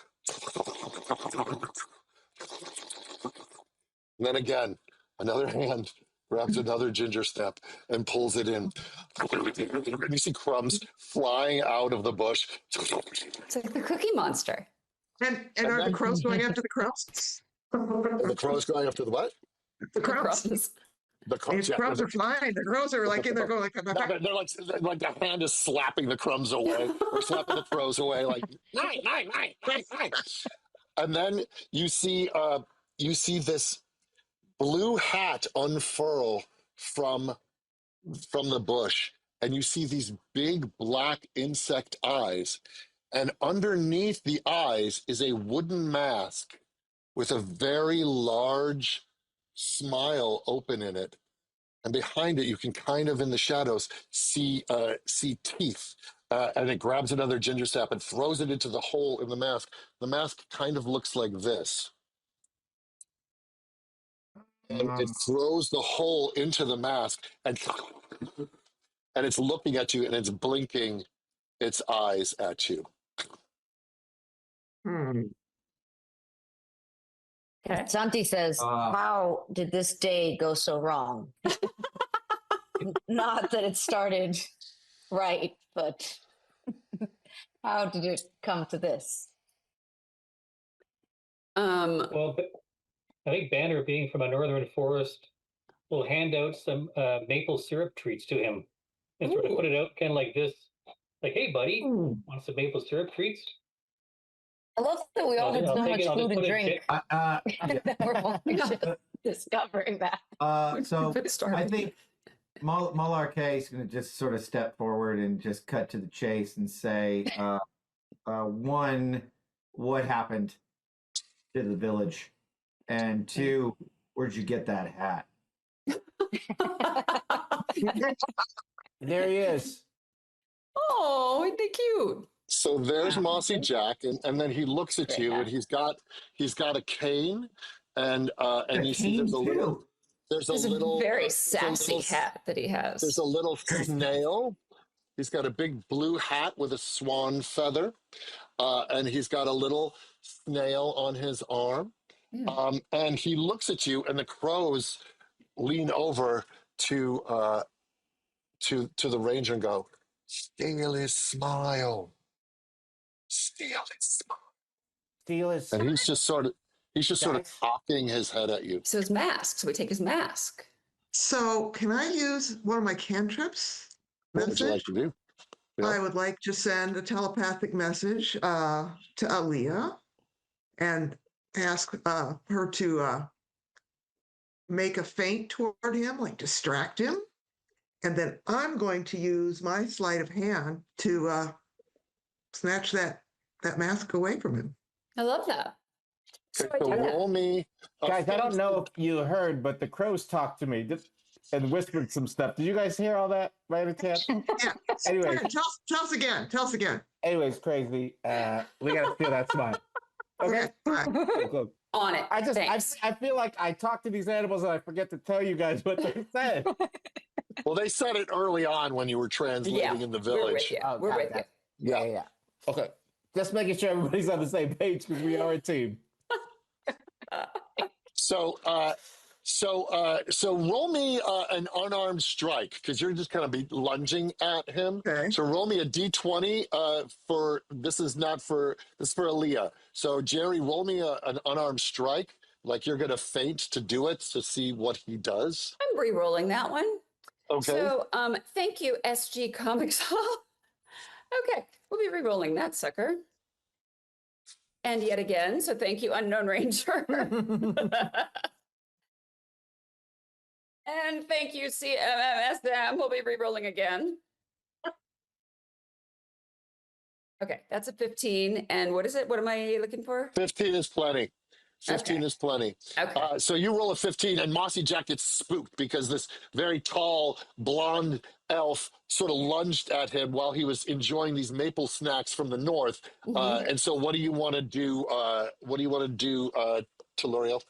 And then again, another hand grabs another ginger snap and pulls it in. And you see crumbs flying out of the bush. It's like the Cookie Monster. And are the crows going after the crows? The crows going after the what? The crows. The crows, The crows are flying. The crows are like in there going like. They're like the hand is slapping the crumbs away, or slapping the crows away, like nine. And then you see this blue hat unfurl from the bush, and you see these big black insect eyes, and underneath the eyes is a wooden mask with a very large smile open in it. And behind it, you can kind of in the shadows see teeth. And it grabs another ginger snap and throws it into the hole in the mask. The mask kind of looks like this. And it throws the hole into the mask and it's looking at you and it's blinking its eyes at you. Okay. Santi says, how did this day go so wrong? Not that it started right, but how did it come to this? Well, I think Banner, being from a northern forest, will hand out some maple syrup treats to him and sort of put it out kind of like this. Like, hey, buddy, want some maple syrup treats? I love that we all had so much food and drink. That we're all discovering that. So I think Malarkey is going to just sort of step forward and just cut to the chase and say, one, what happened to the village? And two, where'd you get that hat? There he is. Oh, isn't he cute? So there's Mossy Jack, and then he looks at you, and he's got a cane, and you see there's a little very sassy hat that he has. There's a little snail. He's got a big blue hat with a swan feather, and he's got a little snail on his arm. And he looks at you, and the crows lean over to the ranger and go, "Steal his smile. Steal his smile." Steal his smile. And he's just sort of cocking his head at you. So his mask. So we take his mask. So can I use one of my cantrips? What would you like to do? Yeah. I would like to send a telepathic message to Aaliyah and ask her to make a feint toward him, like distract him. And then I'm going to use my sleight of hand to snatch that mask away from him. I love that. So roll me. Guys, I don't know if you heard, but the crows talked to me and whispered some stuff. Did you guys hear all that by any chance? Yeah. Anyway, tell us again. Tell us again. Anyways, crazy. We got to steal that smile. Okay. Cool. On it. I feel like I talk to these animals and I forget to tell you guys what they said. Well, they said it early on when you were translating in the village. We're with you. Yeah. Okay. Just making sure everybody's on the same page because we are a team. So roll me an unarmed strike because you're just going to be lunging at him. Okay. So roll me a d20 this is for Aaliyah. So Jeri, roll me an unarmed strike, like you're going to feint to do it to see what he does. I'm re-rolling that one. Okay. So thank you, SG Comics Hall. Okay, we'll be re-rolling that sucker. And yet again, so thank you, Unknown Ranger. And thank you, CMMSM. We'll be re-rolling again. Okay, that's a 15. And what is it? What am I looking for? 15 is plenty. 15 is plenty. Okay. So you roll a 15, and Mossy Jack gets spooked because this very tall, blonde elf sort of lunged at him while he was enjoying these maple snacks from the north. And so what do you want to do? To L'Oreal?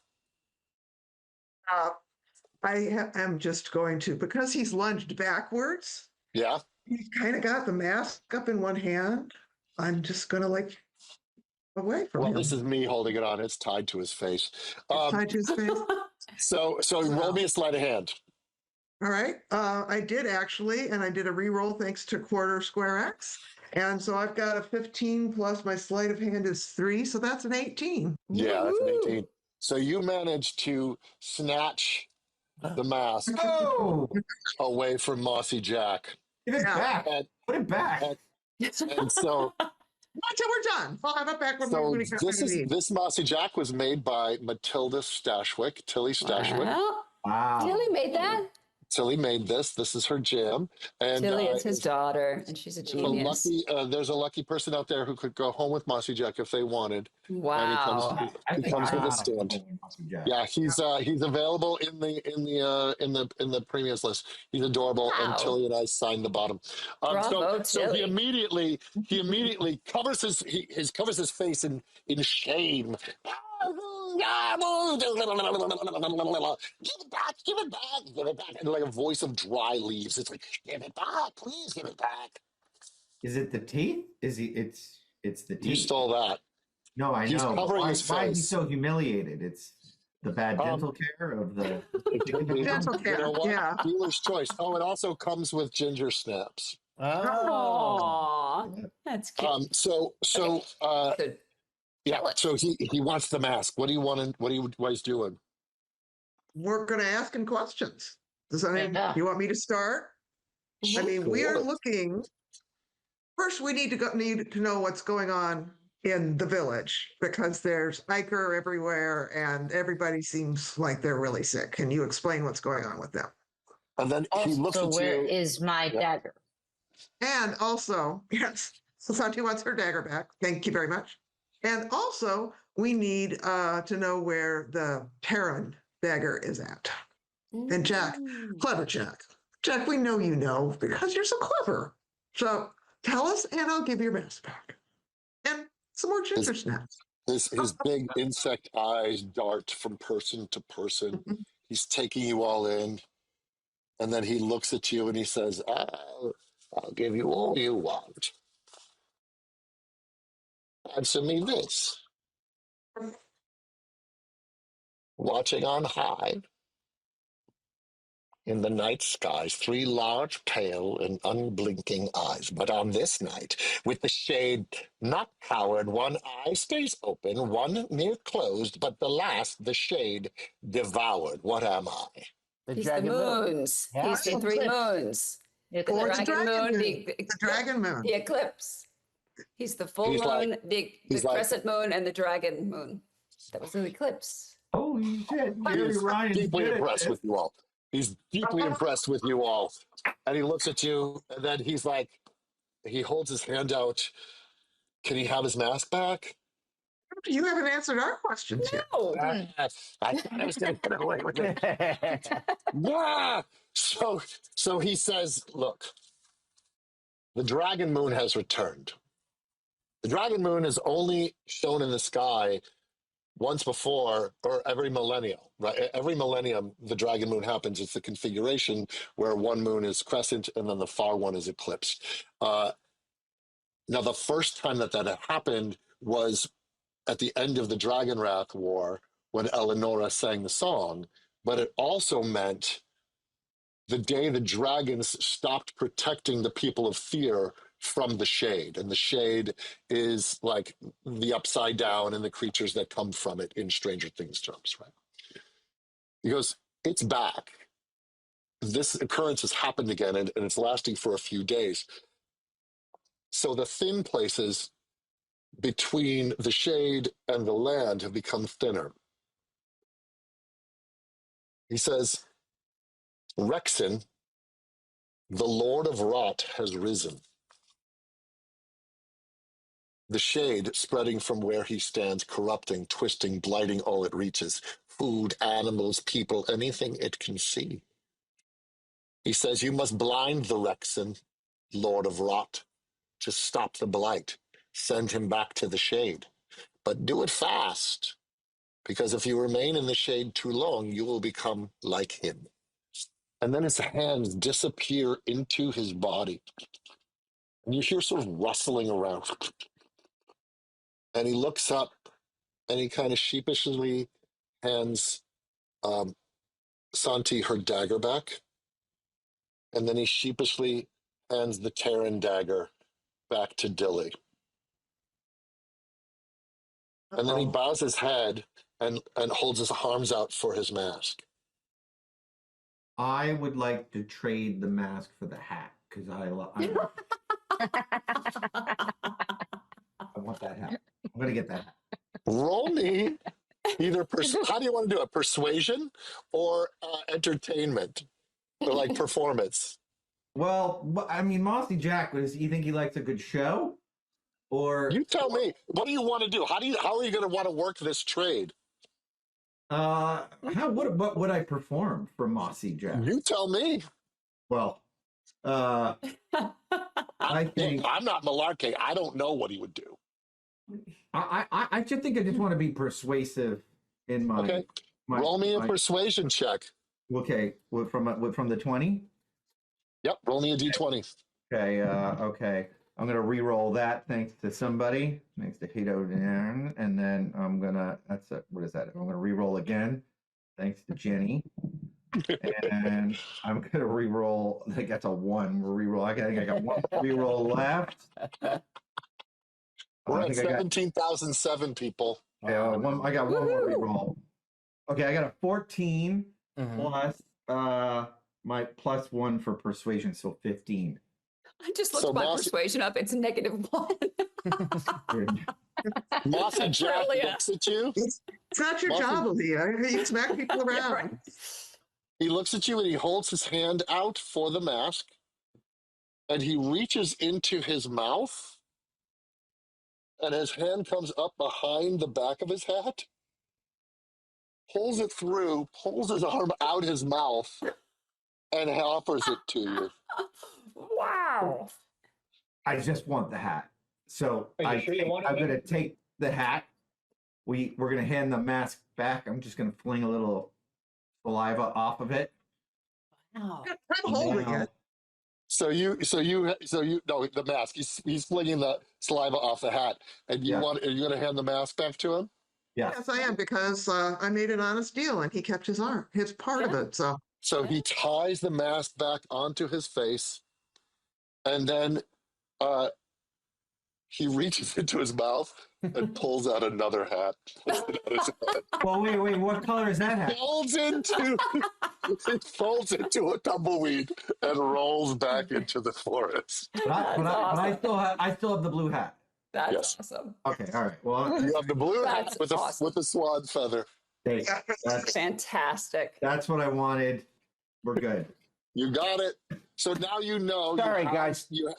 I am just going to, because he's lunged backwards. Yeah. He's kind of got the mask up in one hand. I'm just going to away from him. Well, this is me holding it on. It's tied to his face. Tied to his face? So roll me a sleight of hand. All right. I did actually, and I did a re-roll thanks to Quarter Square X. And so I've got a 15 plus my sleight of hand is 3, so that's an 18. Yeah, that's an 18. So you managed to snatch the mask away from Mossy Jack. Give it back. Put it back. And so... Until we're done. I'll have it back when we this Mossy Jack was made by Tilly Stashwick. Wow. Tilly made that? Tilly made this. This is her jam. And Tilly is his daughter, and she's a genius. there's a lucky person out there who could go home with Mossy Jack if they wanted. Wow. And he comes with a stand. Yeah, he's available in the premiums list. He's adorable, and Tilly and I signed the bottom. Bravo, so he Tilly. immediately covers his face in shame. Give it back, and like a voice of dry leaves. It's like, give it back, please give it back. Is it the teeth? It's the teeth. You stole that. No, I He's know. covering his Why is he face. so humiliated? It's the bad dental care of the Dental care, You know what? yeah. Dealer's choice. Oh, it also comes with ginger snaps. Oh, that's cute. So he wants the mask. What do you want? What are you guys doing? We're going to ask him questions. You want me to start? I mean, we are looking. First, we need to know what's going on in the village because there's ichor everywhere and everybody seems like they're really sick. Can you explain what's going on with them? And then he looks at where you. is my dagger? And also, yes, Santi wants her dagger back. Thank you very much. And also, we need to know where the Terran dagger is at. And Jack, clever Jack. Jack, we know you know because you're so clever. So tell us and I'll give your mask back. And some more ginger snaps. His big insect eyes dart from person to person. He's taking you all in. And then he looks at you and he says, I'll give you all you want. Answer me this. Watching on high in the night skies, 3 large, pale, and unblinking eyes. But on this night, with the shade not cowered, one eye stays open, one near closed, but the last, the shade, devoured. What am I? He's the moons. Yeah. He's the 3 moons. The dragon moon, the dragon moon. The eclipse. He's the full moon, the crescent moon, and the dragon moon. That was an eclipse. Holy shit. He's deeply impressed with you all. He's deeply impressed with you all. And he looks at you, and then he's like, he holds his hand out. Can he have his mask back? You haven't answered our questions yet. I thought I was going to get away with it. Yeah. So he says, look, the dragon moon has returned. The dragon moon is only shown in the sky once before, or every millennium, right? Every millennium, the dragon moon happens. It's the configuration where one moon is crescent and then the far one is eclipse. Now, the first time that happened was at the end of the Dragon Wrath War when Eleanora sang the song, but it also meant the day the dragons stopped protecting the people of Fear from the shade. And the shade is like the upside down and the creatures that come from it in Stranger Things terms, right? He goes, it's back. This occurrence has happened again, and it's lasting for a few days. So the thin places between the shade and the land have become thinner. He says, Rexon, the Lord of Rot, has risen. The shade spreading from where he stands, corrupting, twisting, blighting all it reaches. Food, animals, people, anything it can see. He says, you must blind the Rexon, Lord of Rot, to stop the blight. Send him back to the shade. But do it fast, because if you remain in the shade too long, you will become like him. And then his hands disappear into his body. And you hear sort of rustling around. And he looks up and he kind of sheepishly hands Santi her dagger back. And then he sheepishly hands the Terran dagger back to Dilly. And then he bows his head and holds his arms out for his mask. I would like to trade the mask for the hat because I want that hat. I'm going to get that hat. Roll me either, how do you want to do it? Persuasion or entertainment? like performance? Well, I mean, Mossy Jack, you think he likes a good show? Or you tell me. What do you want to do? How are you going to want to work this trade? What would I perform for Mossy Jack? You tell me. Well, I think I'm not malarkey. I don't know what he would do. I just think I just want to be persuasive in my. Okay. Roll me a persuasion check. Okay, from the 20. Yep. Roll me a d20. Okay. Okay. I'm gonna re-roll that thanks to somebody. Thanks to Hito, and then I'm gonna. What is that? I'm gonna re-roll again. Thanks to Jenny. And I'm gonna re-roll. I think that's a 1. Re-roll. I think I got 1 re-roll left. We're at 17,007 people. Yeah, I got 1 more re-roll. Okay, I got a 14 plus my plus 1 for persuasion, so 15. I just looked my persuasion up. It's -1. Mossy Jack looks at you. It's not your job, Aaliyah. You smack people around. Yeah, right. He looks at you and he holds his hand out for the mask, and he reaches into his mouth, and his hand comes up behind the back of his hat, pulls it through, pulls his arm out his mouth, and offers it to you. Wow. I just want the hat. So Are you sure you want it? I'm going to take the hat. We're going to hand the mask back. I'm just going to fling a little saliva off of it. Wow. I'm holding it. So you no, the mask. He's flinging the saliva off the hat, and are you going to hand the mask back to him? Yes, I am, because I made an honest deal and he kept his arm, his part of it. So he ties the mask back onto his face, and then he reaches into his mouth and pulls out another hat. Well, wait, what color is that hat? It folds into a tumbleweed and rolls back into the forest. But I still have the blue hat. That's awesome. Okay, all right. Well, you have the blue hat with a swan feather. Hey, That's fantastic. That's what I wanted. We're good. You got it. So now you know. Sorry, guys. You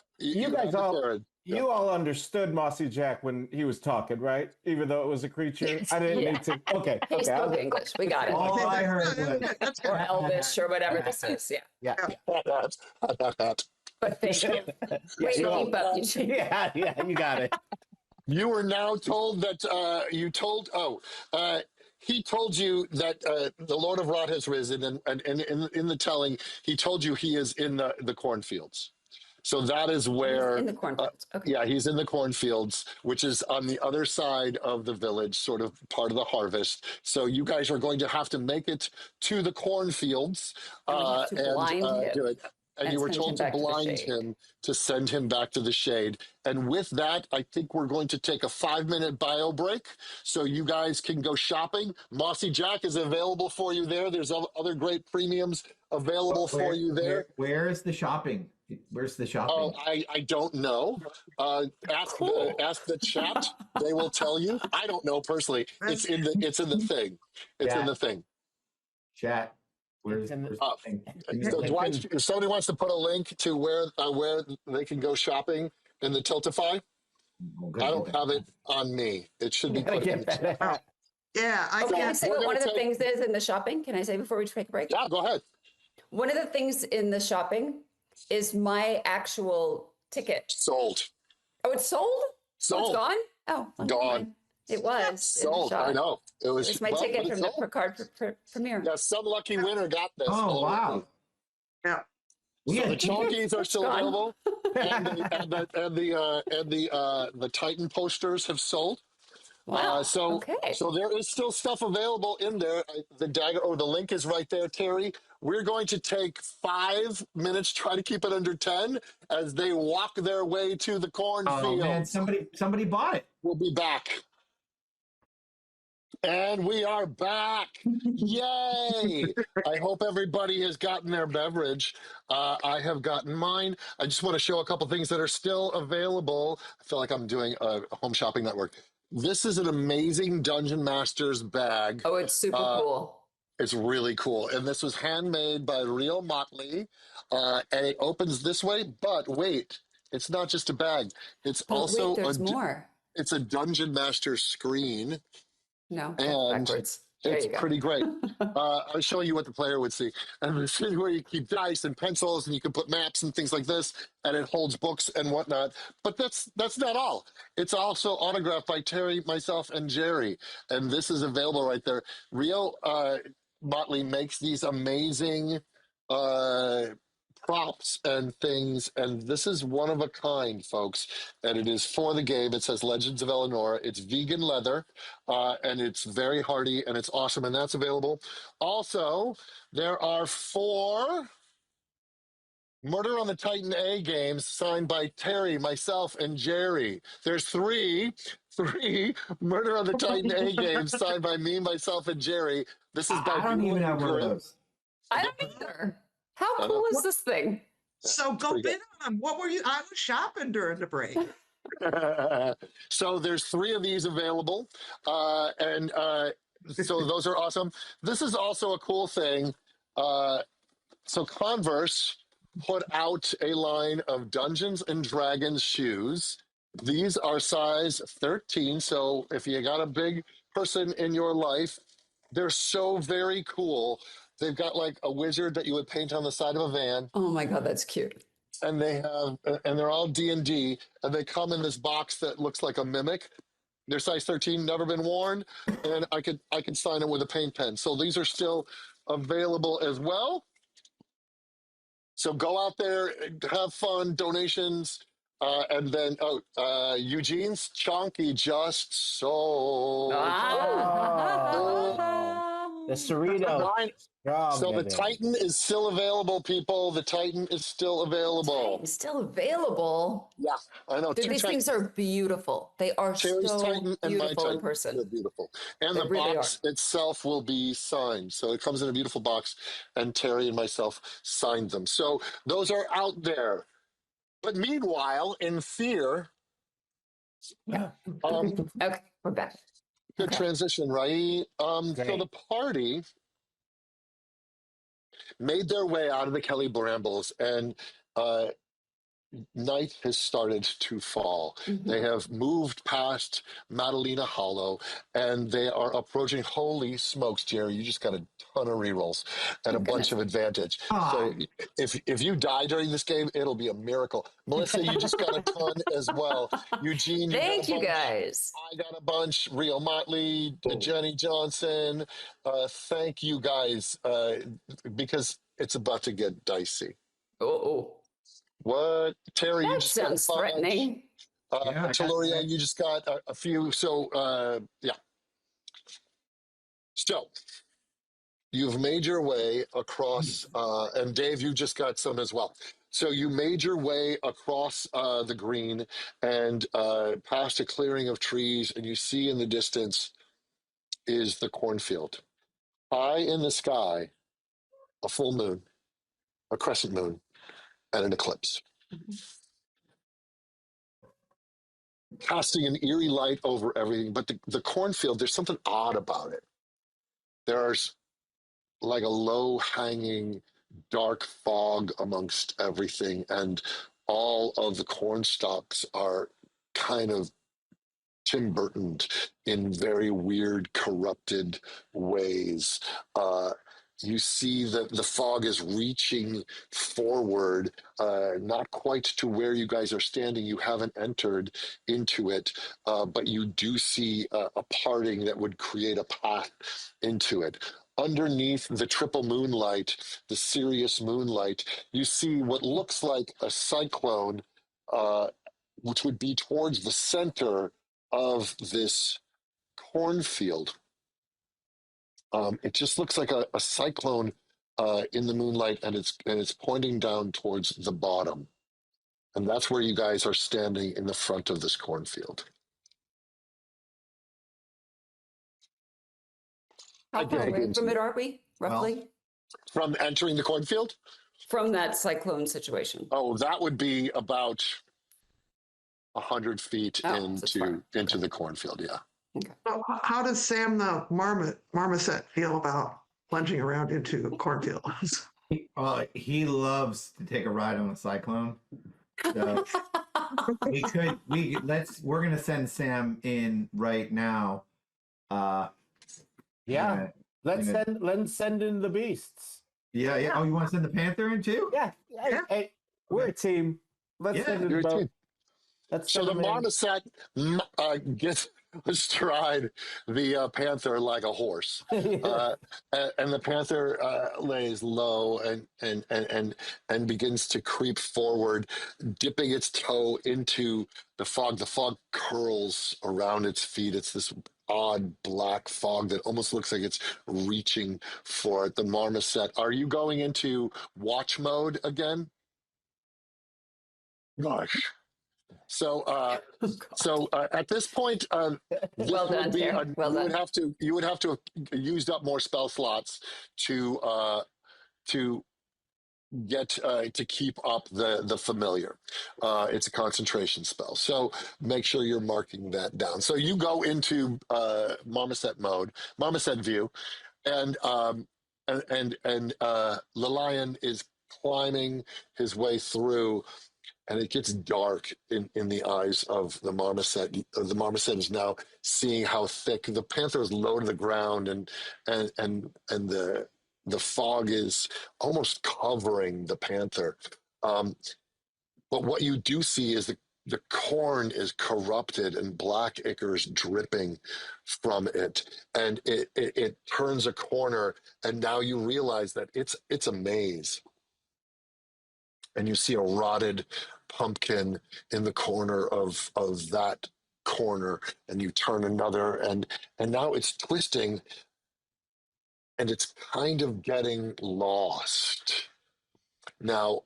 guys all. You all understood Mossy Jack when he was talking, right? Even though it was a creature. I didn't need to. Okay. He spoke English. We got it. All I heard was. Or Elvish or whatever this is. Yeah. But thank you. Wait, yeah, you got it. You were now told that he told you that the Lord of Rot has risen, and in the telling, he told you he is in the cornfields. So that is where... He's in the cornfields. Okay. Yeah, he's in the cornfields, which is on the other side of the village, sort of part of the harvest. So you guys are going to have to make it to the cornfields and do it. And you were told to blind him to send him back to the shade. And with that, I think we're going to take a 5-minute bio break so you guys can go shopping. Mossy Jack is available for you there. There's other great premiums available for you there. Where is the shopping? Where's the shopping? Oh, I don't know. Ask the chat. They will tell you. I don't know personally. It's in the thing. It's in the thing. Chat. Where's so if somebody wants to put a link to where they can go shopping in the Tiltify, I don't have it on me. It should be put in the chat. Yeah, I can I say what one of the things is in the shopping? Can I say before we take a break? Yeah, go ahead. One of the things in the shopping is my actual ticket. Sold. Oh, it's sold? Sold. Oh, it's gone? Oh, gone. It was sold. I know. It's my ticket from the Picard premiere. Yeah, some lucky winner got this. Oh, wow. Yeah. So the Chonkies are still available, and the Titan posters have sold. Wow. So there is still stuff available in there. The link is right there, Terry. We're going to take 5 minutes, try to keep it under 10, as they walk their way to the cornfield. Oh man, somebody bought it. We'll be back. And we are back. Yay! I hope everybody has gotten their beverage. I have gotten mine. I just want to show a couple things that are still available. I feel like I'm doing a home shopping network. This is an amazing Dungeon Master's bag. Oh, it's super cool. It's really cool. And this was handmade by Real Motley. And it opens this way, but wait, it's not just a bag. It's But also wait, there's more. it's a Dungeon Master screen. No, that's And backwards. There it's you go. pretty great. I'm showing you what the player would see. And this is where you keep dice and pencils, and you can put maps and things like this, and it holds books and whatnot. But that's not all. It's also autographed by Terry, myself, and Jeri. And this is available right there. Rio Motley makes these amazing props and things, and this is one of a kind, folks. And it is for the game. It says Legends of Eleanora. It's vegan leather, and it's very hardy, and it's awesome, and that's available. Also, there are 4 Murder on the Titan A games signed by Terry, myself, and Jeri. There's three Murder on the Titan A games signed by me, myself, and Jeri. This is by I don't even have one of those. I don't either. How cool is this thing? So go bid on them. What were you? I was shopping during the break. So there's 3 of these available, and so those are awesome. This is also a cool thing. So Converse put out a line of Dungeons and Dragons shoes. These are size 13. So if you got a big person in your life, they're so very cool. They've got like a wizard that you would paint on the side of a van. Oh my God, that's cute. And they have, and they're all D&D, and they come in this box that looks like a mimic. They're size 13, never been worn, and I could sign it with a paint pen. So these are still available as well. So go out there, have fun, donations, and then Eugene's Chonky just sold. The Cerrito. Oh, so the Titan is still available, people. The Titan is still available. It's still available. Yeah, I know. Dude, these things are beautiful. They are Cherry's so Titan and my beautiful Titan. in person. They're beautiful. And They the really box itself will be signed. So it comes in a beautiful box, and Terry and myself signed them. So those are out there. But meanwhile, in Fear, okay, we're back. Good transition, right? So the party made their way out of the Kelly Brambles, and night has started to fall. They have moved past Madalena Hollow, and they are approaching. Holy smokes, Jeri! You just got a ton of rerolls and a bunch of advantage. So if you die during this game, it'll be a miracle. Melissa, you just got a ton as well. Eugene, Thank you guys. I got a bunch. Rio Motley, Jenny Johnson. Thank you guys, because it's about to get dicey. Oh. What? Terry, that you just sounds got threatening. Taloria, you just got a few. So, yeah. So, you've made your way across, and Dave, you just got some as well. So, you made your way across the green and past a clearing of trees, and you see in the distance is the cornfield. High in the sky, a full moon, a crescent moon, and an eclipse. Casting an eerie light over everything, but the cornfield, there's something odd about it. There's like a low-hanging dark fog amongst everything, and all of the corn stalks are kind of Tim Burtoned in very weird, corrupted ways. You see that the fog is reaching forward, not quite to where you guys are standing. You haven't entered into it, but you do see a parting that would create a path into it. Underneath the triple moonlight, the Sirius moonlight, you see what looks like a cyclone, which would be towards the center of this cornfield. It just looks like a cyclone in the moonlight, and it's pointing down towards the bottom. And that's where you guys are standing in the front of this cornfield. How far away from it are we, roughly? From entering the cornfield? From that cyclone situation. Oh, that would be about 100 feet into the cornfield, yeah. Okay. So how does Sam the marmoset feel about plunging around into cornfields. He loves to take a ride on a cyclone. So we're gonna send Sam in right now. Yeah. Let's send in the beasts. Yeah. Oh, you want to send the Panther in too? Yeah. Hey, we're a team. Let's send in both. So the marmoset gets astride the panther like a horse, and the panther lays low and begins to creep forward, dipping its toe into the fog. The fog curls around its feet. It's this odd black fog that almost looks like it's reaching for it. The marmoset. Are you going into watch mode again? Gosh. So, at this point, Well done, Sarah. Well done. You would have to have used up more spell slots to get to keep up the familiar. It's a concentration spell, so make sure you're marking that down. So you go into marmoset mode, marmoset view, and the lion is climbing his way through. And it gets dark in the eyes of the marmoset. The marmoset is now seeing how thick the panther is low to the ground, and the fog is almost covering the panther. But what you do see is the corn is corrupted and black ichors dripping from it, and it turns a corner, and now you realize that it's a maze. And you see a rotted pumpkin in the corner of that corner, and you turn another, and now it's twisting, and it's kind of getting lost. Now,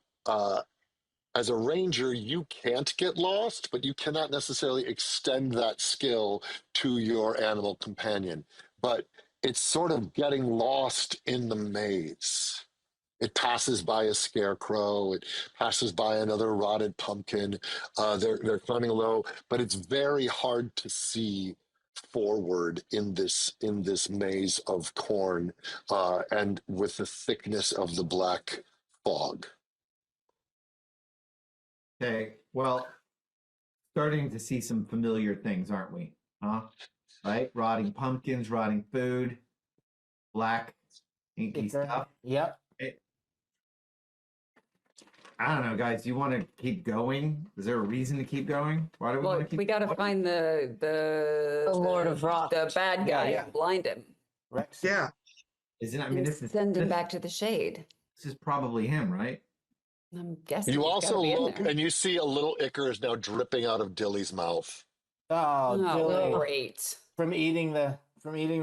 as a ranger, you can't get lost, but you cannot necessarily extend that skill to your animal companion. But it's sort of getting lost in the maze. It passes by a scarecrow. It passes by another rotted pumpkin. They're climbing low, but it's very hard to see forward in this maze of corn, and with the thickness of the black fog. Okay, well, starting to see some familiar things, aren't we? Huh? Right? Rotting pumpkins, rotting food, black, inky stuff. Yep. I don't know, guys. Do you want to keep going? Is there a reason to keep going? Why do we want to keep we got to find the Lord of Rock, the bad guy, and blind him. Rex. Yeah. Isn't I mean, this is send him back to the shade. This is probably him, right? I'm guessing. You also look, and you see a little ichor is now dripping out of Dilly's mouth. Oh, Dilly. Great. From eating the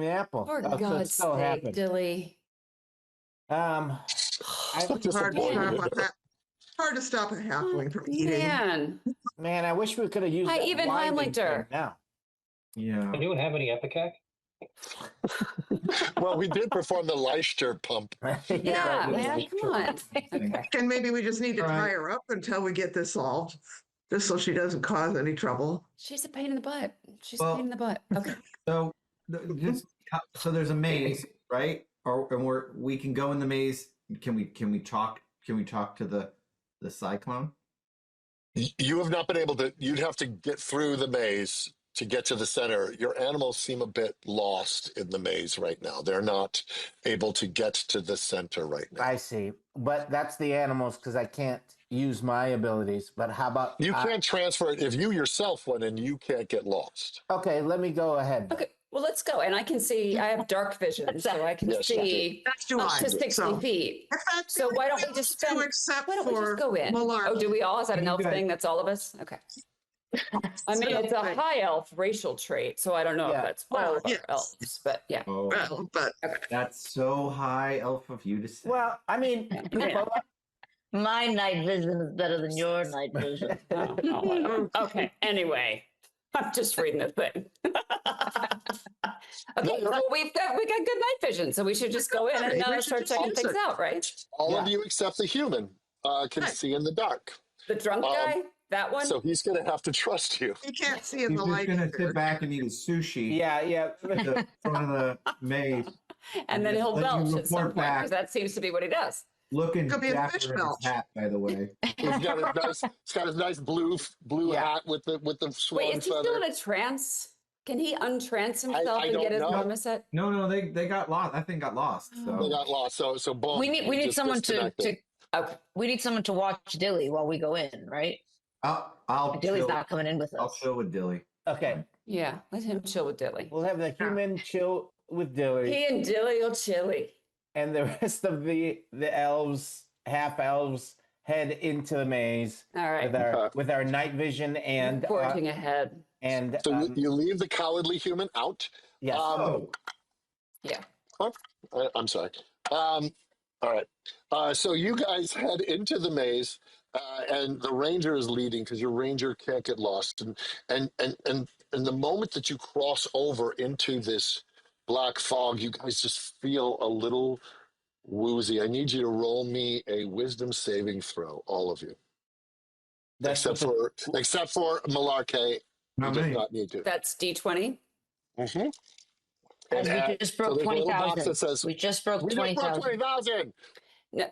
apple. For God's sake, Dilly. Hard to stop a halfling from eating. Man, I wish we could have used. I even Heimlinked her. Now. Yeah. Anyone have any Epicac? Well, we did perform the Leicester pump. Yeah, man, come on. And maybe we just need to tie her up until we get this solved, just so she doesn't cause any trouble. She's a pain in the butt. She's a pain in the butt. Okay. So there's a maze, right? And we can go in the maze. Can we talk to the cyclone? You have not been able to. You'd have to get through the maze to get to the center. Your animals seem a bit lost in the maze right now. They're not able to get to the center right now. I see. But that's the animals, because I can't use my abilities. But how about... You can't transfer it if you yourself went in, you can't get lost. Okay, let me go ahead. Okay, well, let's go. And I can see, I have dark vision, so I can see up to 60 feet. So why don't we just go in? Malarkey. Oh, do we all? Is that an elf thing? That's all of us? Okay. I mean, it's a high elf racial trait, so I don't know if that's all of our elves, but yeah. Oh, but that's so high elf of you to say. Well, I mean, my night vision is better than your night vision. Okay, anyway, I'm just reading the thing. Okay, well, we got good night vision, so we should just go in and start checking things out, right? All of you except the human can see in the dark. The drunk guy? That one? So he's going to have to trust you. You can't see in the He's light. just going to sit back and eat his sushi. Yeah. At the front of the maze. And then he'll Let you belch at some report point back. because that seems to be what he does. Looking Could be a fish dapper in his belch. hat, by the way. He's got his nice blue Yeah. hat with the swan Wait, is he feather. still in a trance? Can he untrance himself I and don't get his know. bonus set? No, they got lost. I think got lost. They So got lost. So boom. We need just someone to disconnected. Okay. we need someone to watch Dilly while we go in, right? I'll Dilly's chill. not coming in with I'll us. chill with Dilly. Okay. Yeah, let him chill with Dilly. We'll have the human chill with Dilly, He and Dilly will chilly. and the rest of the elves, half elves, head into the maze All right. with our night vision and Forging ahead. and So you leave the cowardly human out. yes. Yeah. I'm sorry. All right. So you guys head into the maze, and the ranger is leading because your ranger can't get lost. And the moment that you cross over into this black fog, you guys just feel a little woozy. I need you to roll me a wisdom saving throw, all of you, except for Malarkey. You does not need to. That's D20. Mm-hmm. Guys, we just broke 20,000. We just broke 20,000. No,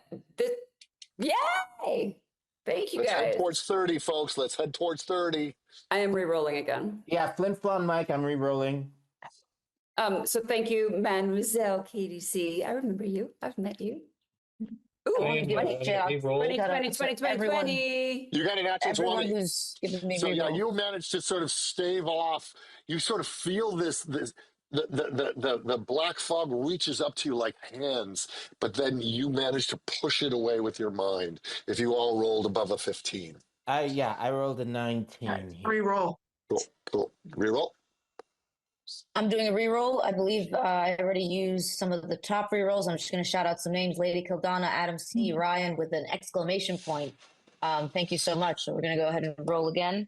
yay! Thank you, Let's guys. head towards 30, folks. Let's head towards 30. I am re-rolling again. Yeah, Flint Flon Mike, I'm re-rolling. So thank you, Mademoiselle KDC. I remember you. I've met you. Ooh, I am, 20. You got an natural 20. Everyone who's giving me So yeah, re-rolls. you managed to sort of stave off. You sort of feel the black fog reaches up to you like hands, but then you manage to push it away with your mind. If you all rolled above a 15. I rolled a 19. Here. Re-roll. Cool. Reroll. I'm doing a re-roll. I believe I already used some of the top re-rolls. I'm just going to shout out some names: Lady Kildana, Adam C, Ryan with an exclamation point. Thank you so much. So we're going to go ahead and roll again.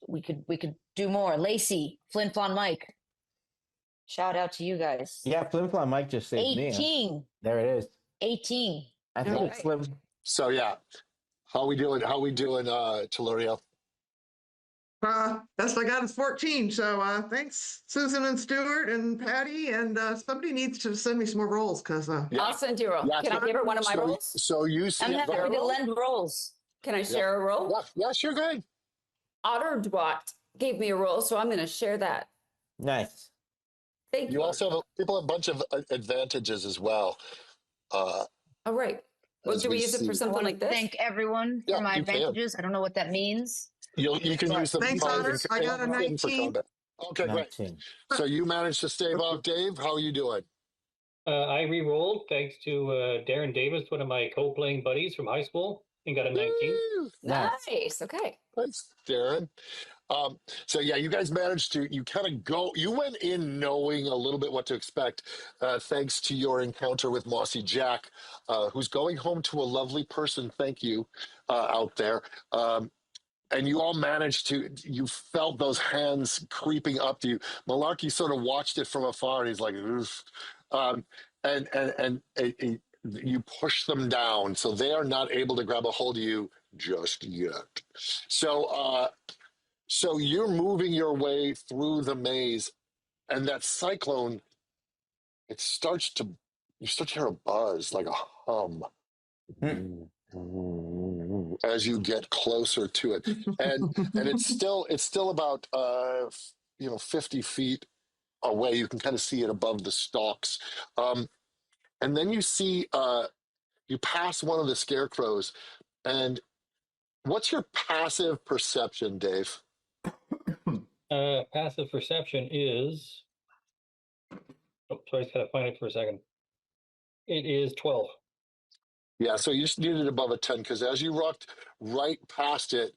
We could do more. Lacey, Flint Flon Mike. Shout out to you guys. Yeah, Flint Flon Mike just saved 18. me. There it is. 18. I think it's Slim. So yeah, how we doing, Talorio? Best I got is 14. So thanks, Susan and Stuart and Patty. And somebody needs to send me some more rolls because I'll send you a roll. Can I give her one of my rolls? So you see I'm happy to lend rolls. Can I share a roll? Yeah, sure, go ahead. Otterduat gave me a roll, so I'm going to share that. Nice. Thank you. You also have people have a bunch of advantages as well. Oh, right. Well, do we use it for something like this? Thank everyone for my advantages. I don't know what that means. You can use them. Thanks, Otter. I got a 19. For combat. Okay, 19. great. So you managed to stave off Dave. How are you doing? I re-rolled thanks to Darren Davis, one of my co-playing buddies from high school, and got a 19. Nice. Okay. Thanks, Darren. So yeah, you guys managed to, you went in knowing a little bit what to expect, thanks to your encounter with Mossy Jack, who's going home to a lovely person, thank you, out there. And you all managed to, you felt those hands creeping up to you. Malarkey sort of watched it from afar and he's like, oof. And you push them down, so they are not able to grab a hold of you just yet. So you're moving your way through the maze, and that cyclone, you start to hear a buzz, like a hum, as you get closer to it, and it's still about 50 feet away. You can kind of see it above the stalks, and then you see you pass one of the scarecrows, and what's your passive perception, Dave? Passive perception is. Oh, sorry, I just gotta find it for a second. It is 12. Yeah, so you just needed above a 10 because as you walked right past it,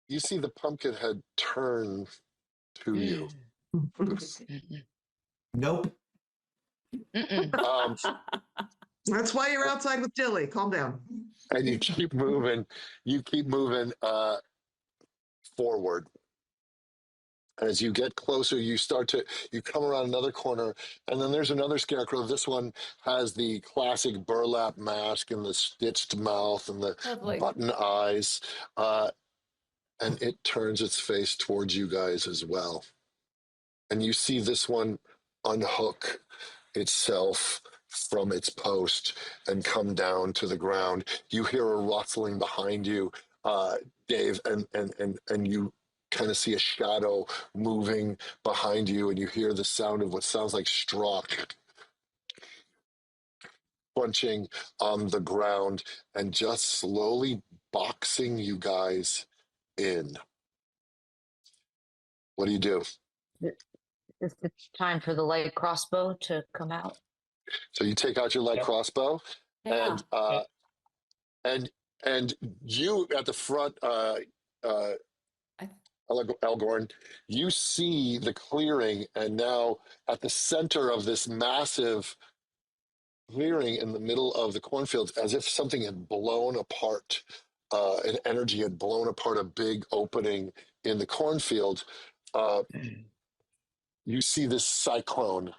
you see the pumpkin head turn to you. Nope. That's why you're outside with Dilly. Calm down. And you keep moving. Forward. As you get closer, you come around another corner, and then there's another scarecrow. This one has the classic burlap mask and the stitched mouth and the button eyes. And it turns its face towards you guys as well. And you see this one unhook itself from its post and come down to the ground. You hear a rustling behind you, Dave, and you kind of see a shadow moving behind you, and you hear the sound of what sounds like straw crunching on the ground and just slowly boxing you guys in. What do you do? Is it time for the light crossbow to come out? So you take out your light crossbow, Yeah. and you at the front, Elgorn, you see the clearing, and now at the center of this massive clearing in the middle of the cornfields, as if something had blown apart, an energy had blown apart a big opening in the cornfield. You see this cyclone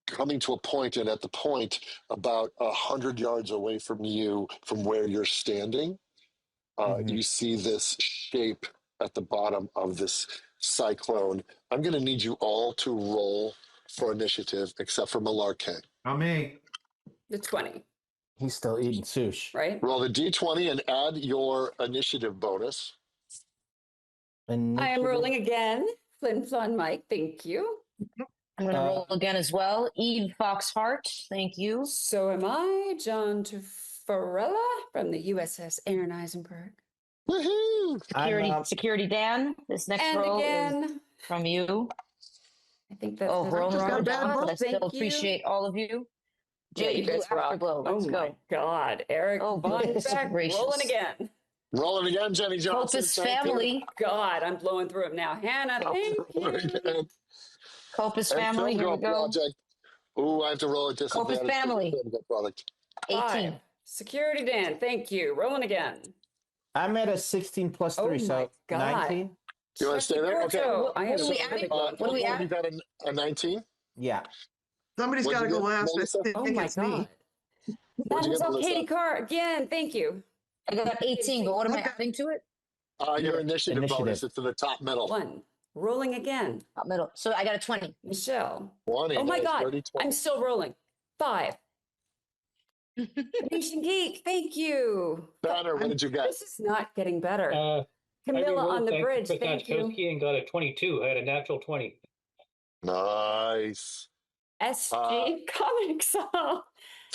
coming to a point, and at the point about 100 yards away from you, from where you're standing, you see this shape at the bottom of this cyclone. I'm going to need you all to roll for initiative, except for Malarkey. Not me. The 20. He's still eating sushi. Right? Roll the D20 and add your initiative bonus. I am rolling again. Flin Flon Mike, thank you. I'm going to roll again as well. Eve Foxheart, thank you. So am I, John Taffarella from the USS Aaron Eisenberg. Woohoo! Security Dan, this next And roll again. is from you. I think that's we're on the wrong down, but I still Thank you. appreciate all of you. Yeah, you guys rock. Afterglow, let's go. My God, Eric. Oh, goodness gracious. Rolling again. Rolling again, Jenny Johnson. Copus family. God, I'm blowing through it now. Hannah, thank you. Copus family, here we go. Ooh, I have to roll a disadvantage. Copus family. Product. 18. 5. Security Dan, thank you. Rolling again. I'm at a 16 plus 3, so God. 19. You want to stay there? Okay. What do we add? You got a 19? Yeah. Somebody's got to go last. I think it's me. That was all Katie Carr again. Thank you. I got 18, but what am I adding to it? Your initiative bonus. It's to the top middle. 1. Rolling again. Top middle. So I got a 20. Michelle. 20. Oh my nice. God. 30, I'm still rolling. 5. Nation Geek, thank you. Banner, what did you get? This is not getting better. Camilla on the bridge, thank you. And got a 22. I had a natural 20. Nice. SG Comics.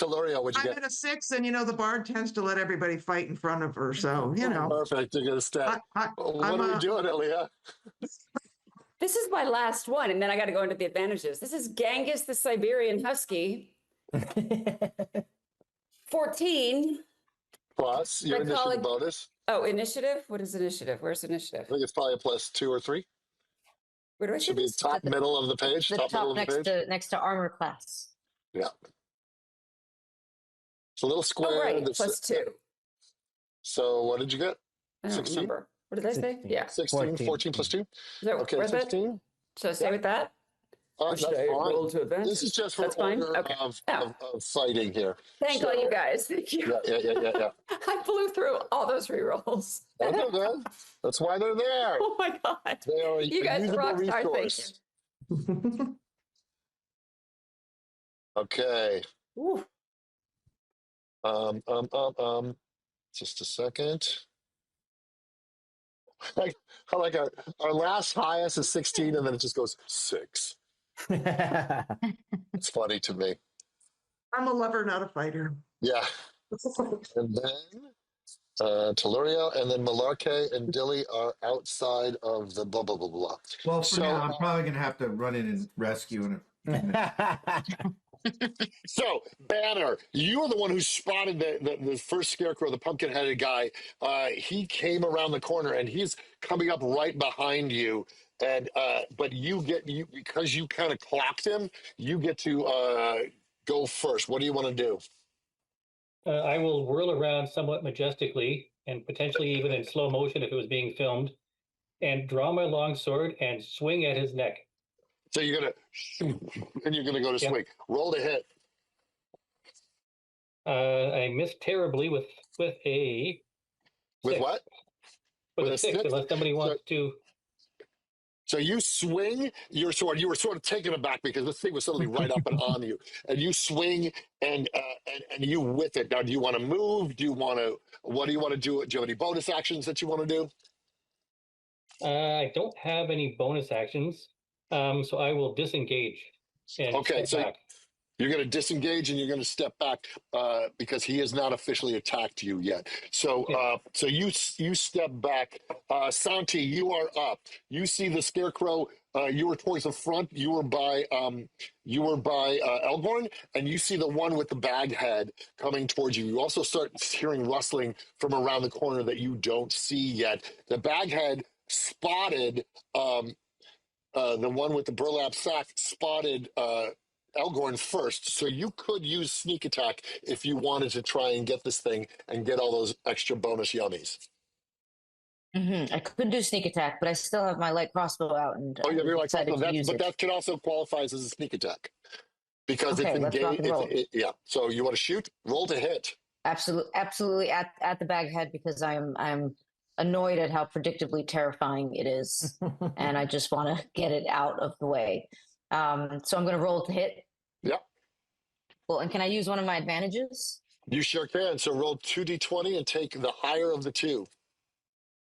Taloria, what'd you I'm get? at a 6, and the bard tends to let everybody fight in front of her, so Perfect. You're gonna stay. What are we doing, Elia? This is my last one, and then I got to go into the advantages. This is Genghis the Siberian Husky. 14. Plus your initiative bonus. Oh, initiative? What is initiative? Where's initiative? I think it's probably a plus 2 or 3. Where do I see Should be this? top middle of the page. The top middle top of the page. next to armor class. Yeah. It's a little square. Oh, right. Plus 2. So what did you get? I don't remember. What did I say? Yeah. 16, 14 plus 2. Okay, 16. Should I stay with that? That's fine. This is just for order of fighting here. Thank all you guys. Thank you. Yeah. I blew through all those rerolls. That's why they're there. Oh my God. They are you guys are rock stars. Thank you. Okay. Ooh. Just a second. I like our last highest is 16, and then it just goes 6. It's funny to me. I'm a lover, not a fighter. Yeah. And then Telluriel, and then Malarkey and Dilly are outside of the blah, blah, blah, blah. Well, for now, I'm probably going to have to run in and rescue in So, Banner, you are the one who spotted the first scarecrow, the pumpkin-headed guy. He came around the corner, and he's coming up right behind you. And but because you kind of clocked him, you get to go first. What do you want to do? I will whirl around somewhat majestically and potentially even in slow motion if it was being filmed, and draw my long sword and swing at his neck. So you're gonna go to swing. Roll to hit. I missed terribly with a. With 6. what? With a 6, unless somebody wants to. So you swing your sword. You were sort of taken aback because this thing was suddenly right up and on you, and you swing and you whip it. Now, do you want to move? Do you want to? What do you want to do? Do you have any bonus actions that you want to do? I don't have any bonus actions, so I will disengage and Okay, step so back. you're going to disengage and you're going to step back because he has not officially attacked you yet. So, so you step back. Santi, you are up. You see the scarecrow. You were towards the front. You were by Elgorn, and you see the one with the bag head coming towards you. You also start hearing rustling from around the corner that you don't see yet. The bag head spotted. The one with the burlap sack spotted Elgorn first, so you could use sneak attack if you wanted to try and get this thing and get all those extra bonus yummies. I could do sneak attack, but I still have my light crossbow out, and Oh, yeah, you're like, but that can also qualifies as a sneak attack because okay, it's let's rock engaged. and roll. Yeah, so you want to shoot? Roll to hit. Absolutely at the bag head because I'm annoyed at how predictably terrifying it is, and I just want to get it out of the way. So I'm going to roll to hit. Yep. Well, and can I use one of my advantages? You sure can. So roll 2d20 and take the higher of the two.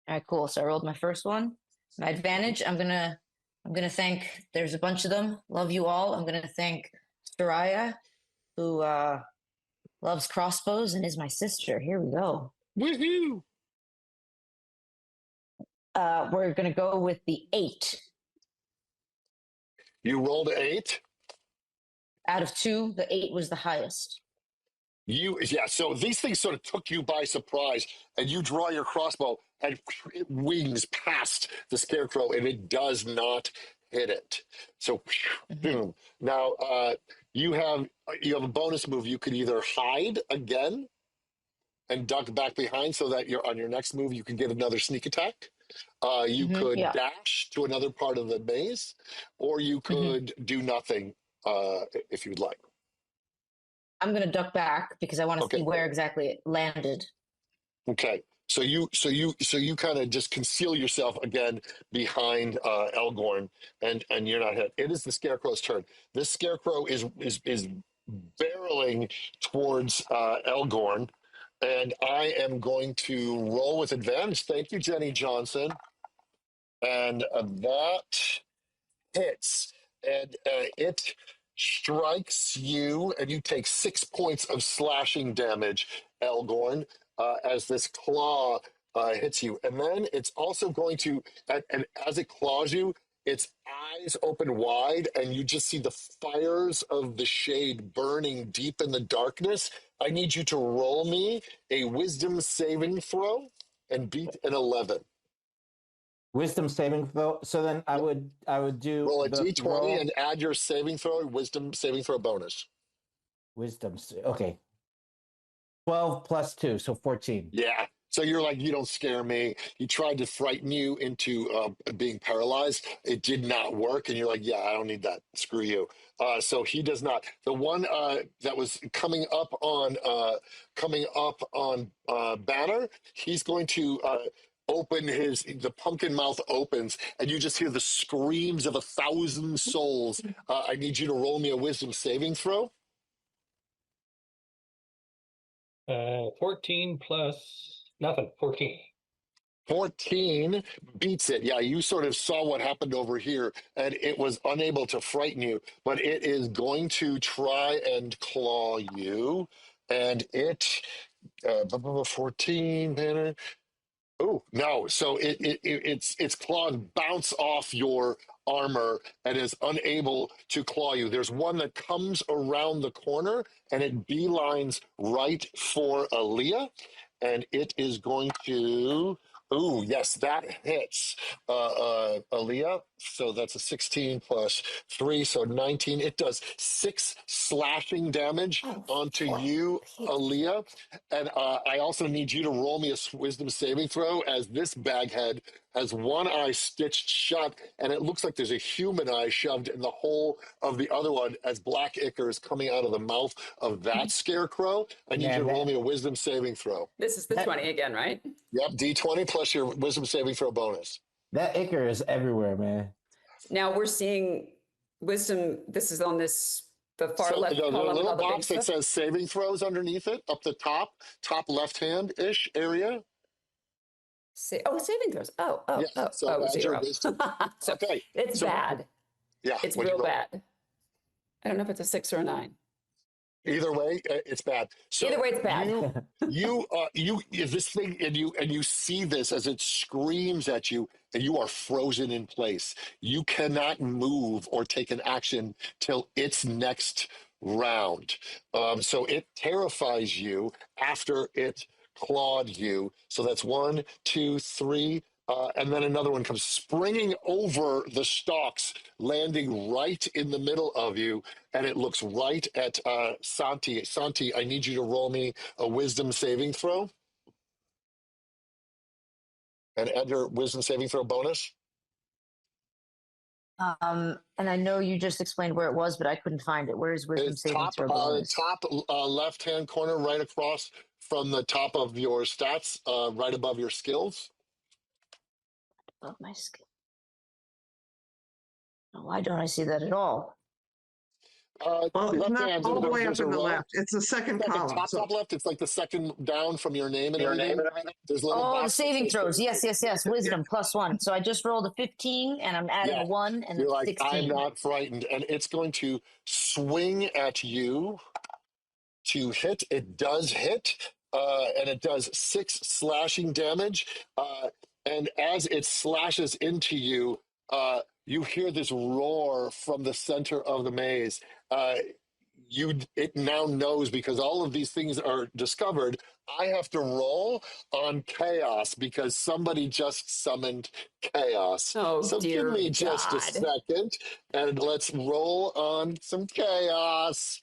All right, cool. So I rolled my first one. My advantage, I'm gonna thank. There's a bunch of them. Love you all. I'm gonna thank Soraya, who loves crossbows and is my sister. Here we go. Woohoo! We're gonna go with the 8. You rolled 8. Out of 2, the 8 was the highest. So these things sort of took you by surprise, and you draw your crossbow, and it wings past the scarecrow, and it does not hit it. So now you have a bonus move. You could either hide again and duck back behind, so that you're on your next move. You can get another sneak attack. You could dash to another part of the maze, or you could do nothing if you'd like. I'm going to duck back because I want to see where exactly it landed. Okay, so you kind of just conceal yourself again behind Elgorn, and you're not hit. It is the scarecrow's turn. This scarecrow is barreling towards Elgorn, and I am going to roll with advantage. Thank you, Jenny Johnson, and that hits, and it strikes you, and you take 6 points of slashing damage, Elgorn, as this claw hits you. And then it's also going to, and as it claws you, its eyes open wide, and you just see the fires of the shade burning deep in the darkness. I need you to roll me a wisdom saving throw and beat an 11. Wisdom saving throw. So then I would do roll a d20 and add your saving throw, wisdom saving throw bonus. Wisdom. Okay. 12 plus 2, so 14. Yeah. So you're like, you don't scare me. He tried to frighten you into being paralyzed. It did not work. And you're like, yeah, I don't need that. Screw you. So he does not. The one that was coming up on Banner, he's going to open the pumpkin mouth opens, and you just hear the screams of 1,000 souls. I need you to roll me a wisdom saving throw. 14 plus nothing. 14. 14 beats it. Yeah, you sort of saw what happened over here, and it was unable to frighten you, but it is going to try and claw you, and it 14 banner. Oh no! So its claws bounce off your armor and is unable to claw you. There's one that comes around the corner and it beelines right for Aaliyah, and it is going to. Ooh, yes, that hits Aaliyah. So that's a 16 plus 3, so 19. It does 6 slashing damage onto you, Aaliyah. And I also need you to roll me a wisdom saving throw, as this baghead has one eye stitched shut, and it looks like there's a human eye shoved in the hole of the other one as black ichor is coming out of the mouth of that scarecrow. I need you to roll me a wisdom saving throw. This is the 20 again, right? Yep, D20 plus your wisdom saving throw bonus. That ichor is everywhere, man. Now we're seeing wisdom. This is on the far So left the column with little all the big box that stuff. says saving throws underneath it, up the top left hand ish area. Saving throws. Yeah. So add your 0. wisdom. So Okay. it's bad. Yeah. It's what'd you real roll? bad. I don't know if it's a 6 or a 9. Either way, it's bad. So Either way, it's bad. you this thing, and you see this as it screams at you, and you are frozen in place. You cannot move or take an action till its next round. So it terrifies you after it clawed you. So that's 1, 2, 3. And then another one comes springing over the stalks, landing right in the middle of you, and it looks right at Santi. Santi, I need you to roll me a wisdom saving throw and add your wisdom saving throw bonus. And I know you just explained where it was, but I couldn't find it. Where is wisdom It's saving throw bonus? top left-hand corner, right across from the top of your stats, right above your skills. Above my skill. Why don't I see that at all? Well, it's not hand, all the way up there's a in the row. left. It's the second column. Top left. It's like the second down from your name and everything. There's little Oh, the boxes. saving throws. Yes. Wisdom +1. So I just rolled a 15, and I'm adding a 1, and You're it's like, 16. I'm not frightened. And it's going to swing at you to hit. It does hit, and it does 6 slashing damage. And as it slashes into you, you hear this roar from the center of the maze. It now knows, because all of these things are discovered. I have to roll on chaos because somebody just summoned chaos. Oh, so dear give me just a God. second, and let's roll on some chaos.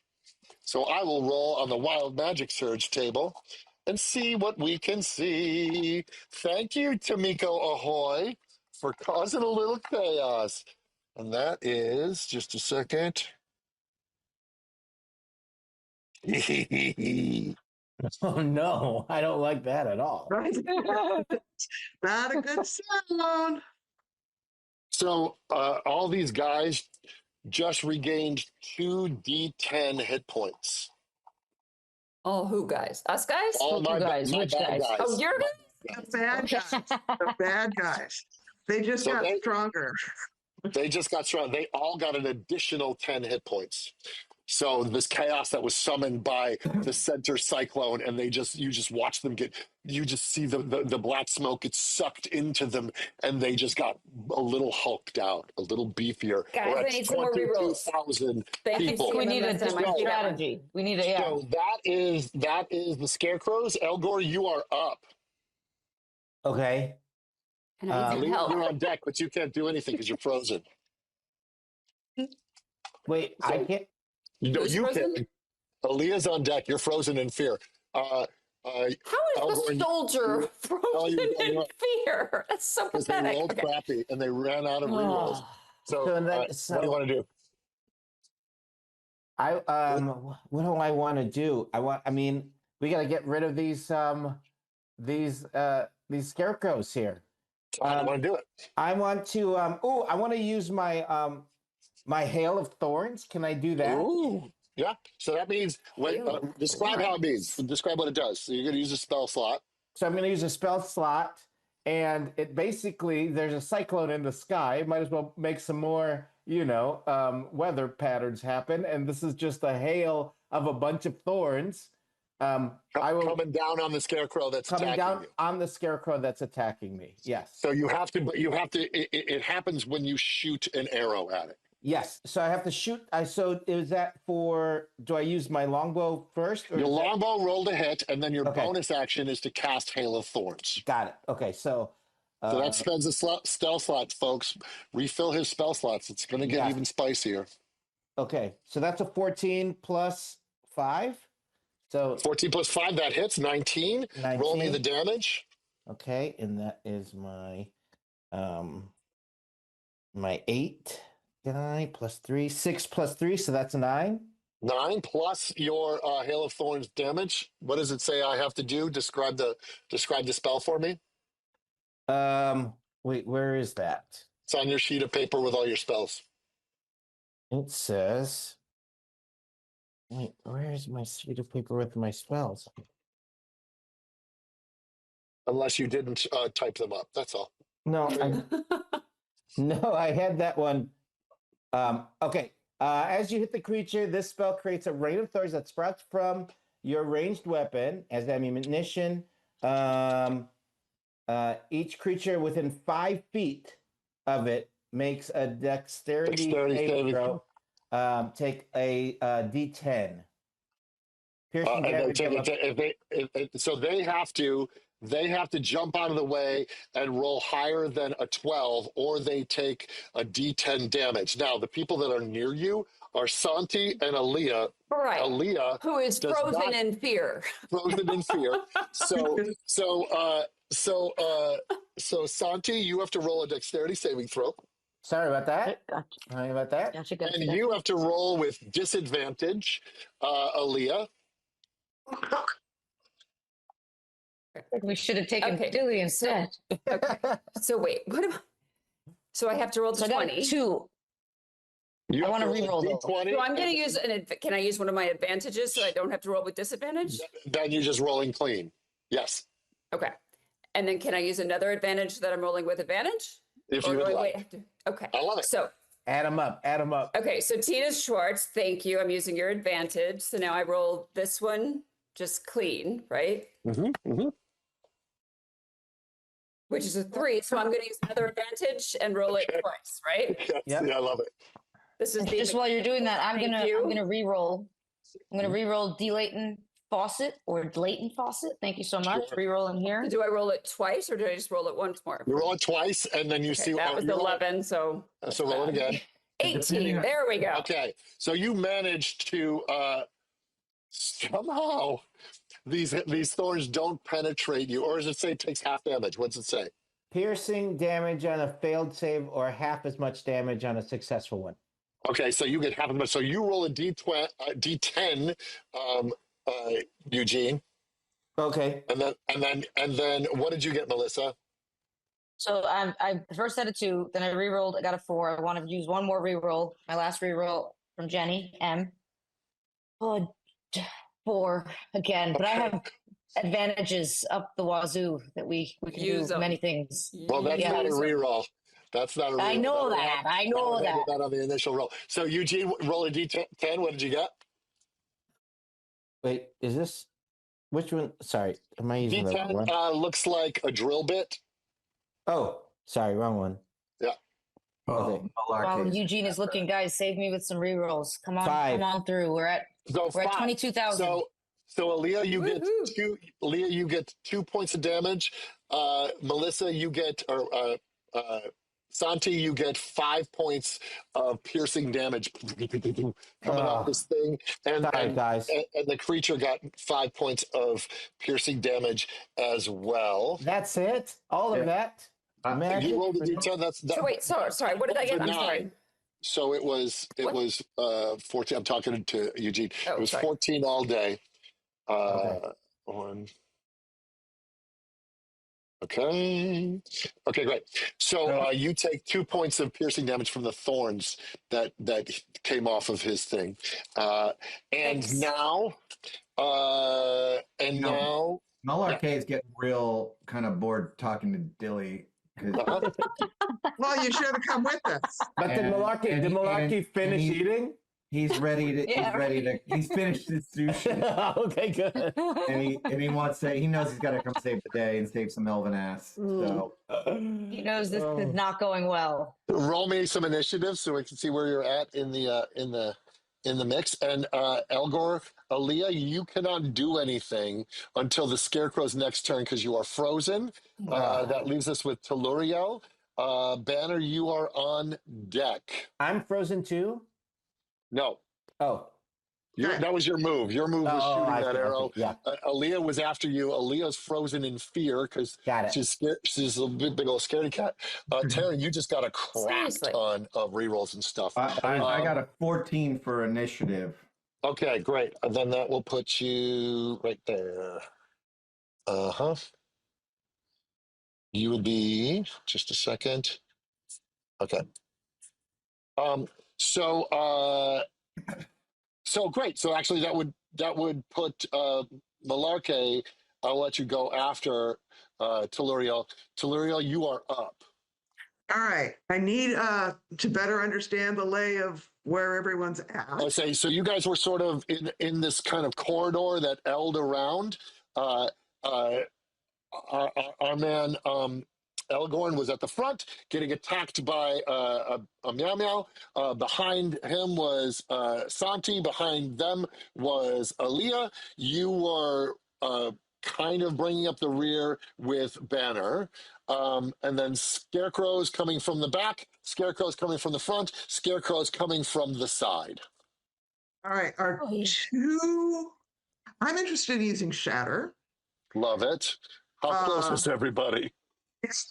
So I will roll on the Wild Magic Surge table and see what we can see. Thank you, Tamiko Ahoy, for causing a little chaos. And that is, just a second. Oh no, I don't like that at all. Right? Not a good sound. So all these guys just regained 2d10 hit points. Oh, who guys? Us guys? All my guys? my Which bad guys? Oh, you're guys? The bad guys. The bad guys. They just got stronger. They just got strong. They all got an additional 10 hit points. So this chaos that was summoned by the center cyclone, and you just watch them you just see the black smoke get sucked into them, and they just got a little hulked out, a little beefier. Guys, I need some more rerolls. 22,000 Thank you, people. We need a Steve. strategy. We need a, yeah. So that is the scarecrows. Elgor, you are up. Okay. And I need some help. You're on deck, but you can't do anything because you're frozen. Wait, I can't. Who's You frozen? can. Aaliyah's on deck. You're frozen in fear. How is the soldier frozen in fear? That's so Because they pathetic. rolled crappy and they ran out of rerolls. So, what do you want to do? What do I want to do? I mean, we got to get rid of these scarecrows here. How do you want to do it? I want to. I want to use my my hail of thorns. Can I do that? Ooh, yeah. So that means describe how it means. Describe what it does. So you're going to use a spell slot. So I'm going to use a spell slot, and it basically there's a cyclone in the sky. Might as well make some more, weather patterns happen. And this is just a hail of a bunch of thorns. Coming down on the scarecrow that's coming down you. on the scarecrow that's attacking me. Yes. So you have to. It happens when you shoot an arrow at it. Yes. So I have to shoot. So is that for? Do I use my longbow first? Your longbow rolled a hit, and then your bonus action is to cast Hail of Thorns. Got it. Okay. So that spends a spell slot, folks. Refill his spell slots. It's going to get even spicier. Okay. So that's a 14 plus 5. So 14 plus 5, that hits. 19. Roll me the damage. Okay, and that is my my 8 die plus 3, 6 plus 3, so that's a 9. 9 plus your Hail of Thorns damage. What does it say I have to do? Describe the spell for me. Wait, where is that? It's on your sheet of paper with all your spells. It says. Wait, where is my sheet of paper with my spells? Unless you didn't type them up. That's all. No, I had that one. Okay. As you hit the creature, this spell creates a rain of thorns that sprouts from your ranged weapon as ammunition. Each creature within 5 feet of it makes a dexterity saving throw. Take a D10. Piercing damage. So they have to jump out of the way and roll higher than a 12, or they take a D10 damage. Now, the people that are near you are Santi and Aaliyah. Right. Aaliyah, who is frozen in fear. Frozen in fear. So Santi, you have to roll a dexterity saving throw. Sorry about that. Sorry about that. And you have to roll with disadvantage, Aaliyah. We should have taken Dilly instead. Okay. So wait, what am I? So I have to roll the 20. Two. I want to re-roll those. So I'm going to use can I use one of my advantages so I don't have to roll with disadvantage? Then you're just rolling clean. Yes. Okay. And then can I use another advantage that I'm rolling with advantage? If you would like. Okay. I love it. So add them up. Add them up. Okay. So Tina Schwartz, thank you. I'm using your advantage. So now I roll this one just clean, right? Which is a 3. So I'm going to use another advantage and roll it twice, right? Yeah, I love it. This is just while you're doing that, I'm gonna re-roll. I'm gonna re-roll D-Leighton Fawcett or Leighton Fawcett. Thank you so much. Sure. Re-roll in here. Do I roll it twice or do I just roll it once more? You roll it twice and then you see that was 11. So roll it again. 18. There we go. Okay. So you managed to somehow these thorns don't penetrate you, or does it say it takes half damage? What's it say? Piercing damage on a failed save or half as much damage on a successful one. Okay, so you get half of it. So you roll a D10, Eugene. Okay. And then what did you get, Melissa? So I first had a 2, then I re-rolled. I got a 4. I want to use one more re-roll. My last re-roll from Jenny M. Oh, 4 again, but I have advantages up the wazoo that we can use do many things. Well, that's not a re-roll. That's not a re-roll. I know that. I know that. That on the initial roll. So Eugene, roll a D10. What did you get? Wait, is this which one? Sorry, am I using the wrong one? D10 looks like a drill bit. Oh, sorry, wrong one. Yeah. Okay. While Eugene is looking, guys, save me with some re-rolls. Come on, 5. come on through. We're at 22,000. So Aaliyah, you get 2. Aaliyah, you get 2 points of damage. Melissa, you get Santi, you get 5 points of piercing damage coming off this thing, and the creature got 5 points of piercing damage as well. That's it. All of that. You rolled a D10. So wait, sorry. What did I get? I'm sorry. So it was 14. I'm talking to Eugene. It was 14 all day. Okay, great. So you take 2 points of piercing damage from the thorns that came off of his thing, and now Malarkey is getting real kind of bored talking to Dilly. Well, you should have come with us. But did Malarkey finish eating? He's ready to. He's finished his sushi. Okay, good. And he wants to. He knows he's got to come save the day and save some elven ass. So he knows this is not going well. Roll me some initiatives so we can see where you're at in the mix. And Elgor, Aaliyah, you cannot do anything until the Scarecrow's next turn because you are frozen. That leaves us with Telluriel. Banner, you are on deck. I'm frozen too. No. Oh. That was your move. Your move was shooting that arrow. Yeah. Aaliyah was after you. Aaliyah's frozen in fear because she's scared. She's a big old scaredy cat. Taryn, you just got a crap ton of rerolls and stuff. I got a 14 for initiative. Okay, great. Then that will put you right there. You would be just a second. Okay. Um, so so great. So actually that would put Malarkey. I'll let you go after Telluriel. Telluriel, you are up. All right. I need to better understand the lay of where everyone's at. I say, so you guys were sort of in this kind of corridor that elled around. Uh, uh, our man Elgorn was at the front, getting attacked by a meow meow. Behind him was Santi. Behind them was Aaliyah. You were kind of bringing up the rear with Banner. And then Scarecrow's coming from the back, Scarecrow's coming from the front, Scarecrow's coming from the side. All right. Are two. I'm interested in using Shatter. Love it. How close is everybody?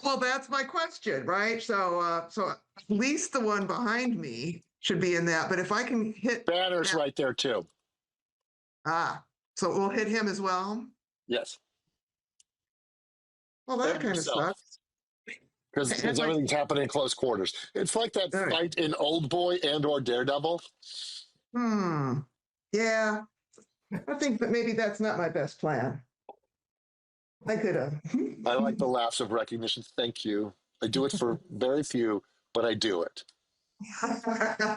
Well, that's my question, right? So, so at least the one behind me should be in that. But if I can hit Banner's right there too. So we'll hit him as well. Yes. Well, that kind of sucks. Because everything's happening in close quarters. It's like that fight in Old Boy and/or Daredevil. Yeah. I think that maybe that's not my best plan. I could have. I like the laughs of recognition. Thank you. I do it for very few, but I do it.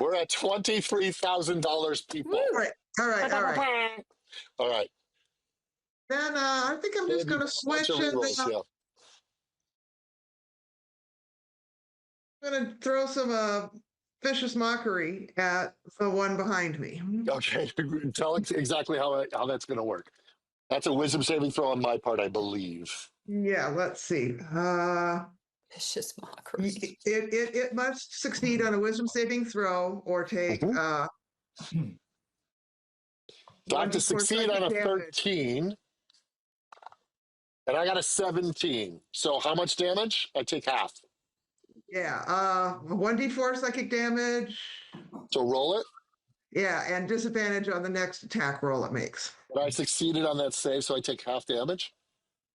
We're at $23,000, people. All right. All right. All right. All right. Then I think I'm just going to switch and I'm going to throw some vicious mockery at the one behind me. Okay. Tell exactly how that's going to work. That's a wisdom saving throw on my part, I believe. Yeah, let's see. Vicious mockery. It must succeed on a wisdom saving throw or take. So I have to succeed on a 13, and I got a 17. So how much damage? I take half. Yeah, 1d4 psychic damage. So roll it. Yeah, and disadvantage on the next attack roll it makes. But I succeeded on that save, so I take half damage.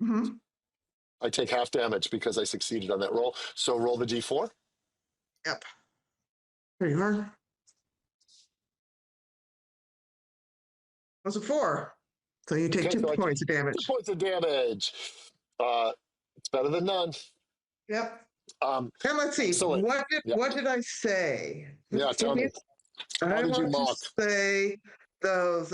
Mm-hmm. I take half damage because I succeeded on that roll. So roll the d4. Yep. There you are. That's a 4. So you take 2 points of damage. 2 points of damage. It's better than none. Yep. And let's see. Excellent. What did I say? Yeah, tell me. I did you want mock? to say those.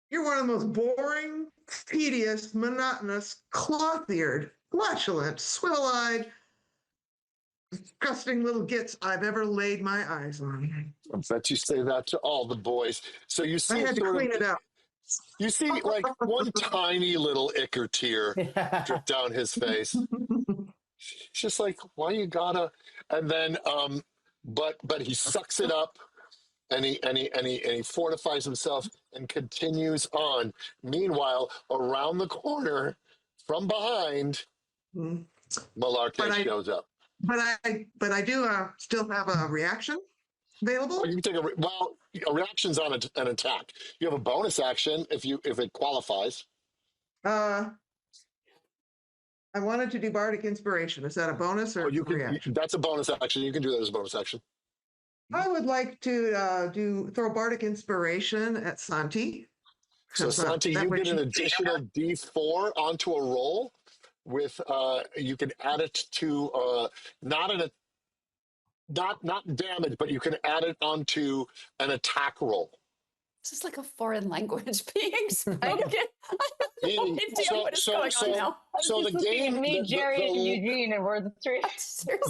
You're one of the most boring, tedious, monotonous, cloth-eared, flatulent, swivel-eyed, disgusting little gits I've ever laid my eyes on. I bet you say that to all the boys. So you see, I had to clean it up. You see, like one tiny little ichor tear drip down his face. It's just like, why you gotta? And then, but he sucks it up, and he fortifies himself and continues on. Meanwhile, around the corner, from behind, Malarkey shows up. But I do still have a reaction available. You can take a reaction's on an attack. You have a bonus action if it qualifies. I wanted to do Bardic Inspiration. Is that a bonus or reaction? That's a bonus action. You can do that as a bonus action. I would like to throw Bardic Inspiration at Santi. So Santi, you get an additional D4 onto a roll with you can add it to not damage, but you can add it onto an attack roll. This is like a foreign language being spoken. I have no idea what is going on now. So the game, me, Jeri, and Eugene, and we're the three.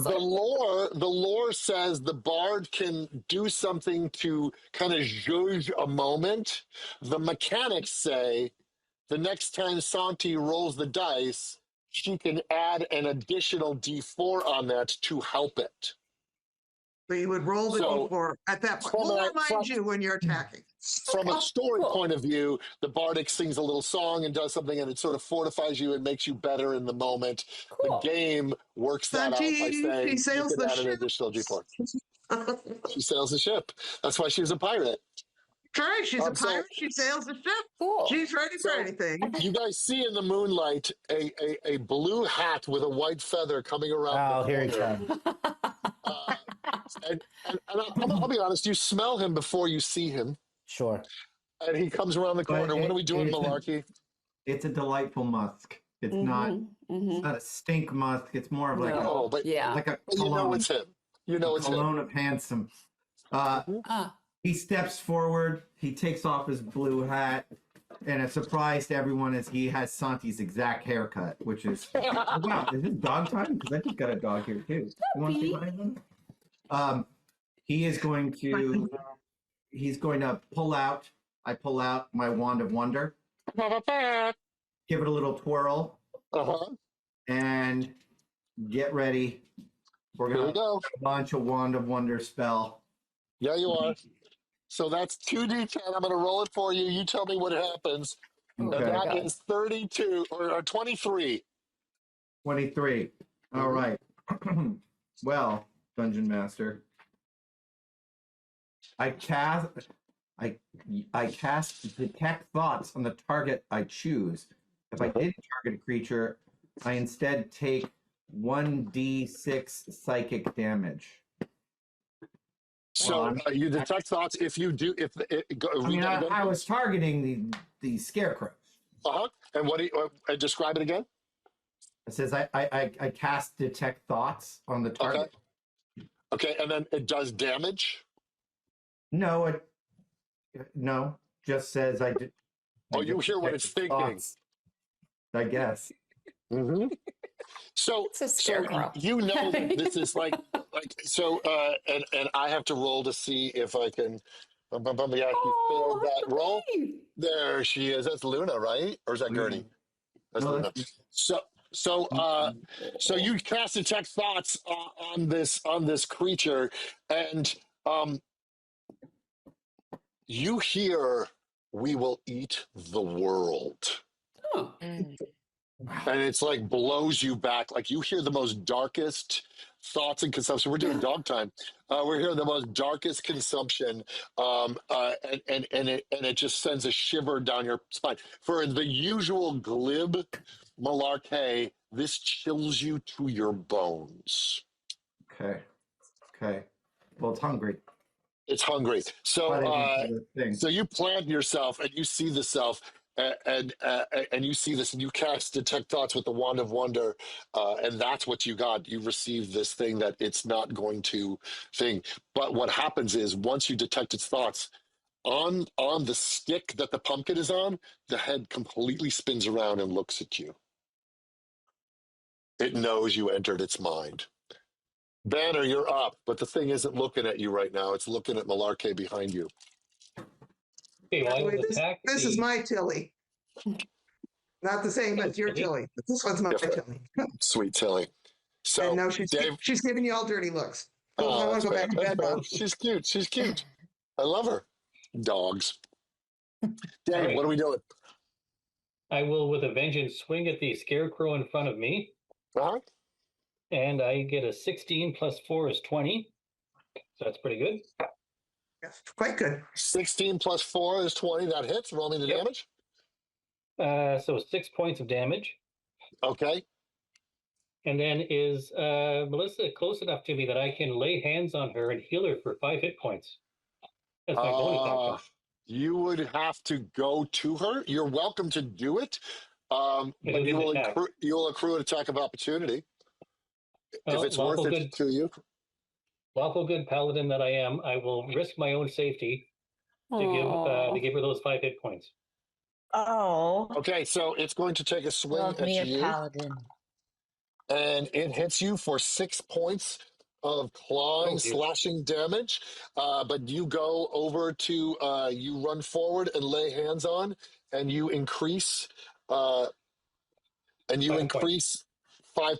The lore says the bard can do something to kind of judge a moment. The mechanics say the next time Santi rolls the dice, she can add an additional D4 on that to help it. So you would roll the D4 at that point. We'll remind you when you're attacking. From a story point of view, the bardic sings a little song and does something, and it sort of fortifies you and makes you better in the moment. Cool. The game works that out by saying you can add an additional D4. She sails the ship. That's why she was a pirate. That's right. She's a So pirate. She sails the ship. Cool. She's ready for so anything. you guys see in the moonlight a blue hat with a white feather coming around Oh, the here he corner. comes. And I'll be honest, you smell him before you see him, Sure. and he comes around the corner. What are we doing, Malarkey? It's a delightful musk. It's not. It's not a stink musk. It's more of like No, but like a you know cologne. it's him. You know A it's him. cologne of handsome. He steps forward. He takes off his blue hat, and a surprise to everyone is he has Santi's exact haircut, which is wow. Is this dog time? Because I just got a dog here too. You want to say hi? He is going to. He's going to pull out. I pull out my wand of wonder. Give it a little twirl. And get ready. We're Here we gonna go. launch a wand of wonder spell. Yeah, you are. So that's 2d10. I'm going to roll it for you. You tell me what happens. Okay. And that is 32 or 23. 23. All right. Well, Dungeon Master, I cast detect thoughts on the target I choose. If I didn't target a creature, I instead take 1d6 psychic damage. So you detect thoughts if you do. I was targeting the scarecrows. And what do you describe it again? It says I cast detect thoughts on the target. Okay, and then it does damage. No, just says I did. Oh, you hear what it's thinking. Thoughts, I guess. So, It's a scarecrow. you know this is like so. And I have to roll to see if I can. Yeah, she failed that roll. There she is. That's Luna, right? Or is that Gertie? That's Luna. So you cast detect thoughts on this creature, and you hear, "We will eat the world." Oh. And it's like blows you back. Like you hear the most darkest thoughts and consumption. We're doing dog time. We're hearing the most darkest consumption, and it just sends a shiver down your spine. For the usual glib malarkey, this chills you to your bones. Okay. Well, it's hungry. It's hungry. So you plant yourself and you see the self. And you see this, and you cast detect thoughts with the wand of wonder, and that's what you got. You received this thing that it's not going to thing. But what happens is once you detect its thoughts on the stick that the pumpkin is on, the head completely spins around and looks at you. It knows you entered its mind. Banner, you're up, but the thing isn't looking at you right now. It's looking at Malarkey behind you. This is my Tilly. Not the same as your Tilly, but this one's my Tilly. Sweet Tilly. So no, she's giving you all dirty looks. I want to go back to bed now. She's cute. I love her. Dogs. Dave, what are we doing? I will, with a vengeance, swing at the scarecrow in front of me. And I get a 16 plus 4 is 20. So that's pretty good. That's quite good. 16 plus 4 is 20. That hits. Roll me the damage. So 6 points of damage. Okay. And then is Melissa close enough to me that I can lay hands on her and heal her for 5 hit points? That's my bonus action. You would have to go to her. You're welcome to do it. But you'll accrue an attack of opportunity. If it's worth it to you. Lawful good paladin that I am, I will risk my own safety to give her those 5 hit points. Oh. Okay, so it's going to take a swing Love at me you. a paladin. And it hits you for 6 points of clawing, slashing damage. But you go over to, you run forward and lay hands on, and you increase, 5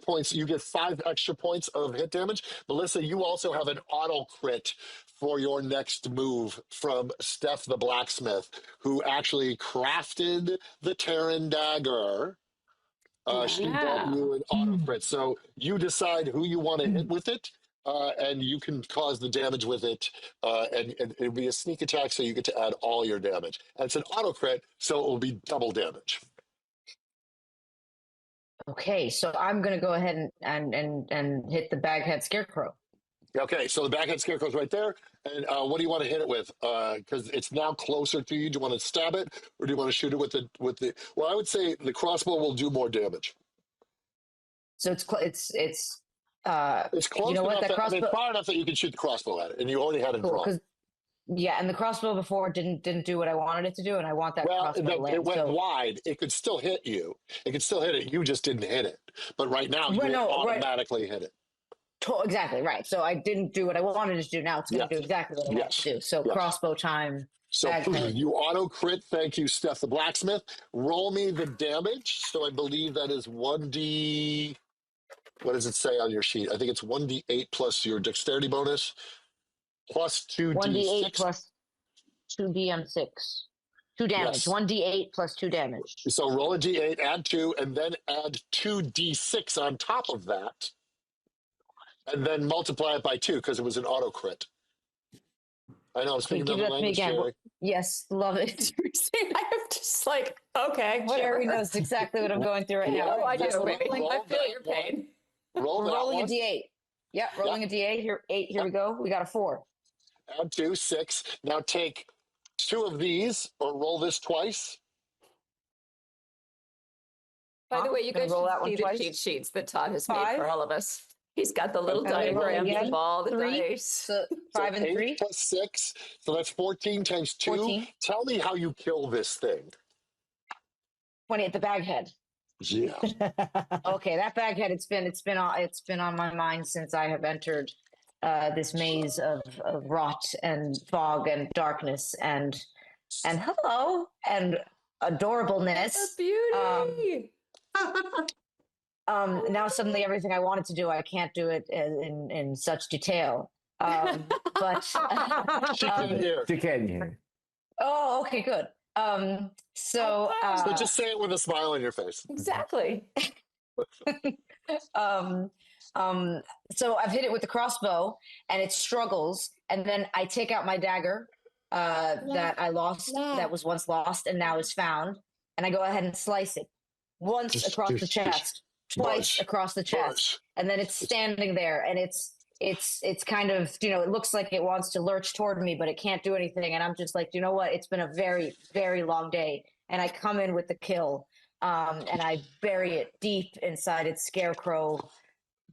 points. You get 5 extra points of hit damage. Melissa, you also have an auto crit for your next move from Steph the blacksmith, who actually crafted the Terran dagger. She got you an auto crit. So you decide who you want to hit with it. and you can cause the damage with it, and it'll be a sneak attack, so you get to add all your damage. And it's an auto crit, so it will be double damage. Okay, so I'm gonna go ahead and hit the baghead scarecrow. Okay, so the baghead scarecrow's right there. And what do you want to hit it with? Because it's now closer to you. Do you want to stab it, or do you want to shoot it with the? Well, I would say the crossbow will do more damage. So it's close you know what, enough. that crossbow, It's far enough that you can shoot the crossbow at it, and you already had it drawn. Yeah, and the crossbow before didn't do what I wanted it to do, and I want that crossbow to land. It went wide. It could still hit you. It could still hit it. You just didn't hit it. But right now, you automatically hit it. Exactly, right. So I didn't do what I wanted it to do. Now it's going to do exactly what I want to do. So crossbow time. So you auto crit. Thank you, Steph the blacksmith. Roll me the damage. So I believe that is 1d. What does it say on your sheet? I think it's 1d8 plus your dexterity bonus plus 2d6. 1d8 plus 2dm6. 2 damage. Yes. 1d8 plus 2 damage. So roll a d8, add 2, and then add 2d6 on top of that. And then multiply it by 2 because it was an auto crit. I know, I'm speaking another language, Jeri. Yes, love it. I'm just like, okay, whatever. Jeri knows exactly what I'm going through right now. Oh, I do. I feel your pain. We're rolling a d8. Yeah, rolling a d8. Here, 8. Here we go. We got a 4. Add 2, 6. Now take 2 of these, or roll this twice. By the way, you guys should see the cheat sheets that Todd has made for all of us. He's got the little diagrams of all the dice. So 5 and 3 plus 6. So that's 14 times 2. 14. Tell me how you kill this thing. 20 at the baghead. Yeah. Okay, that baghead. It's been on my mind since I have entered this maze of rot and fog and darkness and hello and adorableness. A beauty. Now suddenly everything I wanted to do, I can't do it in such detail. But she can hear. Oh, okay, good. So just say it with a smile on your face. Exactly. So I've hit it with the crossbow, and it struggles, and then I take out my dagger that I lost, that was once lost, and now is found, and I go ahead and slice it once across the chest. Twice across the chest, and then it's standing there, and it's kind of, it looks like it wants to lurch toward me, but it can't do anything. And I'm just like, you know what? It's been a very, very long day, and I come in with the kill, and I bury it deep inside its scarecrow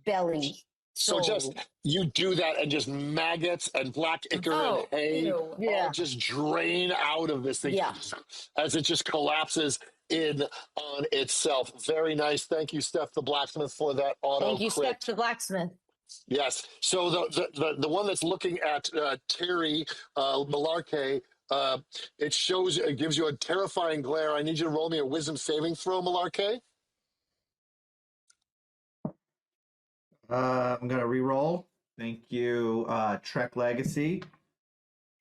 belly. So just you do that, and just maggots and black ichor and hay all just drain out of this thing as it just collapses in on itself. Very nice. Thank you, Steph the blacksmith, for that auto Thank you, crit. Steph the blacksmith. Yes. So the one that's looking at Terry Malarkey, it gives you a terrifying glare. I need you to roll me a wisdom saving throw, Malarkey. I'm gonna re-roll. Thank you, Trek Legacy.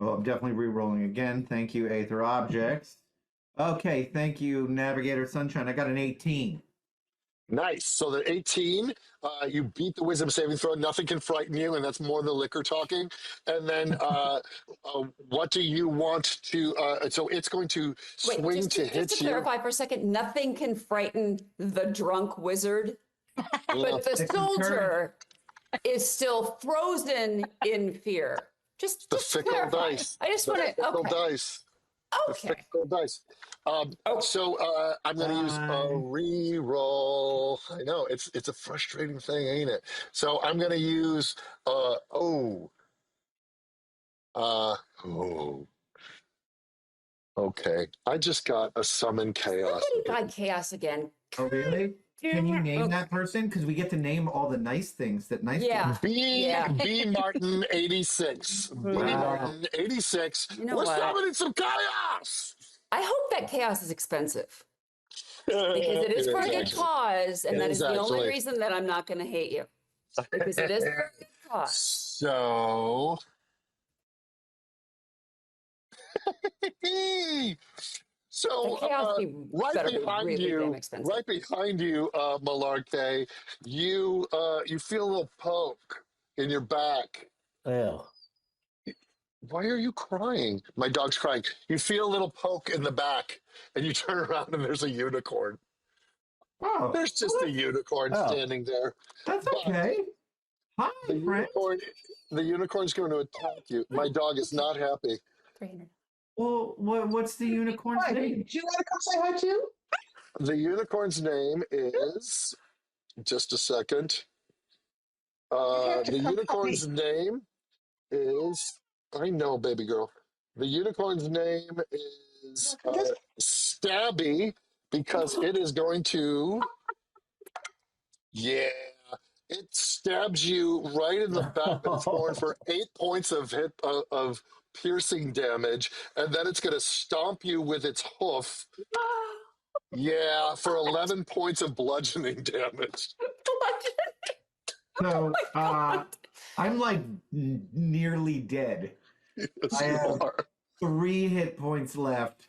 Oh, I'm definitely re-rolling again. Thank you, Aether Objects. Okay, thank you, Navigator Sunshine. I got an 18. Nice. So the 18, you beat the wisdom saving throw. Nothing can frighten you, and that's more the liquor talking. And then what do you want to... so it's going to swing to hit you. Just to clarify for a second, nothing can frighten the drunk wizard, but the soldier is still frozen in fear. Just fickle clarify. Dice. I just want to... Fickle dice. Okay. The fickle dice. So I'm going to use a re-roll. I know it's a frustrating thing, ain't it? So I'm going to use okay. I just got a summon chaos. Somebody got chaos again. Oh really? Can you name that person? Because we get to name all the nice things that nice people. B Martin 86. B Martin 86. You know We're what? summoning some chaos. I hope that chaos is expensive. Because it is for a good cause, and that is the only reason that I'm not going to hate you. Because it is for a good cause. So... So right behind you, Malarkey, you feel a little poke in your back. Ew. Why are you crying? My dog's crying. You feel a little poke in the back, and you turn around, and there's a unicorn. Oh, There's just a unicorn Oh. standing there. that's But okay. Hi, the friend. unicorn's going to attack you. My dog is not happy. 300. Well, what's the unicorn's Hi, name? do you want to come say hi too? The unicorn's name is, just a second. have to The come unicorn's name is, I know, baby girl. The unicorn's name is Stabby, because it is going to, yeah, it stabs you right in the back of its horn for 8 points of piercing damage, and then it's going to stomp you with its hoof. Yeah, for 11 points of bludgeoning damage. So, I'm like nearly dead. Yes, I you have are. 3 hit points left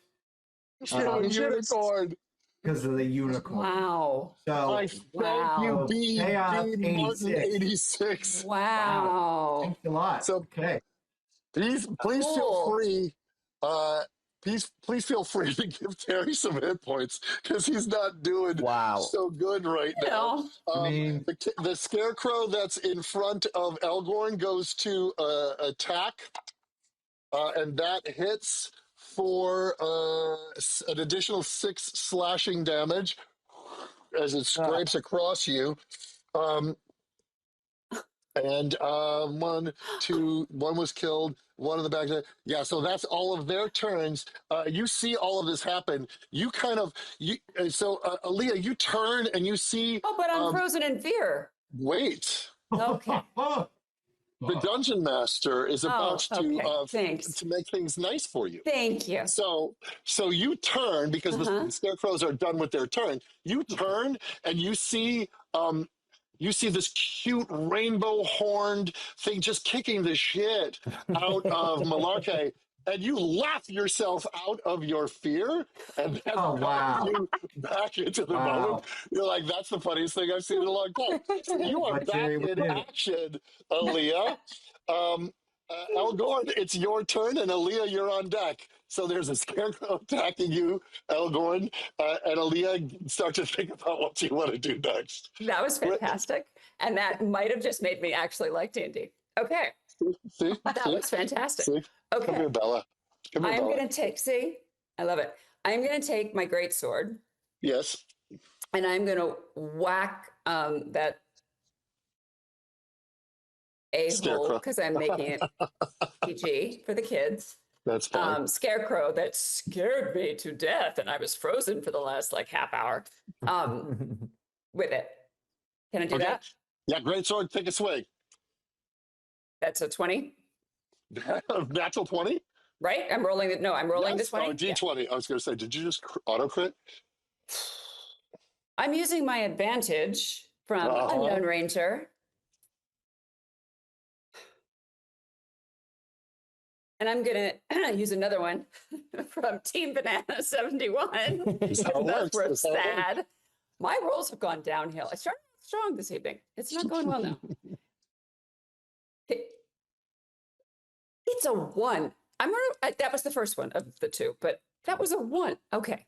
Unicorn. because of the unicorn. Wow. So, I thank Wow. you, B. Chaos Martin 86. 86. Wow. Thanks a lot. So Okay. please feel Cool. free. Please feel free to give Terry some hit points, because he's not doing Wow. so good right You now. know, I mean, The scarecrow that's in front of Elgorn goes to attack, and that hits for an additional 6 slashing damage as it scrapes across you. And one was killed, one in the back. Yeah, so that's all of their turns. You see all of this happen. So Aaliyah, you turn and you see. oh, but I'm frozen in fear. Wait, Okay. the dungeon master is about okay. Thanks. to make things nice for you. Thank you. So you turn, because the scarecrows are done with their turn. You turn and you see this cute rainbow horned thing just kicking the shit out of Malarkey, and you laugh yourself out of your fear, and that wow. you back into the Wow. moment. You're like, that's the funniest thing I've seen in a long time. So you are What back Jerry would in do. action, Aaliyah. Elgorn, it's your turn, and Aaliyah, you're on deck. So there's a scarecrow attacking you, Elgorn, and Aaliyah, start to think about what you want to do next. That was fantastic. And that might have just made me actually like D&D. Okay. See? That was fantastic. See? Okay. Come here, Bella. Come here, I'm Bella. going to take, see, I love it. I'm going to take my great sword Yes. and I'm going to whack that a-hole, Scarecrow. because I'm making it PG for the kids. That's fine. Scarecrow that scared me to death, and I was frozen for the last like half hour with it. Can I do that? Yeah, great sword. Take a swing. That's a 20, Natural 20? right? I'm rolling it. No, I'm rolling Yes. the 20. Oh, D20. Yeah. I was going to say, did you just auto crit? I'm using my advantage from Unknown Ranger. And I'm going to use another one from Team Banana 71. That's how it That's works. where That's how it works. sad. My rolls have gone downhill. I started strong this evening. It's not going well now. It's a 1. That was the first one of the 2, but that was a 1. Okay.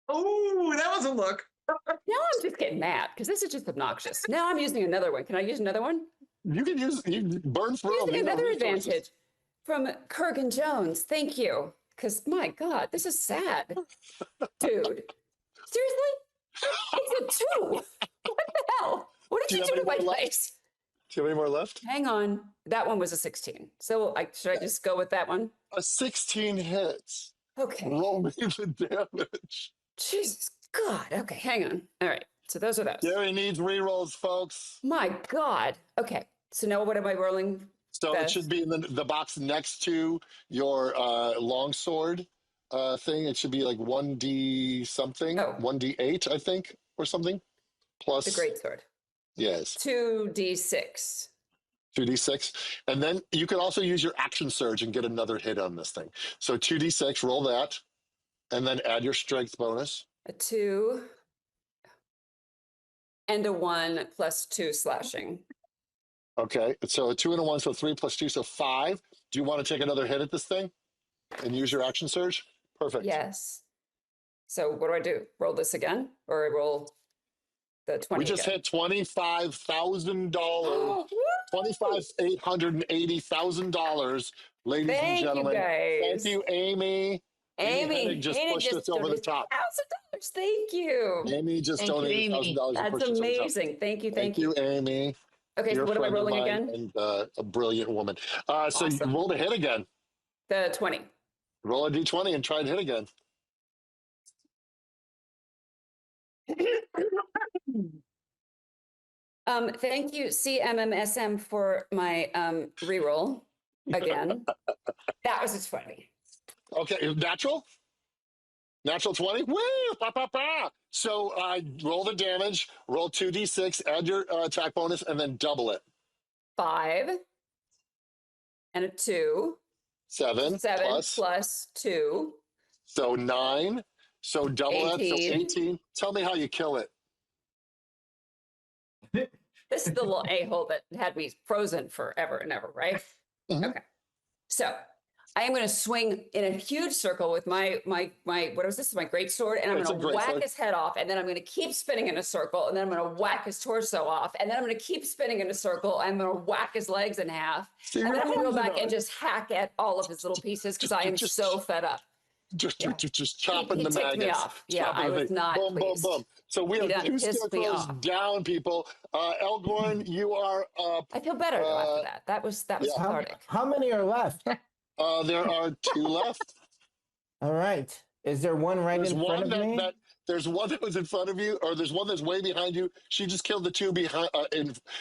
Oh, that was a look. Now I'm just getting mad because this is just obnoxious. Now I'm using another one. Can I use another one? You can burn through them. Using You got another resources. advantage from Kurgan Jones. Thank you. Because my God, this is sad. Dude. Seriously? It's a 2. What the hell? What did you do to my dice? Do you have any more left? Hang on. That one was a 16. So should I just go with that one? A 16 hits. Okay. Roll me the damage. Jesus God. Okay, hang on. All right. So those are those. Jerry needs rerolls, folks. My God. Okay. So now what am I rolling? So it should be in the box next to your longsword thing. It should be like 1d something, 1d8, I think, or something. Plus the greatsword. Yes. 2d6. 2d6. And then you can also use your action surge and get another hit on this thing. So 2d6, roll that, and then add your strength bonus. A 2. and a 1 plus 2 slashing. Okay, so a 2 and a 1, so 3 plus 2, so 5. Do you want to take another hit at this thing and use your action surge? Perfect. Yes. So what do I do? Roll this again, or I roll the 20 We just again? hit $25,000, $25,880,000, ladies and Thank you, gentlemen. guys. Thank you, Amy. Amy just pushed us over the top. $1,000. Thank you. Amy just donated $1,000. That's amazing. Thank you. Thank you, Amy. Okay, You're so what am I a friend of rolling mine again? and a brilliant woman. So you Awesome. rolled a hit again. The 20. Roll a d20 and try and hit again. Thank you, CMMSM, for my reroll again. That was a 20. Okay, natural? Natural 20? Woo! Pa, pa, pa. So roll the damage, roll 2d6, add your attack bonus, and then double it. 5 and a 2. 7 plus 2. So 9. So double 18. that, so 18. Tell me how you kill it. This is the little a-hole that had me frozen forever and ever, right? Mm-hmm. Okay. So I am going to swing in a huge circle with my what was this? My great sword, and I'm going to whack his head off, and then I'm going to keep spinning in a circle, and then I'm going to whack his torso off, and then I'm going to keep spinning in a circle. I'm going to whack his legs in half, and then I'm going to go back and just hack at all of his little pieces because I am so fed up. Just chopping the maggots. Me off. Yeah, I was not boom, pleased. boom, boom. So we have 2 scarecrows down, people. Elgorn, you are up. I feel better though after that. That was cathartic. How many are left? There are 2 left. All right. Is there one in front of me? There's one that was in front of you, or there's one that's way behind you. She just killed the 2 behind.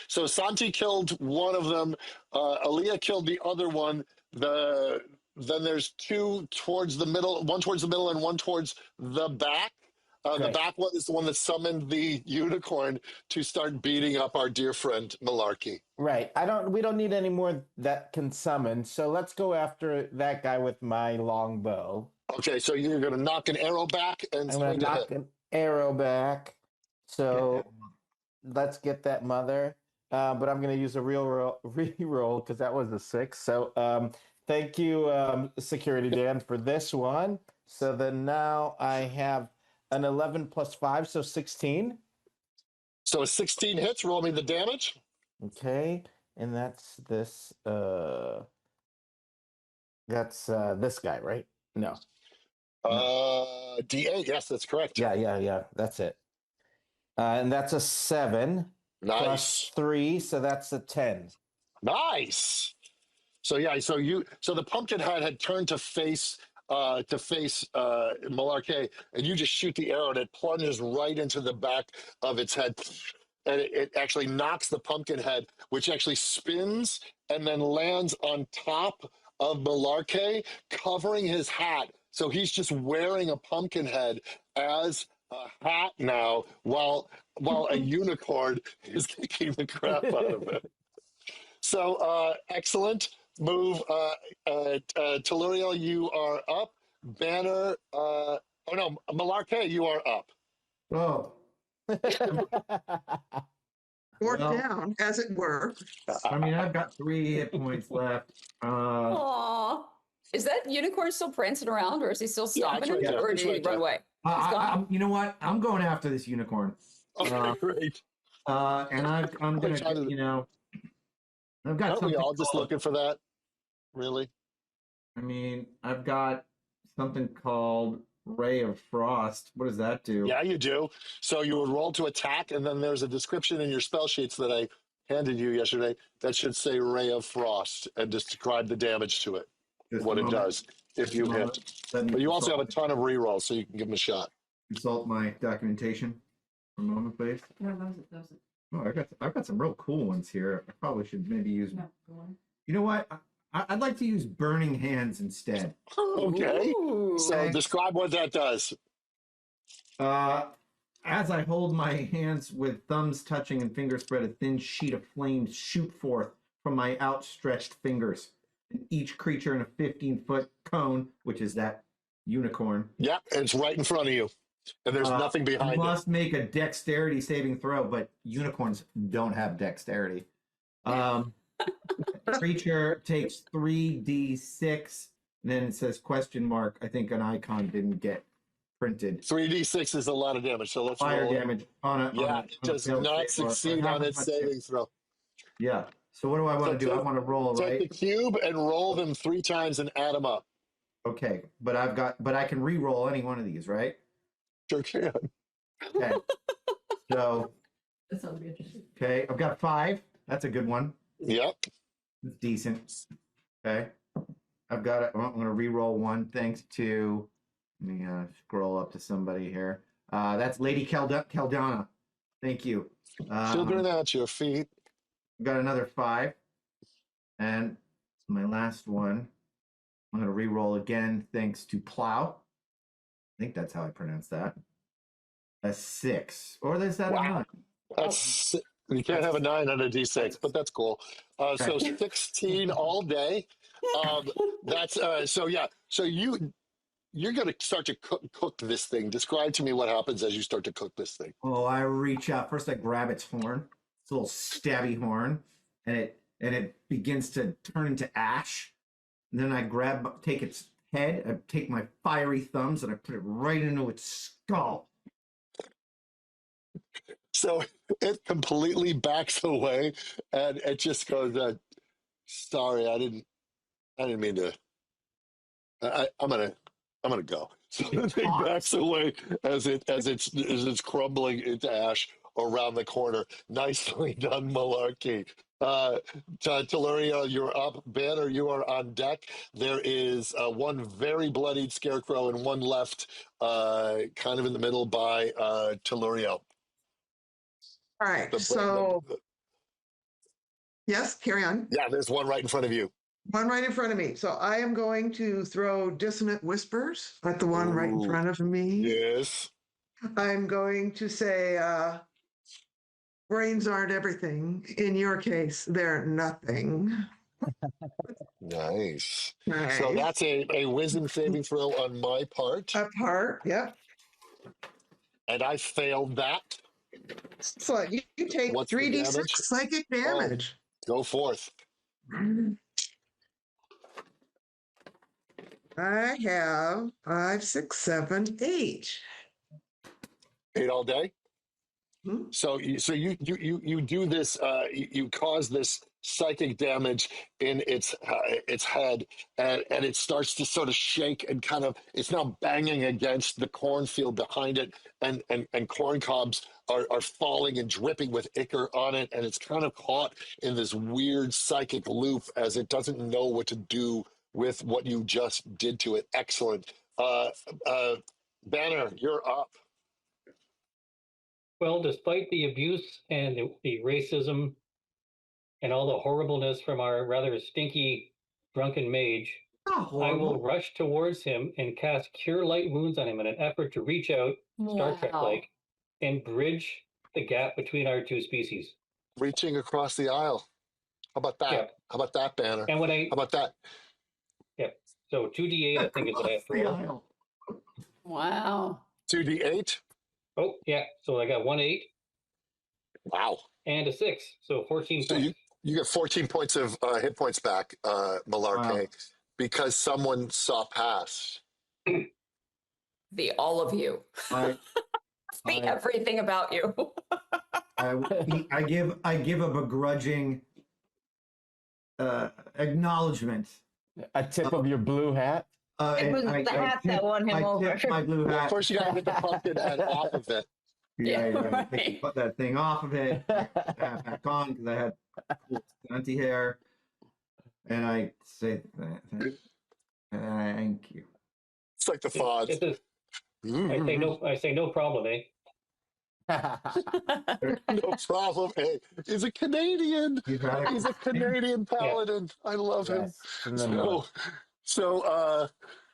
So Santi killed one of them. Aaliyah killed the other one. Then there's 2 towards the middle, one towards the middle and one towards the back. The back one is the one that summoned the unicorn to start beating up our dear friend Malarkey. Right. We don't need any more that can summon. So let's go after that guy with my long bow. Okay, so you're going to knock an arrow back and I'm going to knock an arrow back. So let's get that mother. But I'm going to use a re-roll because that was a 6. So thank you, Security Dan, for this one. So then now I have an 11 plus 5, so 16. So 16 hits. Roll me the damage. Okay, and that's this. That's this guy, right? No. D8. Yes, that's correct. Yeah. That's it. And that's a 7. Nice. Plus 3, so that's a 10. Nice. So the pumpkin head had turned to face Malarkey, and you just shoot the arrow and it plunges right into the back of its head, and it actually knocks the pumpkin head, which actually spins and then lands on top of Malarkey, covering his hat. So he's just wearing a pumpkin head as a hat now, while a unicorn is kicking the crap out of it. So excellent move. Telluriel, you are up. Banner, Malarkey, you are up. Oh. Or down, as it were. I mean, I've got 3 hit points left. Aww. Is that unicorn still prancing around, or is he still stomping, or did he run away? You know what? I'm going after this unicorn. Great. And I'm going to, I've got something. Are we all just looking for that? Really? I mean, I've got something called Ray of Frost. What does that do? Yeah, you do. So you would roll to attack, and then there's a description in your spell sheets that I handed you yesterday that should say Ray of Frost and describe the damage to it, what it does if you hit. But you also have a ton of rerolls, so you can give them a shot. Consult my documentation for a moment, please. No, those it. Oh, I've got some real cool ones here. I probably should maybe use. No, go on. You know what? I'd like to use Burning Hands instead. Okay. So describe what that does. As I hold my hands with thumbs touching and fingers spread, a thin sheet of flame shoot forth from my outstretched fingers. And each creature in a 15-foot cone, which is that unicorn. Yeah, it's right in front of you. and there's nothing You behind it. must make a dexterity saving throw, but unicorns don't have dexterity. Creature takes 3d6, and then it says question mark. I think an icon didn't get printed. 3d6 is a lot of damage, so let's Fire roll it. damage on a Yeah, it does failed not save, or succeed half on as its much saving throw. Yeah. So what do I want to do? I want to roll, Take the right? cube and roll them 3 times and add them up. Okay, but I can re-roll any one of these, right? Sure can. Okay. So That sounds interesting. okay, I've got 5. That's a good one. Yep. It's decent. Okay. I'm going to re-roll 1 thanks to, let me scroll up to somebody here. That's Lady Caldana. Thank you. Children at your feet. Got another 5. And my last one, I'm going to re-roll again thanks to Plow. I think that's how I pronounce that. A 6. Or is that a 9? That's you can't have a 9 on a d6, but that's cool. So 16 all day. That's so yeah. So you're going to start to cook this thing. Describe to me what happens as you start to cook this thing. Oh, I reach out. First, I grab its horn. It's a little stabby horn, and it begins to turn into ash. And then I take its head. I take my fiery thumbs and I put it right into its skull. So it completely backs away, and it just goes, "Sorry, I didn't mean to. I'm gonna go." So the thing backs away as it's crumbling into ash around the corner. Nicely done, Malarkey. Telluria, you're up. Banner, you are on deck. There is one very bloodied scarecrow and one left, kind of in the middle by Telluria. All right. So, yes, carry on. Yeah, there's one right in front of you. One right in front of me. So I am going to throw dissonant whispers at the one right in front of me. Yes. I'm going to say, brains aren't everything. In your case, they're nothing. Nice. Nice. So that's a wisdom saving throw on my part. Yep. And I failed that. So you take What's the 3d6 damage? psychic damage. Go forth. I have 5, 6, 7, 8. 8 all day. So you do this. You cause this psychic damage in its head, and it starts to sort of shake and kind of. It's now banging against the cornfield behind it, and corn cobs are falling and dripping with ichor on it, and it's kind of caught in this weird psychic loop as it doesn't know what to do with what you just did to it. Excellent, Banner, you're up. Well, despite the abuse and the racism and all the horribleness from our rather stinky drunken mage, I will rush towards him and cast Cure Light Wounds on him in an effort to reach out, Star Trek-like, and bridge the gap between our two species. Reaching across the aisle. How about that? Yeah. How about that, Banner? And when How about that? Yeah. So 2d8, I think is what I have to roll. Wow. 2d8. Oh, yeah. So I got 1 8. Wow. And a 6. So 14 points. You get 14 points of hit points back, Malarkey, because someone saw past. All of you. Everything about you. I give a begrudging acknowledgement. A tip of your blue hat. It was the hat that won him over. My blue hat. Well, first, you got to get the pumpkin head off of it. Yeah, right. Put that thing off of it, back on because I had cool stunty hair, and I say thank you. It's like the fog. I say no problem, eh? No problem. Hey, he's a Canadian. He's a Canadian paladin. I love him.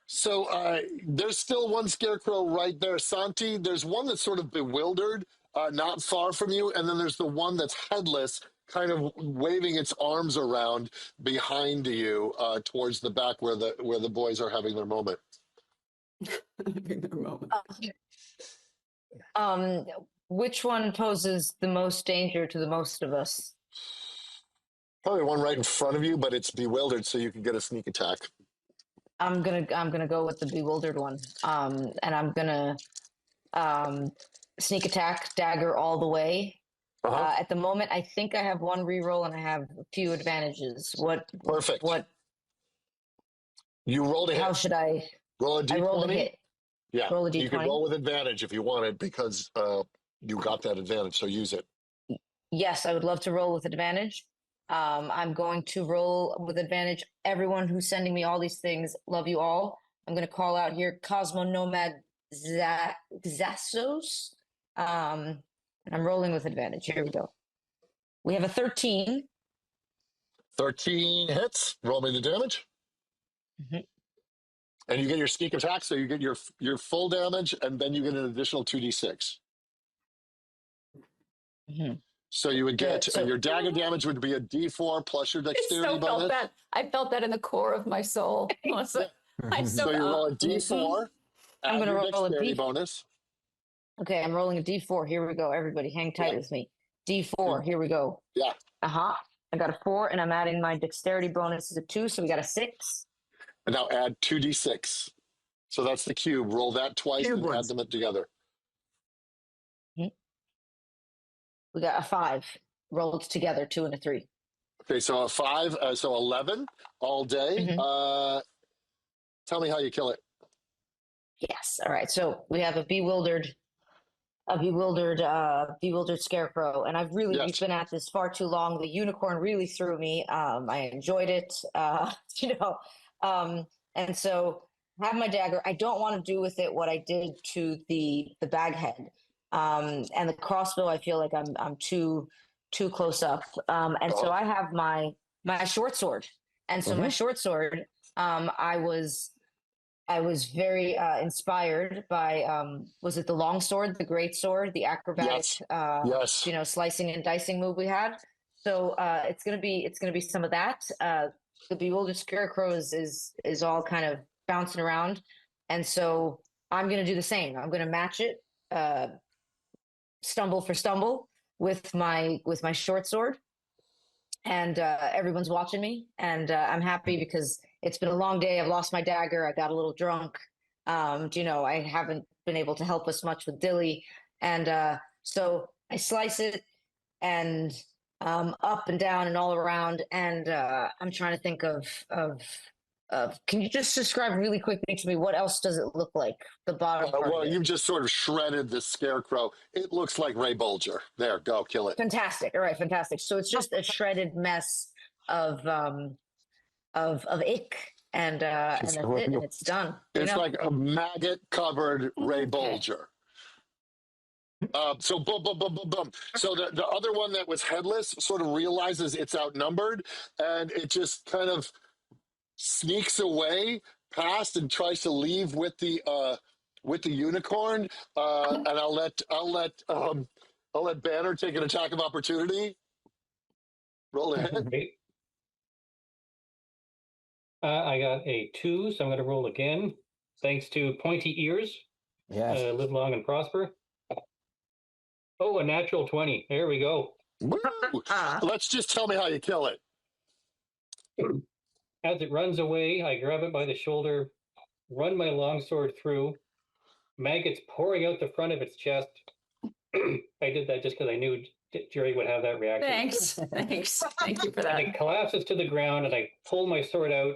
So there's still one scarecrow right there, Santi. There's one that's sort of bewildered, not far from you, and then there's the one that's headless, kind of waving its arms around behind you, towards the back where the boys are having their moment. Which one poses the most danger to the most of us? Probably one right in front of you, but it's bewildered, so you can get a sneak attack. I'm gonna go with the bewildered one. And I'm gonna sneak attack dagger all the way. At the moment, I think I have one reroll and I have a few advantages. Perfect. What? You rolled a hit. How should I? Roll a d20. I rolled a hit. Yeah, roll a d20. You can roll with advantage if you want it because you got that advantage, so use it. Yes, I would love to roll with advantage. I'm going to roll with advantage. Everyone who's sending me all these things, love you all. I'm going to call out here Cosmo Nomad Xasos. I'm rolling with advantage. Here we go. We have a 13. 13 hits. Roll me the damage. Mm-hmm. And you get your sneak attack, so you get your full damage, and then you get an additional 2d6. Mm-hmm. So you would get your dagger damage would be a d4 plus your dexterity bonus. I felt that in the core of my soul. So you roll a d4. I'm going to roll a d4 bonus. Okay, I'm rolling a d4. Here we go. Everybody, hang tight with me. D4. Here we go. Yeah. I got a 4, and I'm adding my dexterity bonus as a 2, so we got a 6. And now add 2d6. So that's the cube. Roll that twice and add them together. We got a 5 rolled together, 2 and a 3. Okay, so a 5, so 11 all day. Mm-hmm. Tell me how you kill it. Yes. All right. So we have a bewildered scarecrow, and we've been at this far too long. The unicorn really threw me. I enjoyed it. And so have my dagger. I don't want to do with it what I did to the bag head. And the crossbow, I feel like I'm too close up. So I have my short sword. And so my short sword, I was very inspired by was it the long sword, the great sword, the acrobatic slicing and dicing move we had. So it's gonna be some of that. The bewildered scarecrow is all kind of bouncing around, and so I'm gonna do the same. I'm gonna match it stumble for stumble with my short sword, and everyone's watching me, and I'm happy because it's been a long day. I've lost my dagger. I got a little drunk. I haven't been able to help us much with Dilly, and so I slice it and up and down and all around, and I'm trying to think of can you just describe really quickly to me what else does it look like, the bottom part? Well, you've just sort of shredded the scarecrow. It looks like Ray Bolger. There, go kill it. Fantastic. All right, fantastic. So it's just a shredded mess of ick, and that's it, and it's done. It's like a maggot-covered Ray Bolger. So boom, boom, boom, boom, boom. So the other one that was headless sort of realizes it's outnumbered, and it just kind of sneaks away past and tries to leave with the unicorn. And I'll let Banner take an attack of opportunity. Roll ahead. I got a 2, so I'm going to roll again. Thanks to pointy ears. Yes. Live long and prosper. Oh, a natural 20. There we go. Woo! Let's just tell me how you kill it. As it runs away, I grab it by the shoulder, run my longsword through. Maggots pouring out the front of its chest. I did that just because I knew Jeri would have that reaction. Thanks. Thank you for that. And it collapses to the ground, and I pull my sword out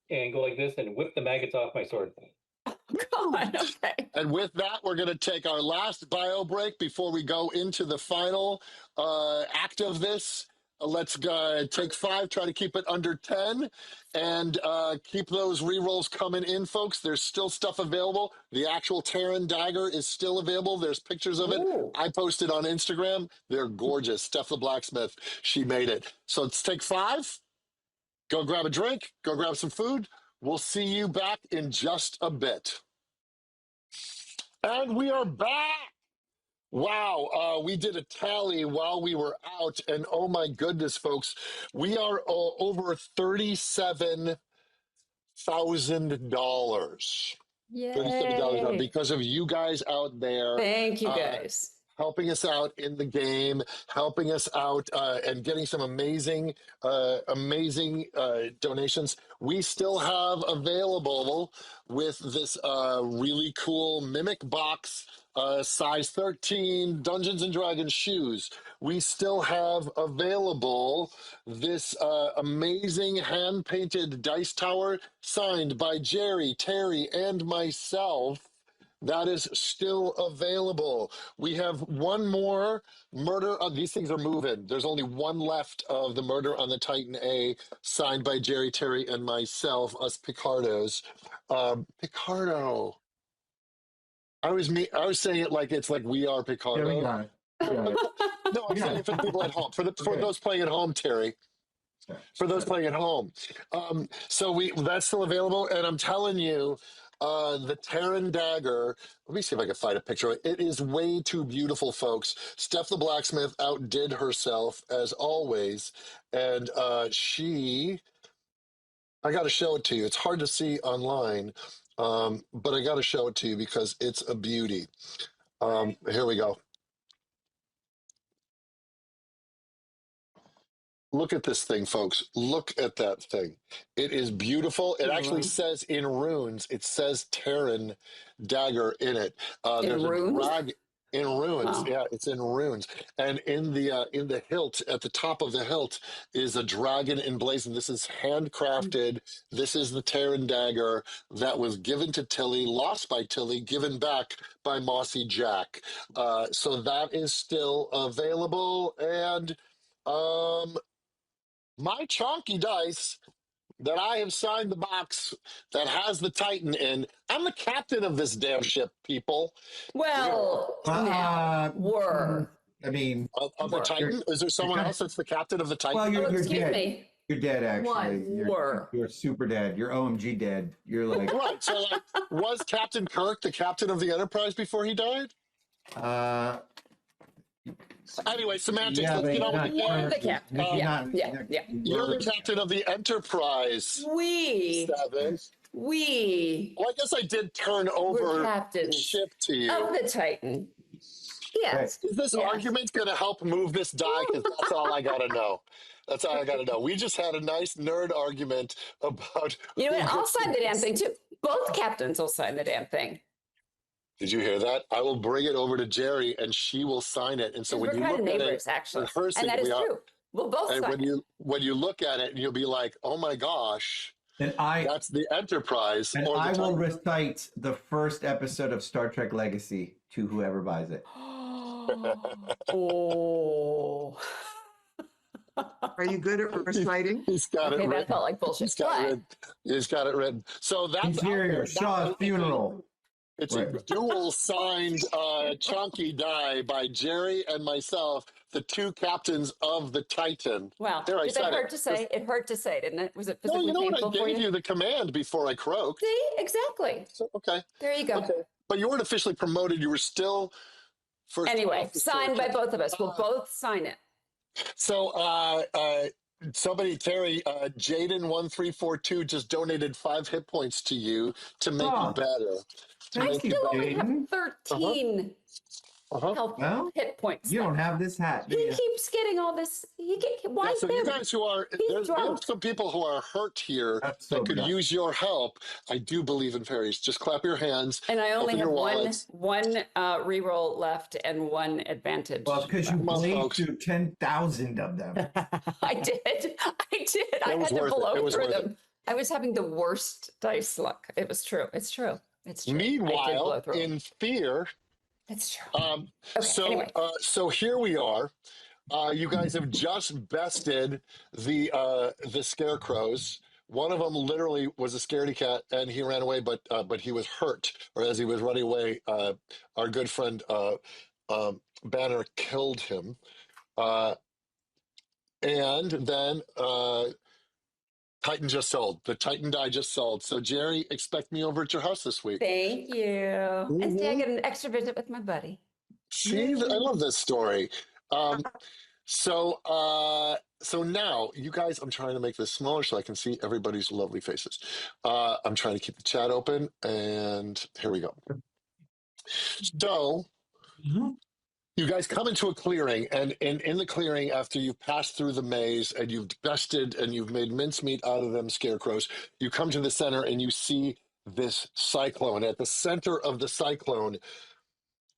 and go like this and whip the maggots off my sword. God, okay. And with that, we're going to take our last bio break before we go into the final act of this. Let's take 5, try to keep it under 10, and keep those rerolls coming in, folks. There's still stuff available. The actual Terran dagger is still available. There's pictures of it. Ooh. I posted on Instagram. They're gorgeous. Steph the Blacksmith, she made it. So let's take 5, go grab a drink, go grab some food. We'll see you back in just a bit. And we are back. Wow, we did a tally while we were out, and oh my goodness, folks, we are over $37,000. $37 Yay. because of you guys out there. Thank you guys. Helping us out in the game, helping us out and getting some amazing donations. We still have available with this really cool Mimic box, size 13 Dungeons and Dragons shoes. We still have available this amazing hand-painted dice tower signed by Jeri, Terry, and myself. That is still available. We have one more murder. These things are moving. There's only one left of the Murder on the Titan A, signed by Jeri, Terry, and myself, us Picardos. Picardo. I was saying it like it's like we are Picardo. Yeah, we got it. No, I'm saying it for the people at home. For those playing at home, Terry. For those playing at home. So that's still available, and I'm telling you, the Terran dagger. Let me see if I can find a picture. It is way too beautiful, folks. Steph the blacksmith outdid herself as always, and I got to show it to you. It's hard to see online, but I got to show it to you because it's a beauty. Here we go. Look at this thing, folks. Look at that thing. It is beautiful. It actually says in runes, it says Terran dagger in it. There's runes? a drag in runes. Wow. Yeah, it's in runes. And in the hilt, at the top of the hilt, is a dragon emblazoned. This is handcrafted. This is the Terran dagger that was given to Tilly, lost by Tilly, given back by Mossy Jack. So that is still available. And my chunky dice that I have signed the box that has the Titan in. I'm the captain of this damn ship, people. Well, were. I mean, of the Titan? Is there someone else that's the captain of the Titan? well, you're Excuse dead. me. You're dead, actually. You're super dead. You're OMG dead. You're like Right. So, was Captain Kirk the captain of the Enterprise before he died? Anyway, semantics. Yeah, Let's get on with the game. You're the captain. Yeah. You're the captain of the Enterprise. Seven. Well, I guess I did turn over the ship to you. Of the Titan. Yes. Is this argument going to help move this die? Because that's all I got to know. That's all I got to know. We just had a nice nerd argument about... You know what? I'll sign the damn thing, too. Both captains will sign the damn thing. Did you hear that? I will bring it over to Jeri, and she will sign it. And so when you look at it, actually, her and that is true. We'll both and sign it. when you look at it, you'll be like, "Oh my gosh, that's the Enterprise." And or the I will Titan. recite the first episode of Star Trek Legacy to whoever buys it. Oh. Are you good at reciting? He's got it written. That felt like bullshit. He's got it written. So that's Interior, Shaw's funeral. It's a dual signed chunky die by Jeri and myself, the two captains of the Titan. Wow. There, Did that hurt to say? It hurt to say, didn't it? Was it physically you know painful what? I gave you the command before I croaked. See? Exactly. So, okay. There you go. Okay. But you weren't officially promoted. You were still first. Anyway, signed by both of us. We'll both sign it. So, somebody, Terry, Jaden1342 just donated 5 hit points to you to make it better. I still only have 13 health hit points. You don't have this hat. He keeps getting all this. Why so you guys who are, there's some people who are hurt here that could use your help. I do believe in fairies. Just clap your hands. And I only have wallets. one reroll left and one advantage. Well, because you blazed through 10,000 of them. I did. I had to blow through them. I was having the worst dice luck. It was true. It's true. It's true. Meanwhile, in fear, it's true. So here we are. You guys have just bested the scarecrows. One of them literally was a scaredy cat, and he ran away, but he was hurt. Or as he was running away, our good friend Banner killed him. And then Titan just sold. The Titan die just sold. So Jeri, expect me over at your house this week. Thank you. And see, I get an extra visit with my buddy. See, I love this story. So So now, you guys, I'm trying to make this smaller so I can see everybody's lovely faces. I'm trying to keep the chat open, and here we go. So, you guys come into a clearing, and in the clearing, after you've passed through the maze and you've bested and you've made mincemeat out of them scarecrows, you come to the center and you see this cyclone. At the center of the cyclone,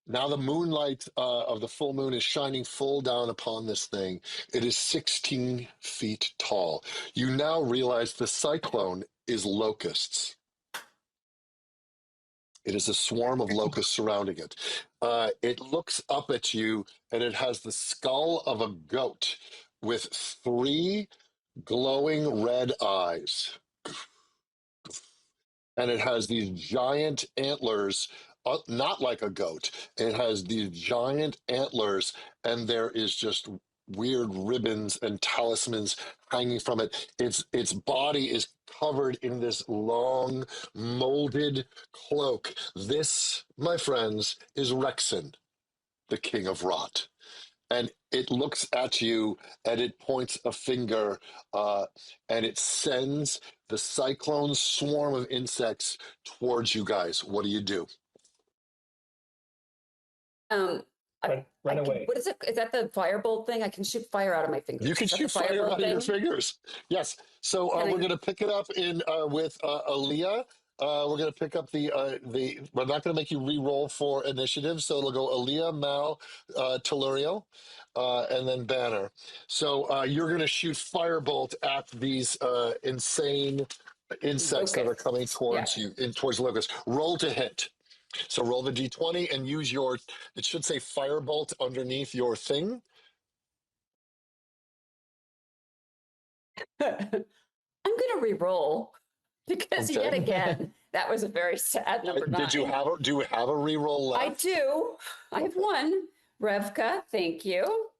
now the moonlight of the full moon is shining full down upon this thing. It is 16 feet tall. You now realize the cyclone is locusts. It is a swarm of locusts surrounding it. It looks up at you, and it has the skull of a goat with 3 glowing red eyes. And it has these giant antlers, not like a goat. It has these giant antlers, and there is just weird ribbons and talismans hanging from it. Its body is covered in this long, molded cloak. This, my friends, is Rexon, the king of rot. And it looks at you and it points a finger and it sends the cyclone swarm of insects towards you guys. What do you do? Run away. What is it? Is that the firebolt thing? I can shoot fire out of my fingers. You can shoot fire out of your fingers. Yes. So we're going to pick it up in with Aaliyah. We're going to pick up the. We're not going to make you re-roll for initiative, so it'll go Aaliyah, Mal, Telluriel, and then Banner. So you're going to shoot firebolt at these insane insects that are coming towards you, towards Locust. Roll to hit. So roll the d20 and use your. It should say firebolt underneath your thing. I'm going to re-roll. Because yet again, that was a very sad number 9. Do you have a re-roll left? I do. I have 1. Revka, thank you.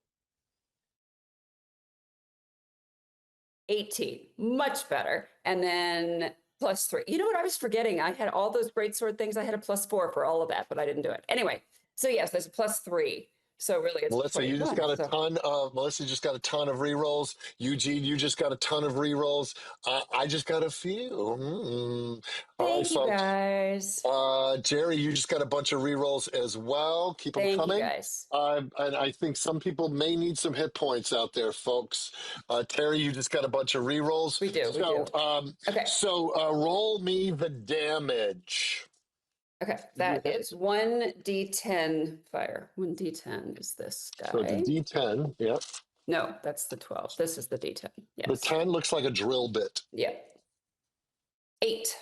18, much better. And then +3. You know what I was forgetting? I had all those greatsword things. I had a +4 for all of that, but I didn't do it. Anyway, so yes, there's a +3. So really, it's Melissa, you just got a ton of rerolls. Eugene, you just got a ton of rerolls. I just got a few. Thank you, guys. Jeri, you just got a bunch of rerolls as well. Keep them coming. Thank you, guys. And I think some people may need some hit points out there, folks. Terry, you just got a bunch of rerolls. We do. Okay. So roll me the damage. Okay, that is 1d10 fire. 1d10 is this guy. So the d10, yeah. No, that's the 12. This is the d10. Yes. The 10 looks like a drill bit. Yeah. 8.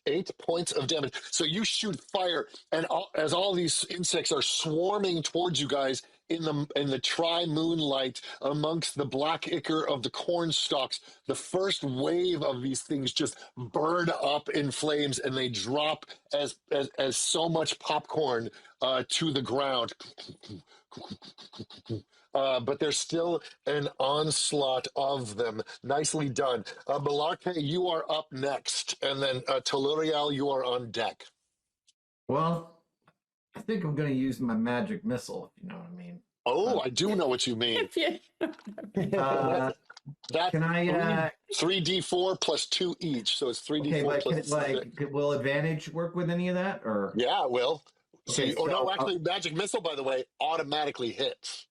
8 points of damage. So you shoot fire, and as all these insects are swarming towards you guys in the tri-moonlight amongst the black ichor of the corn stalks, the first wave of these things just burn up in flames, and they drop as so much popcorn to the ground. But there's still an onslaught of them. Nicely done. Malarkey, you are up next. And then Telluriel, you are on deck. Well, I think I'm going to use my magic missile, if you know what I mean. Oh, I do know what you mean. That can I 3d4 plus 2 each, so it's 3d4 plus will advantage work with any of that, or yeah, it will. Okay, actually, magic missile, by the way, automatically hits.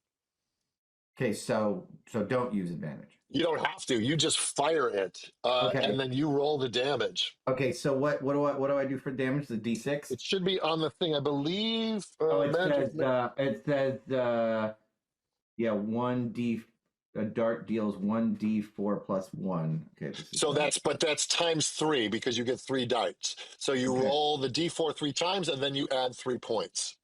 Okay, so don't use advantage. You don't have to. You just fire it, and then you roll the damage. Okay, so what do I do for damage? The d6. It should be on the thing, I believe. It says 1d. A dart deals 1d4 plus 1. Okay. So that's times 3 because you get 3 darts. So you roll the d4 3 times and then you add 3 points.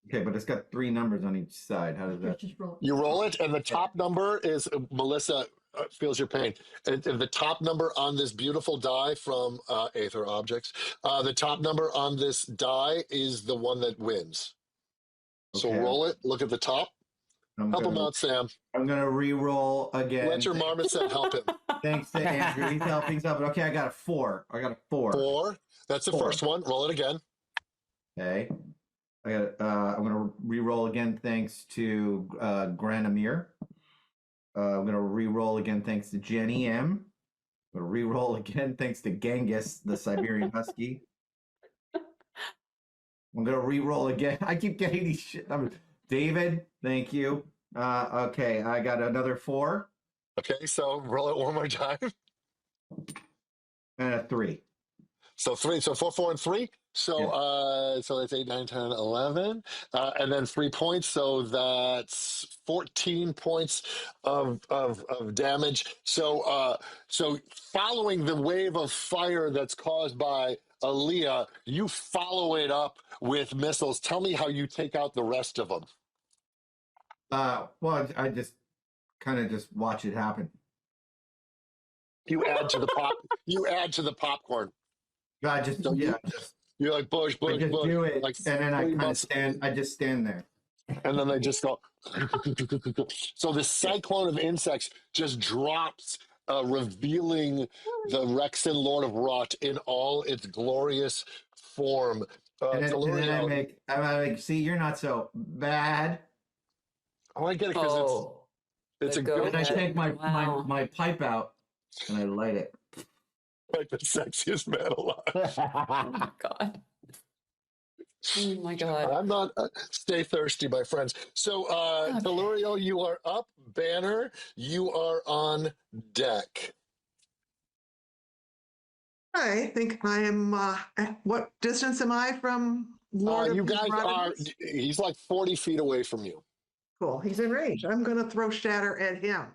Okay, but it's got 3 numbers on each side. How does that? You roll it, and the top number is Melissa feels your pain. And the top number on this beautiful die from Aether Objects, the top number on this die is the one that wins. So roll it. Look at the top. Help him out, Sam. I'm going to re-roll again. Let your marmoset help him. Thanks to Andrew. He's helping. Okay, I got a 4. 4. That's the first one. Roll it again. Okay. I'm going to re-roll again thanks to Granamir. I'm going to re-roll again thanks to Jenny M. I'm going to re-roll again thanks to Genghis, the Siberian Husky. I'm going to re-roll again. I keep getting these shit. David, thank you. Okay, I got another 4. Okay, so roll it one more time. And a 3. So 3, so 4, 4, and 3. So so that's 8, 9, 10, 11. And then 3 points. So that's 14 points of damage. So so following the wave of fire that's caused by Aaliyah, you follow it up with missiles. Tell me how you take out the rest of them. Well, I just kind of just watch it happen. You add to the pop. You add to the popcorn. I just So you're like Bush, I just Bush, do it, like and then I 3 kind of months. stand. I just stand there, And then they just go. So the cyclone of insects just drops, revealing the Rexen Lord of Rot in all its glorious form. and then Delorean, I'm like, see, you're not so bad. oh, I get it because it's a good. And I take my Wow. my pipe out and I light it. Like the sexiest man alive. Oh my God. Oh my God. I'm not. Stay thirsty, my friends. So, Delorean, you are up. Banner, you are on deck. I think I am. What distance am I from Lord of You his guys are. Rotedness? He's like 40 feet away from you. Cool. He's in range. I'm going to throw shatter at him.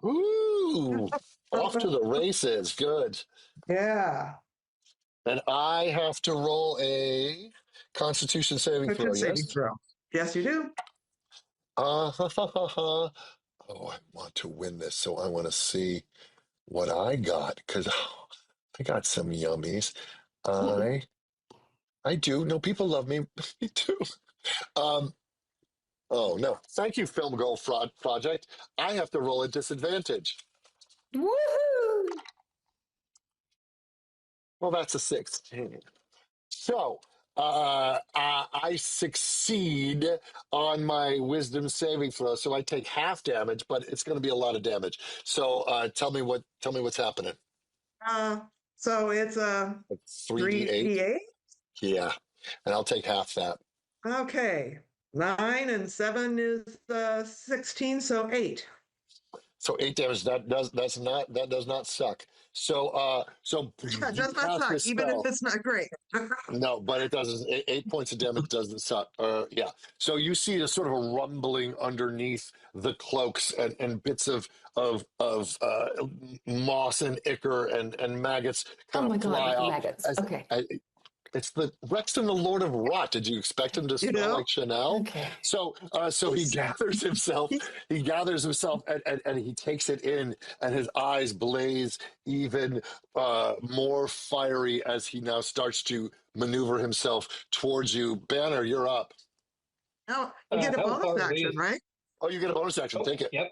Ooh, off to the races. Good. Yeah. And I have to roll a Constitution saving throw. Saving Yes. throw. Yes, you do. Oh, I want to win this, so I want to see what I got because I got some yummies. I do. No, people love me. Me too. Oh no! Thank you, Film Goal Fraud Project. I have to roll a disadvantage. Woohoo! Well, that's a 16. So I succeed on my wisdom saving throw, so I take half damage, but it's going to be a lot of damage. So tell me what's happening. So it's a 3d8. 3d8. Yeah, and I'll take half that. Okay. 9 and 7 is 16, so 8. So 8 damage. That does not suck. So so That you does not cast suck, this even if spell. it's not great. No, but it doesn't. 8 points of damage doesn't suck. Yeah. So you see a sort of a rumbling underneath the cloaks and bits of moss and ichor and maggots Oh kind my of fly God, off. maggots. Okay. It's the Rexton, the Lord of Rot. Did you expect him to smell like Chanel? Okay. So he gathers himself. He gathers himself and he takes it in, and his eyes blaze even more fiery as he now starts to maneuver himself towards you. Banner, you're up. Now, you get a How bonus far away action, is? right? Oh, you get a bonus action. Take it. Yep.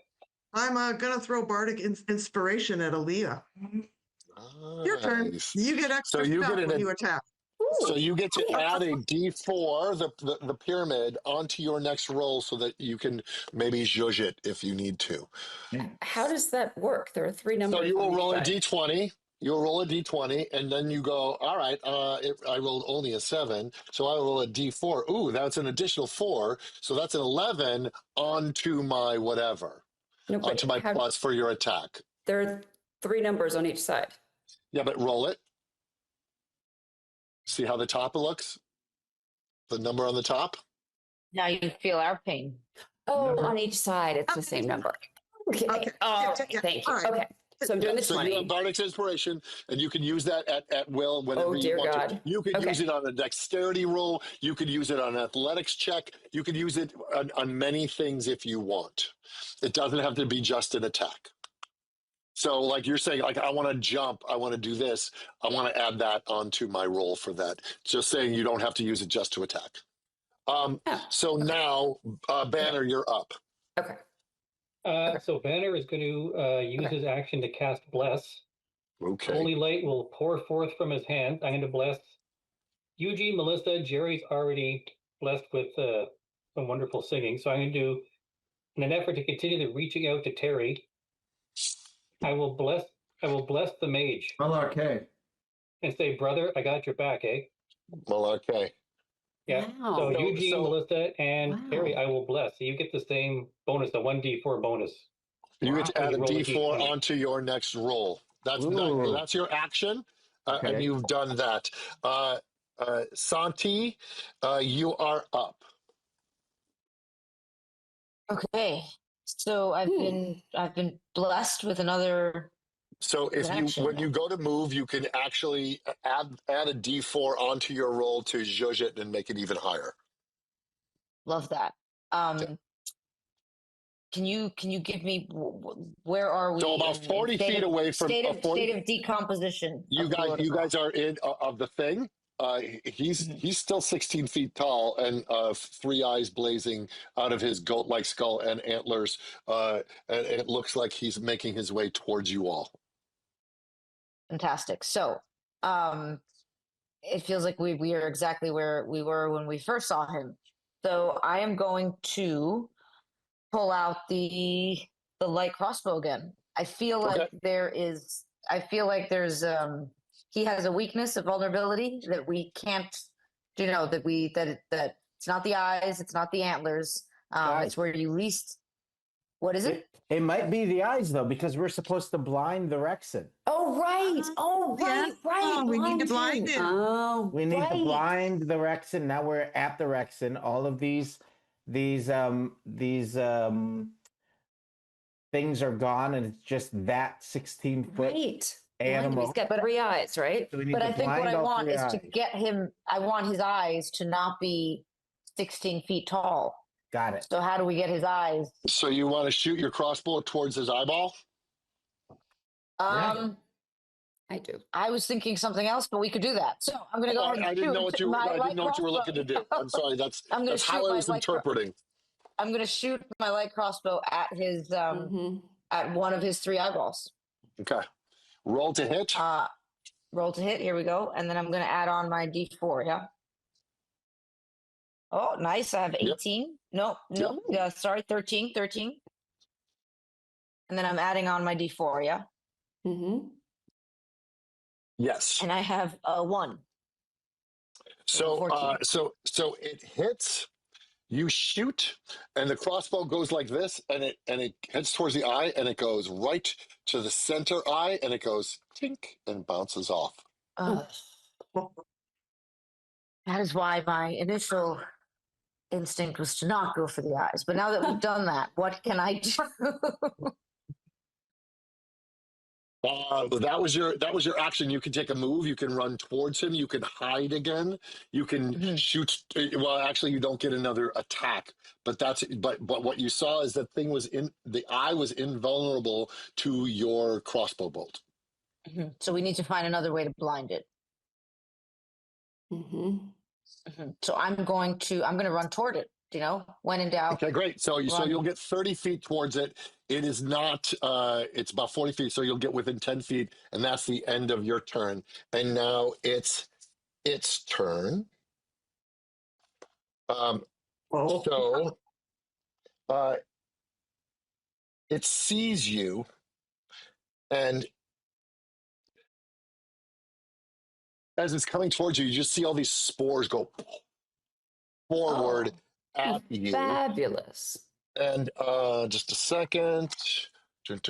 I'm going to throw Bardic Inspiration at Aaliyah. Your turn. Nice. You get So extra you stuff get when you attack. So you get to add a D4, the pyramid, onto your next roll so that you can maybe zhuzh it if you need to. How does that work? There are 3 numbers. So you will on each roll a side. D20. You'll roll a D20, and then you go, all right, I rolled only a 7, so I will roll a D4. Ooh, that's an additional 4, so that's an 11 onto my whatever, No, but onto my plus for your attack. There are 3 numbers on each side. Yeah, but roll it. See how the top looks? The number on the top? Now you feel our pain. Oh, on each side, it's the same number. Okay. Oh, Yeah. thank you. All right. Okay. So I'm doing the So 20. you have Bardic's Inspiration, and you can use that at will whenever Oh, you dear want to. God. You could Okay. use it on a dexterity roll. You could use it on an athletics check. You could use it on many things if you want. It doesn't have to be just an attack. So like you're saying, like I want to jump, I want to do this, I want to add that onto my roll for that. Just saying you don't have to use it just to attack. So now, Banner, you're up. Okay. So Banner is going to use his action to cast Bless. Okay. Holy light will pour forth from his hand. I'm going to bless Eugene, Melissa. Jeri's already blessed with some wonderful singing. So I'm going to do, in an effort to continue the reaching out to Terry, I will bless the mage Okay. and say, brother, I got your back, eh? Well, okay. Yeah. Wow. So Eugene, Melissa, and Wow. Jeri, I will bless. So you get the same bonus, the 1d4 bonus. You get to add a Roll the D4 D20. onto your next roll. That's your action, and Okay. you've done that. Santi, you are up. Okay. So I've been blessed with another. So when you go to move, you can actually add a D4 onto your roll to zhuzh it and make it even higher. Love that. Okay. Can you give me where are we? So about 40 feet away from state of decomposition. You guys are in of the thing. He's still 16 feet tall and 3 eyes blazing out of his goat-like skull and antlers. And it looks like he's making his way towards you all. Fantastic. So, it feels like we are exactly where we were when we first saw him. So I am going to pull out the light crossbow again. I feel like there's he has a weakness, a vulnerability that we can't, that it's not the eyes, it's not the antlers. It's where you least. What is it? It might be the eyes though, because we're supposed to blind the Rexen. Oh right! Oh right! Right! We need to blind him. Oh, we need to blind the Rexen. Now we're at the Rexen. All of these things are gone, and it's just that 16-foot animal. He's got 3 eyes, right? So But I think what I want is to get him. I want his eyes to not be 16 feet tall. Got it. So how do we get his eyes? So you want to shoot your crossbow towards his eyeball? I do. I was thinking something else, but we could do that. So I'm going to go ahead and I didn't know what you were looking to do. I'm sorry. That's how I was interpreting. I'm going to shoot my light crossbow at his at one of his 3 eyeballs. Okay. Roll to hit. Roll to hit. Here we go. And then I'm going to add on my D4. Yeah. Oh, nice. I have 18. Yep. No. Sorry, 13. And then I'm adding on my D4. Yeah. Mm-hmm. Yes. And I have 1. So it hits. You shoot, and the crossbow goes like this, and it heads towards the eye, and it goes right to the center eye, and it goes tink and bounces off. That is why my initial instinct was to not go for the eyes. But now that we've done that, what can I do? That was your action. You can take a move. You can run towards him. You can hide again. You can shoot. Well, actually, you don't get another attack. But what you saw is the eye was invulnerable to your crossbow bolt. So we need to find another way to blind it. So I'm going to run toward it. When in doubt. Okay, great. So you'll get 30 feet towards it. It is not. It's about 40 feet. So you'll get within 10 feet, and that's the end of your turn. And now it's its turn. So it sees you, and as it's coming towards you, you just see all these spores go forward at you. Fabulous. And just a second. I'm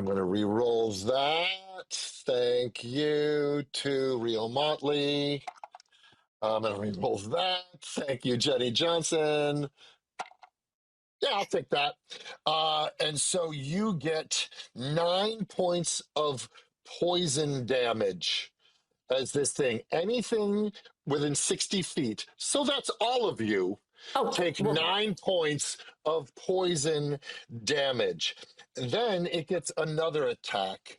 going to re-roll that. Thank you to Real Motley. I'm going to re-roll that. Thank you, Jenny Johnson. Yeah, I'll take that. And so you get 9 points of poison damage as this thing. Anything within 60 feet. So that's all of you. Take 9 points of poison damage. Then it gets another attack.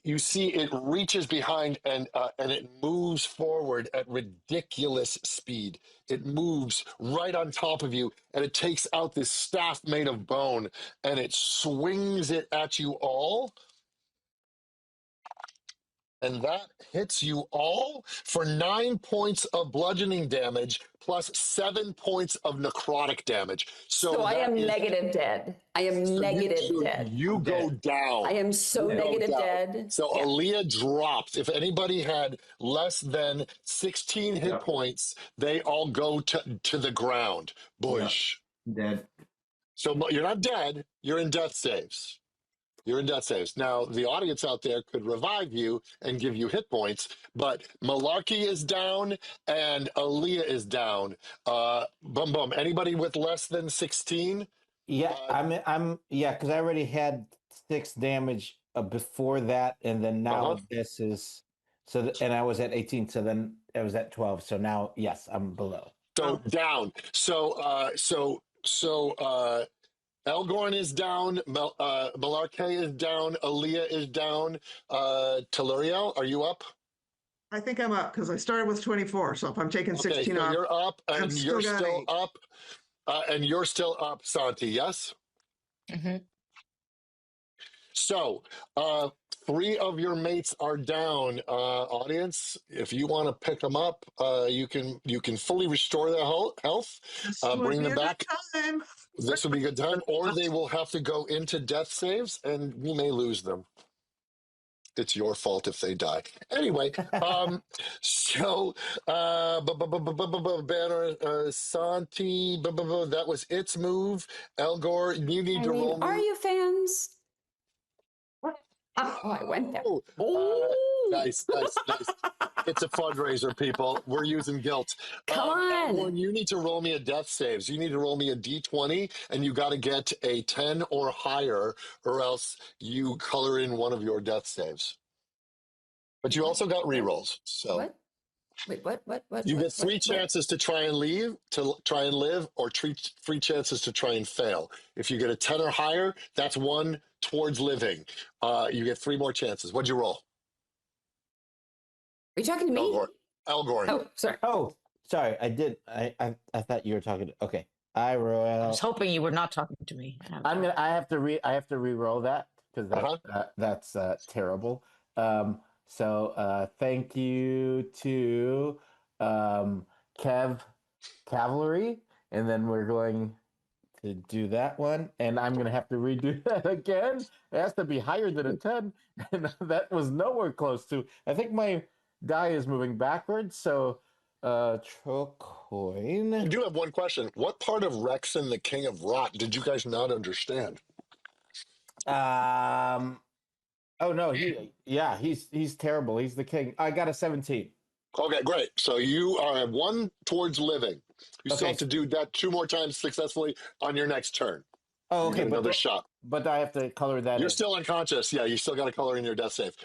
You see it reaches behind and it moves forward at ridiculous speed. It moves right on top of you, and it takes out this staff made of bone, and it swings it at you all. And that hits you all for 9 points of bludgeoning damage plus 7 points of necrotic damage. So I am negative dead. I am negative dead. You go down. I am so negative dead. So Yeah. Aaliyah drops. If anybody had less than 16 hit points, they all go to the ground. Bush. Dead. So you're not dead. You're in death saves. You're in death saves. Now, the audience out there could revive you and give you hit points, but Malarkey is down and Aaliyah is down. Boom. Anybody with less than 16? Yeah, because I already had 6 damage before that, and then now this is and I was at 18, so then I was at 12. So now, yes, I'm below. So down. So Elgorn is down, Malarkey is down, Aaliyah is down. Teluriel, are you up? I think I'm up because I started with 24. So if I'm taking 16 so off, you're up, and I'm you're still got still 8. up, and you're still up, Santi. Yes. Mm-hmm. So 3 of your mates are down. Audience, if you want to pick them up, you can fully restore their health, bring them back. This would be a good time, or they will have to go into death saves, and we may lose them. It's your fault if they die. Anyway, so Banner, Santi, that was its move. Elgor, you need to roll. Are you fans? Oh, I went there. Nice. It's a fundraiser, people. We're using guilt. Come on. Elgor, you need to roll me a death saves. You need to roll me a D20, and you got to get a 10 or higher, or else you color in one of your death saves. But you also got rerolls. So what? Wait, what? You get 3 chances to try and live, or 3 chances to try and fail. If you get a 10 or higher, that's 1 towards living. You get 3 more chances. What'd you roll? Are you talking to me? Elgor. Oh, sorry. Oh, sorry. I did. I thought you were talking to. Okay. I was hoping you were not talking to me. I have to re-roll that because that's terrible. So thank you to Cavalry, and then we're going to do that one, and I'm going to have to redo that again. It has to be higher than a 10, and that was nowhere close to. I think my die is moving backwards, so troll coin. I do have one question. What part of Rexon, the King of Rot, did you guys not understand? Oh no, he's terrible. He's the king. I got a 17. Okay, great. So you are at 1 towards living. You still have to do that 2 more times successfully on your next turn. Oh, okay. Another shot. But I have to color that. You're still unconscious. Yeah, you still got to color in your death save.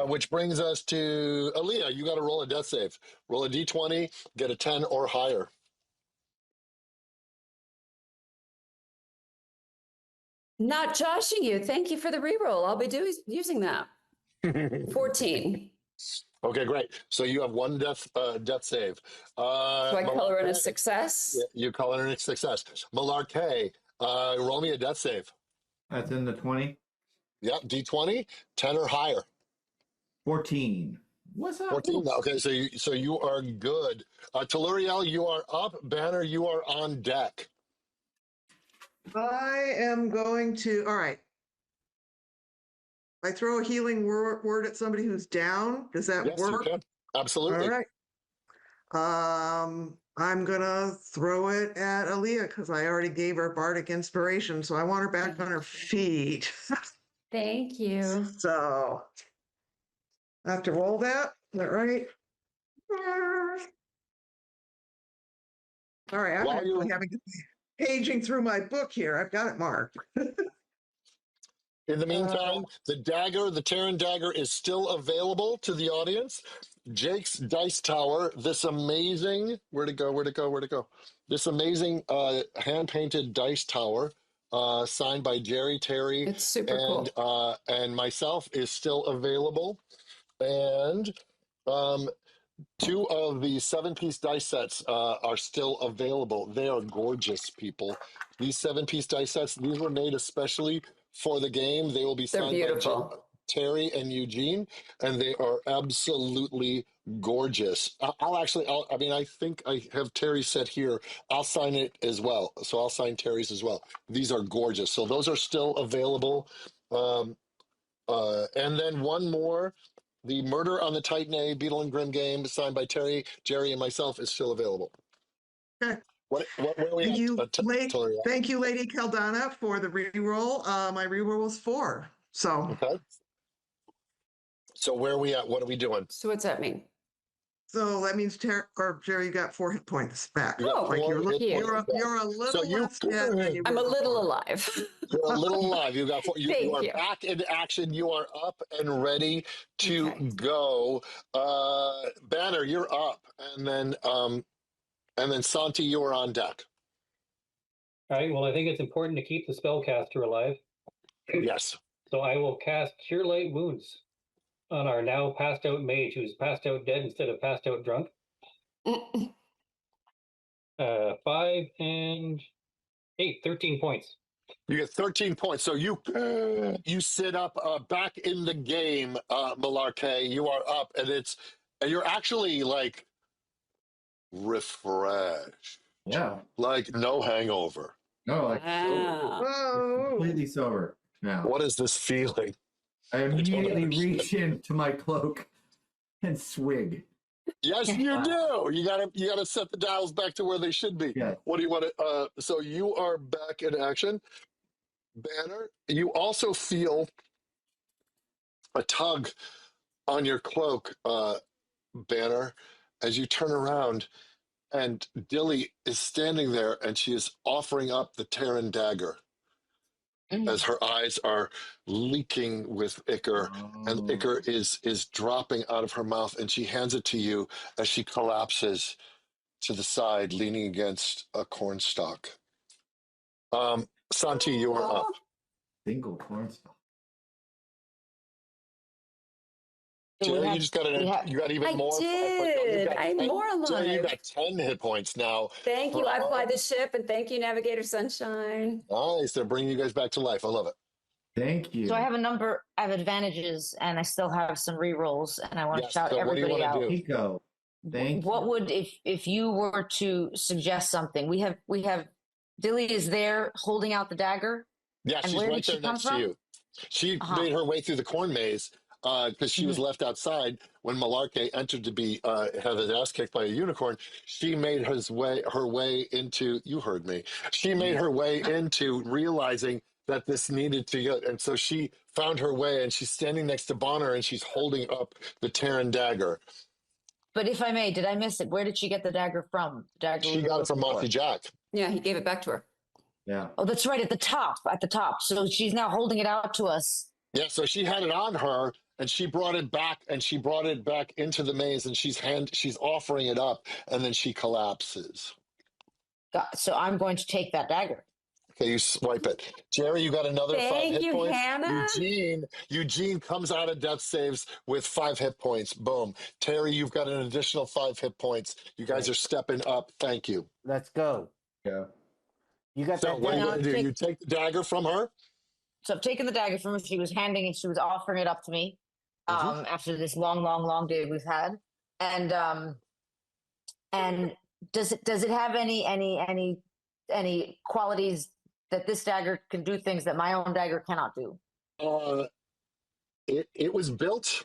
Which brings us to Aaliyah. You got to roll a death save. Roll a D20, get a 10 or higher. Not joshing you. Thank you for the reroll. I'll be using that. 14. Okay, great. So you have 1 death save. So I color in a success? Yeah, you color in a success. Malarkey, roll me a death save. That's in the 20. Yep, D20, 10 or higher. 14. What's up? 14. Okay, so you are good. Teluriel, you are up. Banner, you are on deck. I am going to, all right. I throw a healing word at somebody who's down. Does that Yes, work? you can. Absolutely. All right. I'm gonna throw it at Aaliyah because I already gave her bardic inspiration, so I want her back on her feet. Thank you. So I have to roll that. Is that right? All right, I'm actually having paging through my book here. I've got it marked. In the meantime, the Terran dagger is still available to the audience. Jake's Dice Tower, this amazing, where'd it go? This amazing hand-painted dice tower signed by Jeri, Terry, it's super cool. And myself is still available. And 2 of the 7-piece dice sets are still available. They are gorgeous, people. These 7-piece dice sets, these were made especially for the game. They will be signed. They're beautiful. Terry and Eugene, and they are absolutely gorgeous. I think I have Terry set here. I'll sign it as well. So I'll sign Terry's as well. These are gorgeous. So those are still available. And then one more, the Murder on the Titan A Beetle and Grimm game, signed by Terry, Jeri, and myself, is still available. Okay. Where are we Thank at? you, Totally. thank you, Lady Caldana, for the reroll. My reroll was 4. So. Okay. So where are we at? What are we doing? So what's that mean? So that means Jeri, you got 4 hit points back. You got Like you're a little So less dead than you I'm were a little before. alive. You're a little alive. You got 4. You Thank are you. back in action. You are up and ready to Okay. go. Banner, you're up, and then Santi, you are on deck. All right. Well, I think it's important to keep the spellcaster alive. Yes. So I will cast Cure Light Wounds on our now passed out mage, who's passed out dead instead of passed out drunk. 5 and 8, 13 points. You get 13 points. So you sit up back in the game, Malarkey. You are up, and you're actually like refreshed. Yeah. Like no hangover. No, like Wow. completely sober now. What is this feeling? I don't immediately understand. reach into my cloak and swig. Yes, you do. You gotta set the dials back to where they should be. Yeah. What do you want to? So you are back in action, Banner. You also feel a tug on your cloak, Banner, as you turn around, and Dilly is standing there, and she is offering up the Terran dagger. As her eyes are leaking with ichor, and ichor is dropping out of her mouth, and she hands it to you as she collapses to the side, leaning against a cornstalk. Santi, you are up. Single cornstalk. Jeri, you just got you got even more. I did. I'm more Jeri, you alive. got 10 hit points now. Thank you. I fly the ship, and thank you, Navigator Sunshine. Nice. They're bringing you guys back to life. I love it. Thank you. So I have a number of advantages, and I still have some rerolls, and I want to shout so what do you everybody want to out. do? Pico. Thank What you. would if you were to suggest something? We have Dilly is there holding out the dagger. Yeah, And she's where right did she there come next to from? you. She Uh-huh. made her way through the corn maze because she was left outside when Malarkey entered to be have his ass kicked by a unicorn. She made her way into. You heard me. She made her way into realizing that this needed to go, and so she found her way, and she's standing next to Bonner, and she's holding up the Terran dagger. But if I may, did I miss it? Where did she get the dagger from? The dagger She we were got it from looking for. Monty Jack. Yeah, he gave it back to her. Yeah. Oh, that's right, at the top. So she's now holding it out to us. Yeah, so she had it on her, and she brought it back, into the maze, and she's offering it up, and then she collapses. So I'm going to take that dagger. Okay, you swipe it. Jeri, you got another 5 Thank hit you, points. Hannah. Eugene comes out of death saves with 5 hit points. Boom. Terry, you've got an additional 5 hit points. You guys are stepping up. Thank you. Let's go. Yeah. You got So that what are you dagger? going to do? You take the dagger from her? So I've taken the dagger from her. She was offering it up to me after this long day we've had. And does it have any qualities that this dagger can do, things that my own dagger cannot do? It was built.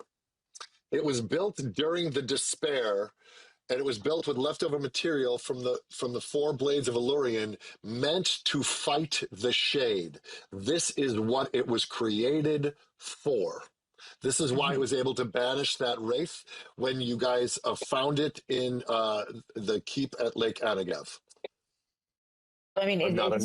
It was built during the despair, and it was built with leftover material from the 4 blades of Elurian, meant to fight the shade. This is what it was created for. This is why it was able to banish that wraith when you guys found it in the keep at Lake Anagev. I mean, I'm not a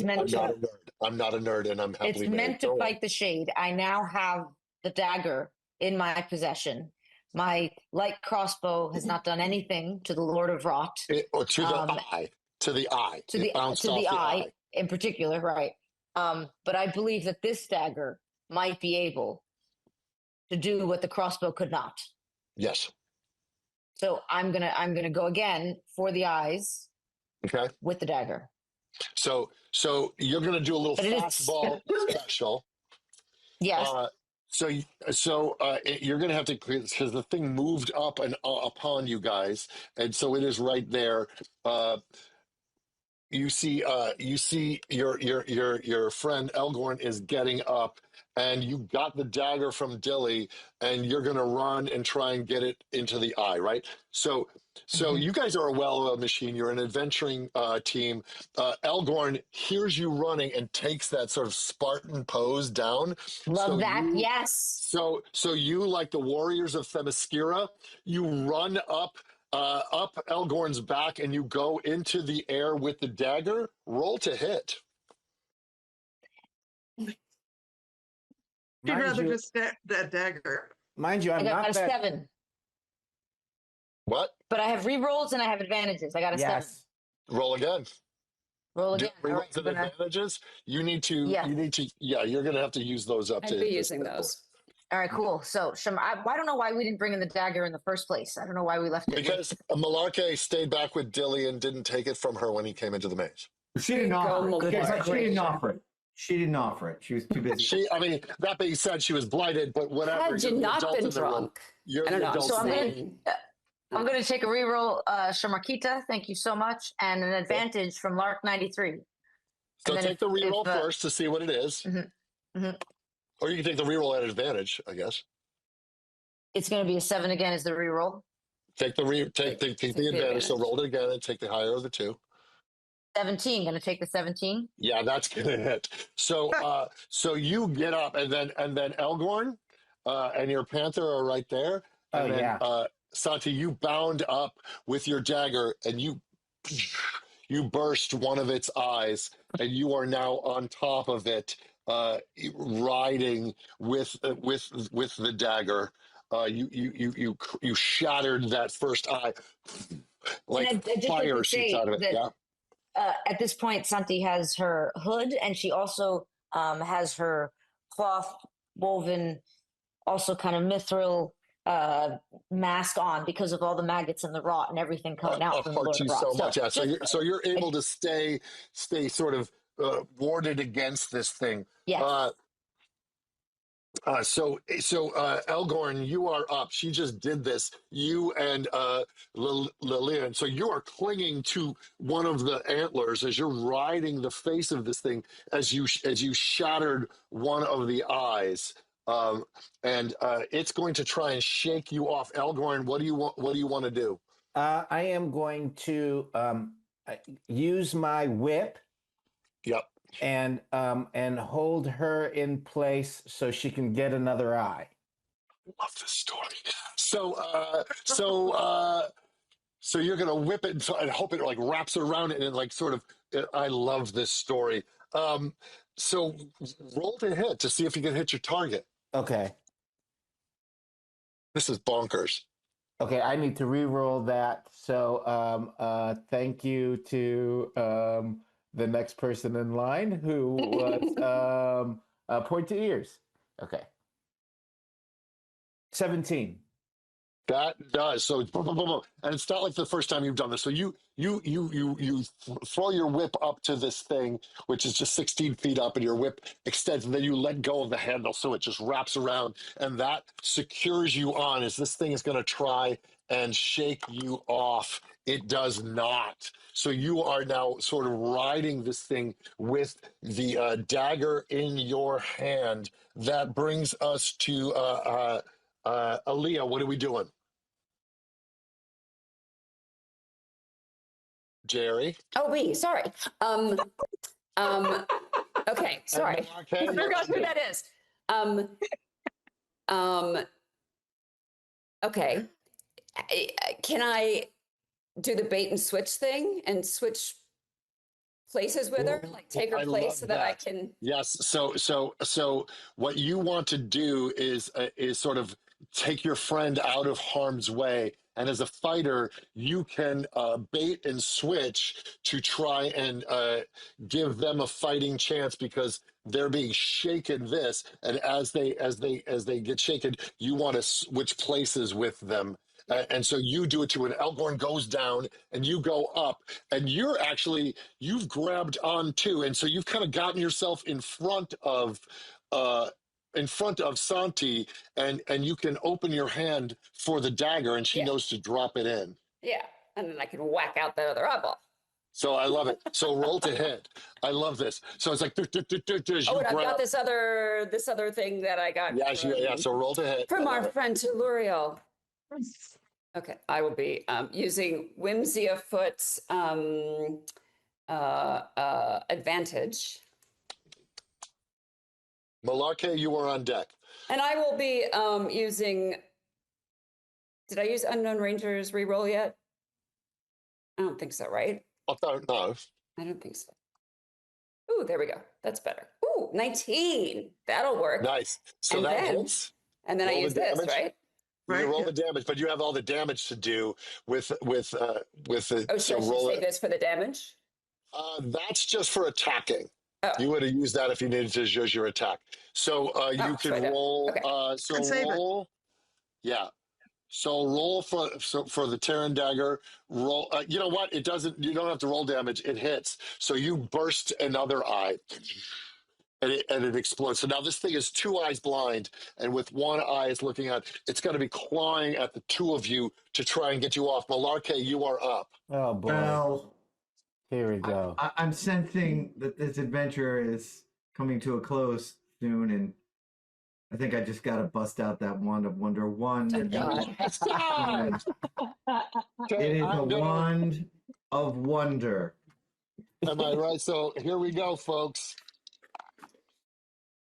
nerd, and I'm happily it's married. meant to fight the shade. I now have the dagger in my possession. My light crossbow has not done anything to the Lord of Rot. To the eye. To the eye in particular, right? But I believe that this dagger might be able to do what the crossbow could not. Yes. So I'm gonna go again for the eyes. Okay. With the dagger. So you're gonna do a little fastball special. Yes. You're going to have to, because the thing moved up and upon you guys, and so it is right there. You see your friend Elgorn is getting up, and you got the dagger from Dilly, and you're gonna run and try and get it into the eye, right? So you guys are a well-oiled machine. You're an adventuring team. Elgorn hears you running and takes that sort of Spartan pose down. Love that. Yes. So you, like the warriors of Themyscira, you run up Elgorn's back, and you go into the air with the dagger. Roll to hit. She'd rather just stab that dagger. Mind you, I got a 7. What? But I have re-rolls and I have advantages. I got a 7. Roll again. Roll again. Re-rolls and advantages. You need to. Yeah, you're gonna have to use those up. I'd be using those. All right, cool. So, I don't know why we didn't bring in the dagger in the first place. I don't know why we left it. Because Malarkey stayed back with Dilly and didn't take it from her when he came into the maze. She didn't offer it. She didn't offer it. She didn't offer it. She was too busy. That being said, she was blighted, but whatever. Had you not been drunk? I don't know. So I'm going to take a reroll, Shamarkita. Thank you so much. And an advantage from Lark 93. So take the reroll first to see what it is. Or you can take the reroll at advantage, I guess. It's going to be a 7 again as the reroll. Take the advantage. So roll it again and take the higher of the two. 17. Going to take the 17. Yeah, that's going to hit. So you get up, and then Elgorn and your panther are right there. And then Santi, you bound up with your dagger, and you burst one of its eyes, and you are now on top of it, riding with the dagger. You shattered that first eye, like fire shoots out of it. At this point, Santi has her hood, and she also has her cloth woven, also kind of mithril mask on because of all the maggots and the rot and everything coming out from the Lord of Rot. So much, yeah. So you're able to stay sort of warded against this thing. Yes. Elgorn, you are up. She just did this. You and Lillian. So you are clinging to one of the antlers as you're riding the face of this thing as you shattered one of the eyes. And it's going to try and shake you off. Elgorn, what do you want to do? I am going to use my whip. Yep. And hold her in place so she can get another eye. I love this story. So you're gonna whip it and hope it like wraps around it and like sort of. I love this story. So roll to hit to see if you can hit your target. Okay. This is bonkers. Okay, I need to re-roll that. So thank you to the next person in line who was point to ears. Okay. 17. That does. So boom, boom, boom, boom. And it's not like the first time you've done this. So you throw your whip up to this thing, which is just 16 feet up, and your whip extends, and then you let go of the handle, so it just wraps around, and that secures you on as this thing is going to try and shake you off. It does not. So you are now sort of riding this thing with the dagger in your hand. That brings us to Aaliyah. What are we doing? Jeri? Oh, wait, sorry. Okay, sorry. I forgot who that is. Okay. Can I do the bait and switch thing and switch places with her? Like take her place so that I can. Yes. So what you want to do is sort of take your friend out of harm's way. And as a fighter, you can bait and switch to try and give them a fighting chance because they're being shaken this. And as they get shaken, you want to switch places with them. And so you do it too. And Elgorn goes down and you go up and you've grabbed on too. And so you've kind of gotten yourself in front of in front of Santi, and you can open your hand for the dagger, and she knows to drop it in. Yeah, and then I can whack out that other eyeball. So I love it. So roll to hit. I love this. So it's like. Oh, and I've got this other thing that I got. Yeah, so roll to hit. From our friend Telluriel. Okay, I will be using Whimsy of Foot's advantage. Malarkey, you are on deck. And I will be using. Did I use Unknown Rangers reroll yet? I don't think so, right? I don't know. I don't think so. Ooh, there we go. That's better. Ooh, 19. That'll work. Nice. So and that then, hits. And then I use this, right? You roll the damage, but you have all the damage to do with the. Oh, so I should save this for the damage? That's just for attacking. Oh. You would have used that if you needed to use your attack. So you can roll. Okay. Roll. Yeah. So roll for the Terran dagger. Roll. You know what? It doesn't. You don't have to roll damage. It hits. So you burst another eye, and it explodes. So now this thing is two eyes blind, and with one eye is looking out. It's going to be clawing at the two of you to try and get you off. Malarkey, you are up. Oh boy. Well, here we go. I'm sensing that this adventure is coming to a close soon, and I think I just got to bust out that wand of wonder. Wand. It is a wand of wonder. Am I right? So here we go, folks.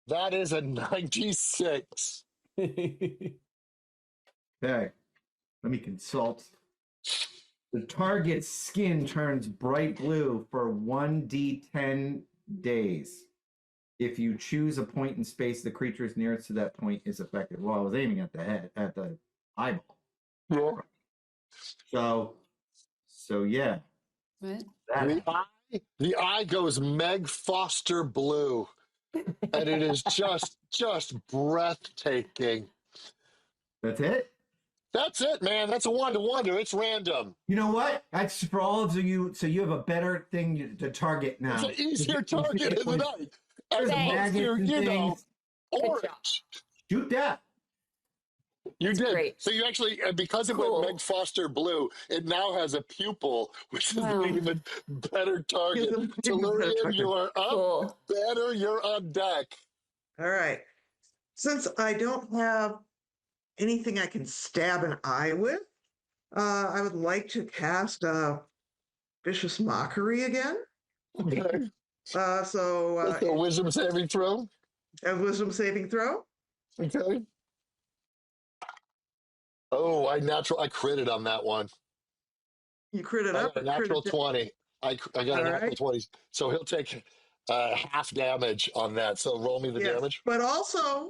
That is a 96. Okay. Let me consult. The target's skin turns bright blue for 1d10 days. If you choose a point in space, the creatures nearest to that point is affected. Well, I was aiming at the head, at the eyeball. Yeah. So yeah. What? The eye goes Meg Foster blue, and it is just breathtaking. That's it? That's it, man. That's a wonder. It's random. You know what? That's for all of you. So you have a better thing to target now. It's an easier target in the night. There's maggots and things. Orange. Shoot that. You did. Great. So you actually, because it went Meg Foster blue, it now has a pupil, which is an even better target. Tellurian, you are up. Better, you're on deck. All right. Since I don't have anything I can stab an eye with, I would like to cast Vicious Mockery again. Okay. That's a wisdom saving throw. A wisdom saving throw. Okay. Oh, I critted on that one. You critted up. A natural 20. I got a natural 20. So he'll take half damage on that. So roll me the damage. But also,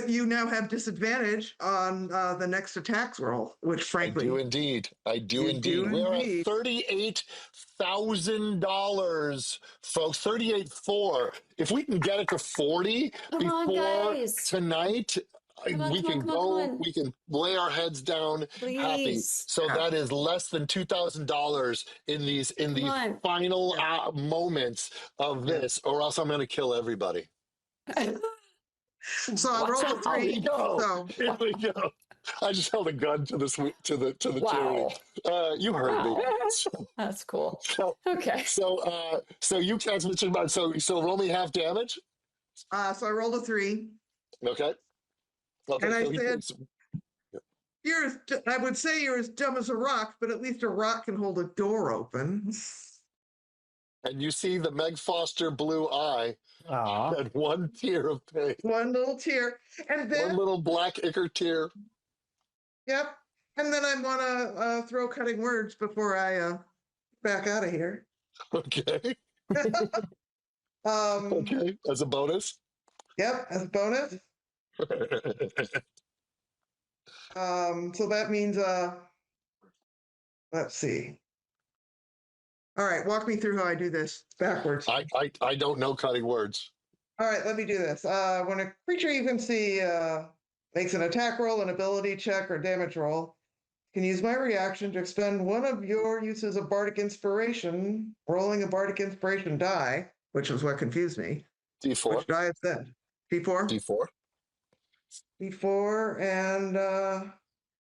you now have disadvantage on the next attacks roll, which frankly. I do indeed. We're at $38,000, folks. 38.4. If we can get it to 40 before tonight, we can lay our heads down happy. So that is less than $2,000 in these final moments of this, or else I'm going to kill everybody. So I rolled a 3. Here we go. I just held a gun to the charity. You heard me. That's cool. Okay. So you cast Mitchell. So roll me half damage. So I rolled a 3. Okay. And I said, I would say you're as dumb as a rock, but at least a rock can hold a door open. And you see the Meg Foster blue eye. And one tear of pain. One little tear. And then one little black ichor tear. Yep. And then I want to throw cutting words before I back out of here. Okay. Okay. As a bonus? Yep, as a bonus. So that means let's see. All right, walk me through how I do this backwards. I don't know cutting words. All right, let me do this. When a creature you can see makes an attack roll, an ability check, or damage roll, you can use my reaction to expend one of your uses of Bardic Inspiration, rolling a Bardic Inspiration die, which is what confused me. D4. Which die is that? D4? D4. D4 and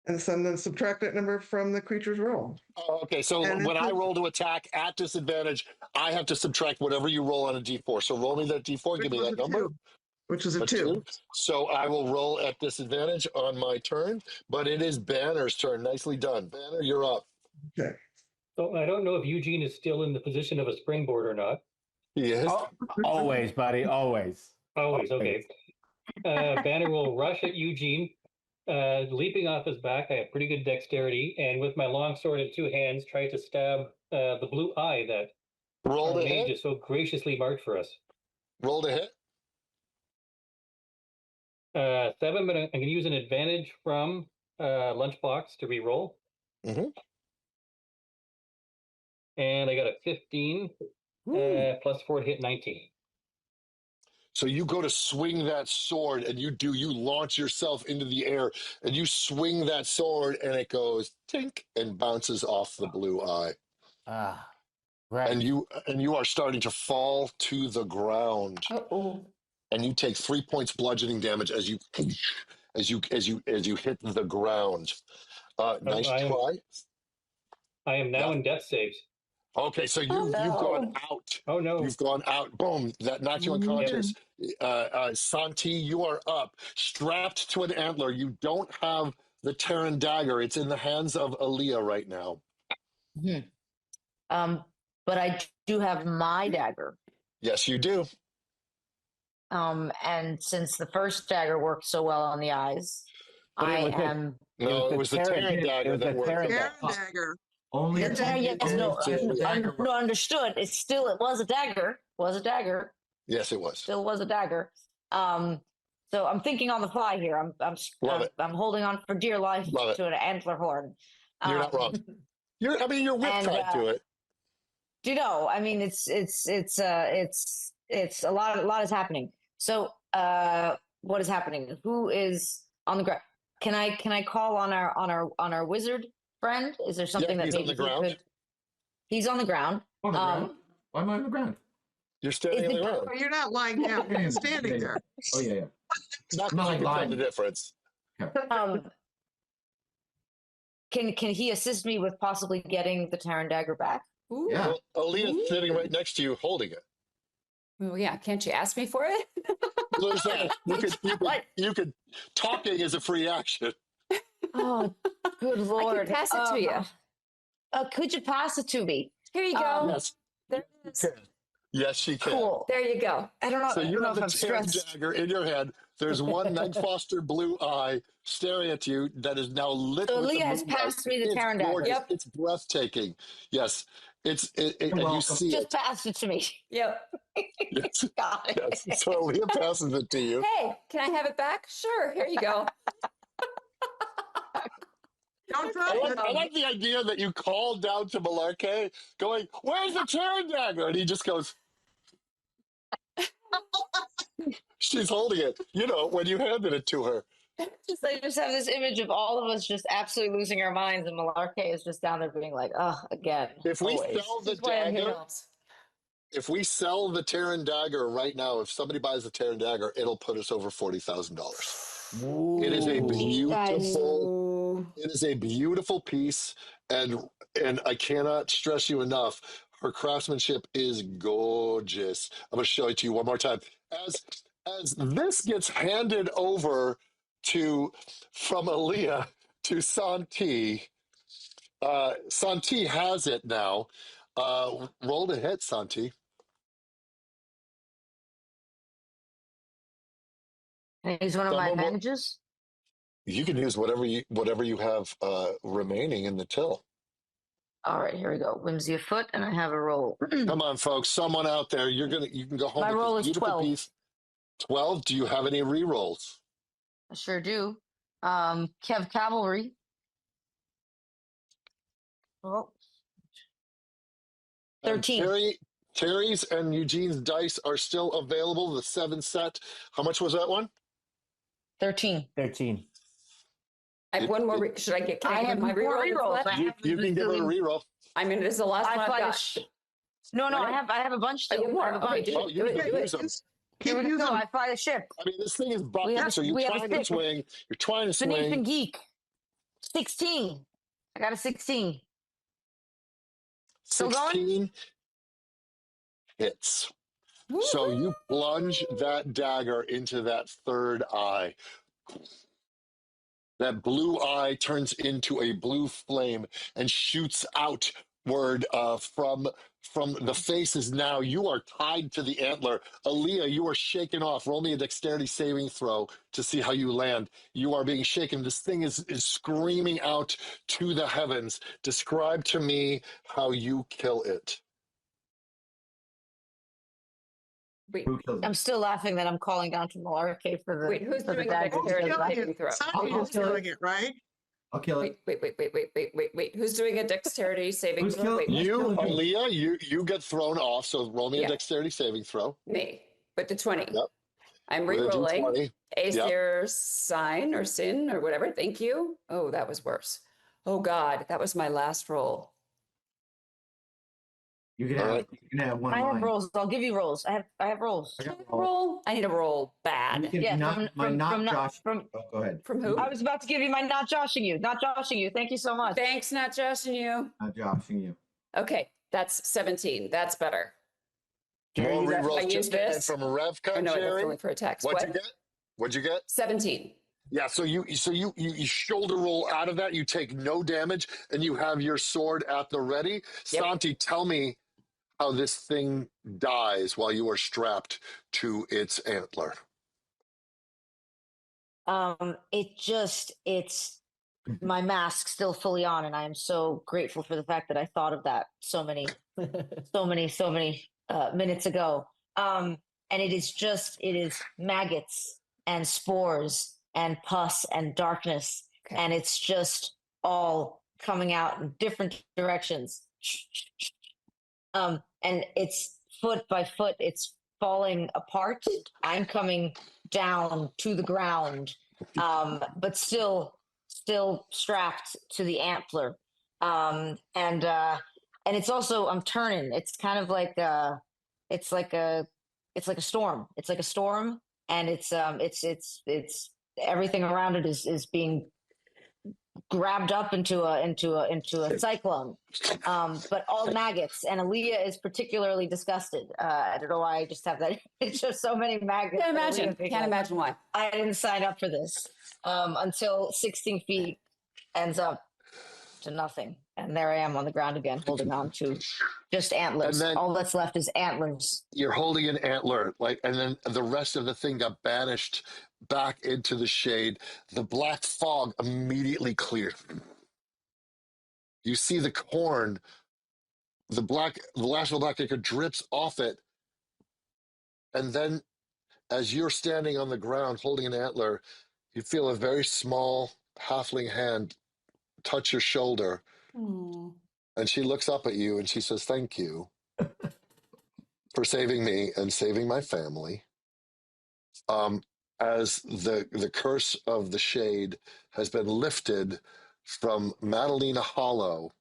then subtract that number from the creature's roll. Oh, okay, so And when I it's roll to attack at disadvantage, I have to subtract whatever you roll on a D4. So roll me that D4, give me that number. Which was a A 2. So I will roll at disadvantage on my turn, but it is Banner's turn. Nicely done. Banner, you're up. Okay. So I don't know if Eugene is still in the position of a springboard or not. He is. Oh, always, buddy, always. Always, okay. Banner will rush at Eugene, leaping off his back. I have pretty good dexterity, and with my long sword in 2 hands, try to stab the blue eye that Roll our to mage hit. just so graciously marked for us. Roll to hit. 7, but I'm going to use an advantage from Lunchbox to re-roll. Mm-hmm. And I got a 15, plus 4 to hit 19. So you go to swing that sword, and you launch yourself into the air, and you swing that sword, and it goes tink and bounces off the blue eye. Ah, right. And you are starting to fall to the ground. Uh-oh. And you take 3 points bludgeoning damage as you hit the ground. Nice try. I am now in death saves. Okay, so you've gone out. Oh no! You've gone out. Boom! That knocked you unconscious. Santi, you are up, strapped to an antler. You don't have the Terran dagger. It's in the hands of Aaliyah right now. But I do have my dagger. Yes, you do. And since the first dagger worked so well on the eyes, No, it was the Terran dagger that worked. Terran dagger. Only the Terran, yes, no, understood. It was a dagger. Was a dagger. Yes, it was. Still was a dagger. So I'm thinking on the fly here. I'm holding on for dear life to an antler horn. You're not wrong. You're whip tied to it. Do you know? I mean, it's a lot is happening. So, what is happening? Who is on the ground? Can I call on our wizard friend? Is there something that he's maybe on the ground? He's on the ground. On the ground? Why am I on the ground? You're standing on the ground. You're not lying down. You're standing there. Oh yeah. Not like lying. the difference. Can he assist me with possibly getting the Terran dagger back? Ooh. Yeah. Well, Aaliyah's sitting right next to you, holding it. Well, yeah. Can't you ask me for it? You could. Talking is a free action. Oh, good lord! I can pass it to you. Could you pass it to me? Here you go. Yes. There it is. Yes, she can. Cool. There you go. I don't know. So you I have don't know the if I'm Terran stressed. dagger in your hand. There's one Night Foster blue eye staring at you that is now lit. So with Leah the has moonlight. passed me the It's Terran dagger. gorgeous. Yep. It's breathtaking. Yes. And you see Just it. pass it to me. Yep. Yes. Got it. Yes. So Leah passes it to you. Hey, can I have it back? Sure. Here you go. Don't drop it. I like the idea that you called down to Malarkey going, "Where's the Terran dagger?" And he just goes, she's holding it, when you handed it to her. I just have this image of all of us just absolutely losing our minds, and Malarkey is just down there being like, "Oh, again." If we always. sell the This is why I'm here. dagger, if we sell the Terran dagger right now, if somebody buys the Terran dagger, it'll put us over $40,000. It is a beautiful. It is a beautiful piece, and I cannot stress you enough. Her craftsmanship is gorgeous. I'm going to show it to you one more time. As this gets handed over from Aaliyah to Santi, Santi has it now. Roll to hit, Santi. Can I use one of my advantages? You can use whatever you have remaining in the till. All right, here we go. Whimsy of foot, and I have a roll. Come on, folks. Someone out there, you can go home My with roll this is beautiful 12. piece. 12. Do you have any re-rolls? I sure do. Kev Cavalry. Oh. 13. Terry's and Eugene's dice are still available. The 7 set. How much was that one? 13. 13. I have one more. Should I get? Can I have get my more reroll? rerolls. You can give it a reroll. I mean, this is the last one I've got. No, I have a bunch. Oh, you have more. I have a bunch. Okay, do Oh, you can use them. Keep Here we using go. them. I fly the ship. I mean, this thing is We have bucket, a- so you're we have a trying to stick. swing. You're trying to Venetian swing. geek. 16. I got a 16. Still going? 16 hits. So you plunge that dagger into that third eye. That blue eye turns into a blue flame and shoots outward from the faces. Now you are tied to the antler. Aaliyah, you are shaken off. Roll me a dexterity saving throw to see how you land. You are being shaken. This thing is screaming out to the heavens. Describe to me how you kill it. Wait, Who kills I'm it? still laughing that I'm calling down to Malarkey for the wait, who's for the doing a dagger. dexterity Killing saving it. throw? Santi is doing it, right? I'll kill it. Wait. Who's doing a dexterity saving Who's throw? kill- Wait, who's You, killing me? Aaliyah, you get thrown off, so roll me a Yeah. dexterity saving throw. me. With the 20. Yep. I'm With a re-rolling. D20. Aether sign or sin or whatever. Thank you. Oh, that was worse. Oh God, that was my last roll. You can All have right. one I of have mine. rolls. I'll give you rolls. I have rolls. I Can got I roll? I need a roll You bad. can Yeah, not Josh. from Oh, go ahead. From who? I was about to give you my not joshing you. Not joshing you. Thank you so much. Thanks, not joshing you. Not joshing you. Okay, that's 17. That's better. More you got- rerolls. I use Just and this. from Revka, Oh no, that's Jeri. only for attacks. What'd you get? What'd you get? 17. Yeah, so you shoulder roll out of that. You take no damage, and you have your sword at the ready. Yep. Santi, tell me how this thing dies while you are strapped to its antler. It's my mask still fully on, and I am so grateful for the fact that I thought of that so many minutes ago. And it is maggots and spores and pus and darkness, Okay. and it's just all coming out in different directions. And it's foot by foot, it's falling apart. I'm coming down to the ground, but still strapped to the antler. And it's also, I'm turning. It's kind of like it's like a storm. It's like a storm, and it's everything around it is being grabbed up into a cyclone. But all maggots, and Aaliyah is particularly disgusted. I don't know why I just have that. It's just so many maggots. Can't imagine. Can't imagine why. I didn't sign up for this until 16 feet ends up to nothing. And there I am on the ground again, holding on to just antlers. And then- All that's left is antlers. You're holding an antler, and then the rest of the thing got banished back into the shade. The black fog immediately cleared. You see the corn, the Lashville Blackacre drips off it, and then as you're standing on the ground holding an antler, you feel a very small halfling hand touch your shoulder, and she looks up at you and she says, "Thank you for saving me and saving my family." As the curse of the shade has been lifted from Madalena Hollow,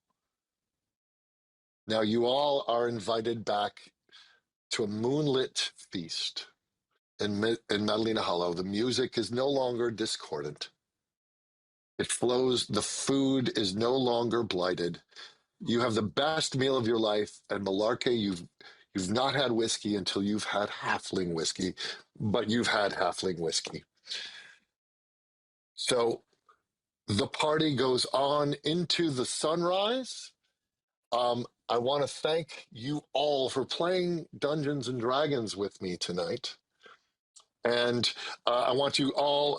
now you all are invited back to a moonlit feast in Madalena Hollow. The music is no longer discordant. It flows. The food is no longer blighted. You have the best meal of your life, and Malarkey, you've not had whiskey until you've had halfling whiskey, but you've had halfling whiskey. So the party goes on into the sunrise. I want to thank you all for playing Dungeons and Dragons with me tonight. And I want you all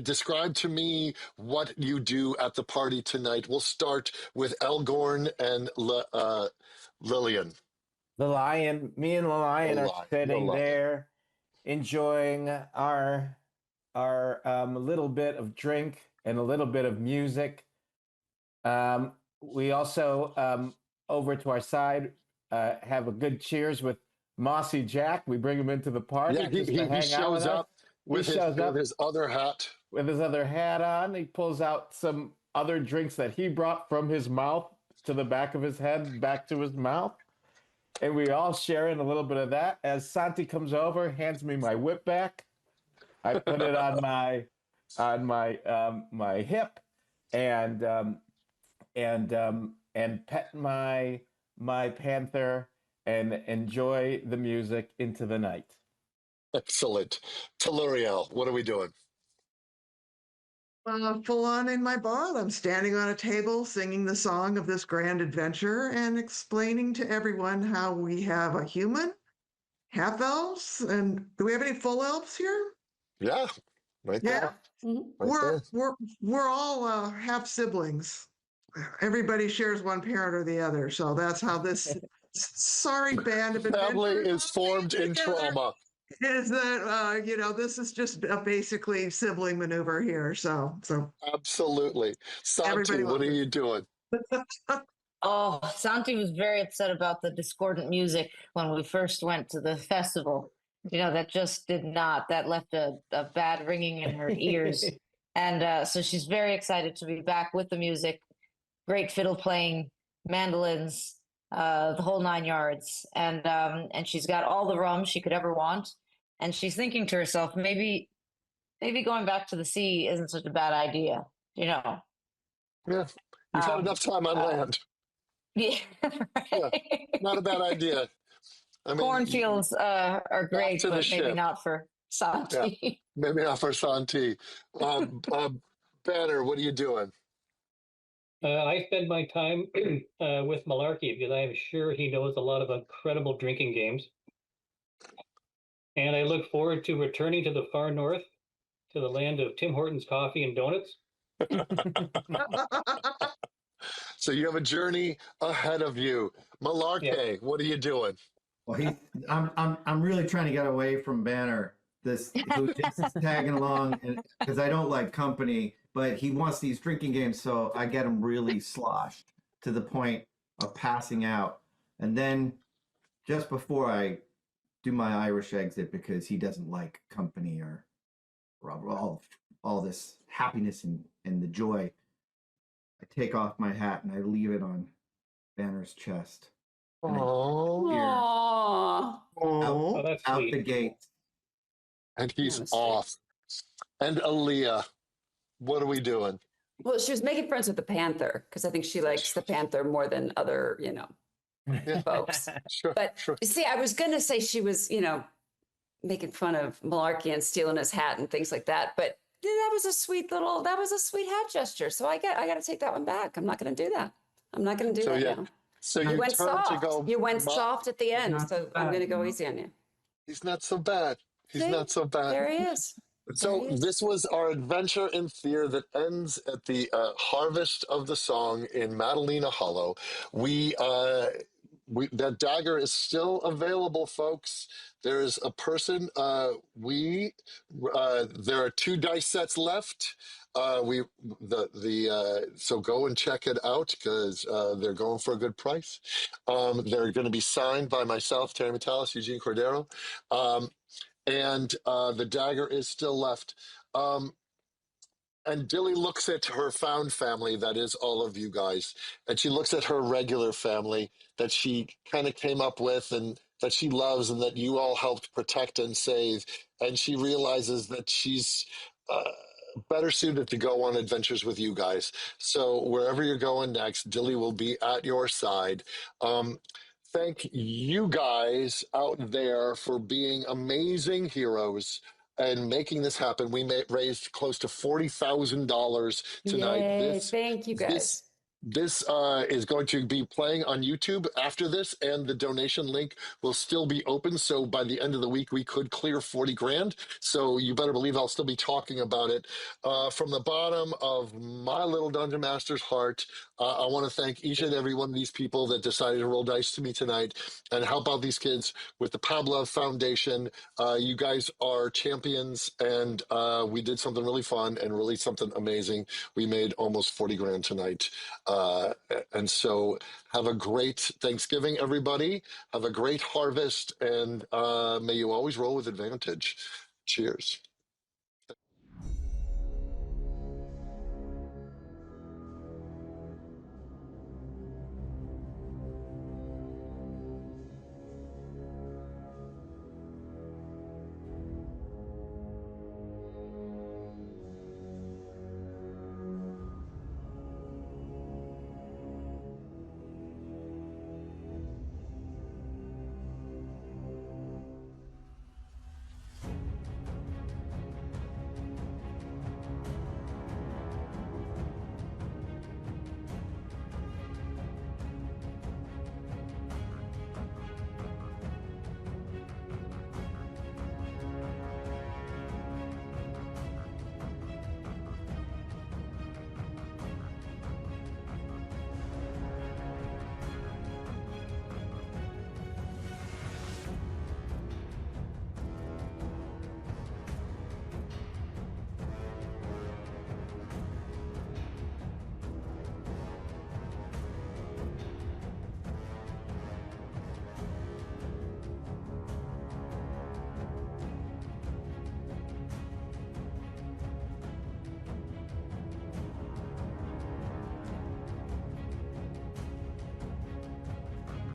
describe to me what you do at the party tonight. We'll start with Elgorn and Lillian. The lion, me and the lion are sitting there enjoying our little bit of drink and a little bit of music. We also over to our side have a good cheers with Mossy Jack. We bring him into the party. Yeah, just to he hang out with shows us. up with his other hat. With his other hat on, he pulls out some other drinks that he brought from his mouth to the back of his head, back to his mouth. and we all share in a little bit of that. As Santi comes over, hands me my whip back. I put it on my hip, and pet my panther and enjoy the music into the night. Excellent. Telluriel, what are we doing? Full on in my barn. I'm standing on a table singing the song of this grand adventure and explaining to everyone how we have a human, half elves, and do we have any full elves here? Yeah, right Yeah. there. Right We're all half siblings. Everybody shares one parent or the other, so that's how this sorry band of there. Family adventurers is formed in together. trauma. Is that this is just a basically sibling maneuver here. So Absolutely. Santi, everybody what loves are it. you doing? Oh, Santi was very upset about the discordant music when we first went to the festival. That just did not, that left a bad ringing in her ears. And so she's very excited to be back with the music, great fiddle playing, mandolins, the whole 9 yards. And she's got all the rum she could ever want. And she's thinking to herself, maybe going back to the sea isn't such a bad idea, Yeah, you've had enough time on land. Yeah, Yeah, not a bad idea. I mean, cornfields are great, to the but maybe ship. not for Santi. Yeah, maybe not for Santi. Banner, what are you doing? I spend my time with Malarkey because I am sure he knows a lot of incredible drinking games. And I look forward to returning to the far north, to the land of Tim Hortons coffee and donuts. So you have a journey ahead of you. Malarkey, Yeah. what are you doing? Well, I'm really trying to get away from Banner, who just is tagging along, because I don't like company, but he wants these drinking games, so I get him really sloshed to the point of passing out. And then just before I do my Irish exit, because he doesn't like company or all this happiness and the joy, I take off my hat and I leave it on Banner's chest. Oh, That's out sweet. the gate. And he's off. And Aaliyah, what are we doing? Well, she was making friends with the panther because I think she likes the panther more than other, folks. Sure, But sure. you see, I was going to say she was, making fun of Malarkey and stealing his hat and things like that. But that was a sweet hat gesture. So I got to take that one back. I'm not going to do that. I'm not going to do that now. So You you went turn soft. to go. You went soft at the end. So I'm going to go easy on you. He's not so bad. He's not so bad. There he is. So this was our adventure in fear that ends at the harvest of the song in Madalena Hollow. That dagger is still available, folks. There is a person. There are 2 dice sets left. So go and check it out because they're going for a good price. They're going to be signed by myself, Terry Matalas, Eugene Cordero. And the dagger is still left. And Dilly looks at her found family, that is all of you guys, and she looks at her regular family that she kind of came up with and that she loves and that you all helped protect and save. And she realizes that she's better suited to go on adventures with you guys. So wherever you're going next, Dilly will be at your side. Thank you guys out there for being amazing heroes and making this happen. We raised close to $40,000 tonight. Yay, thank you guys. This is going to be playing on YouTube after this, and the donation link will still be open. So by the end of the week, we could clear 40 grand. So you better believe I'll still be talking about it. From the bottom of my little Dungeon Master's heart, I want to thank each and every one of these people that decided to roll dice to me tonight and help out these kids with the Pablove Foundation. You guys are champions, and we did something really fun and really something amazing. We made almost 40 grand tonight. And so have a great Thanksgiving, everybody. Have a great harvest, and may you always roll with advantage. Cheers.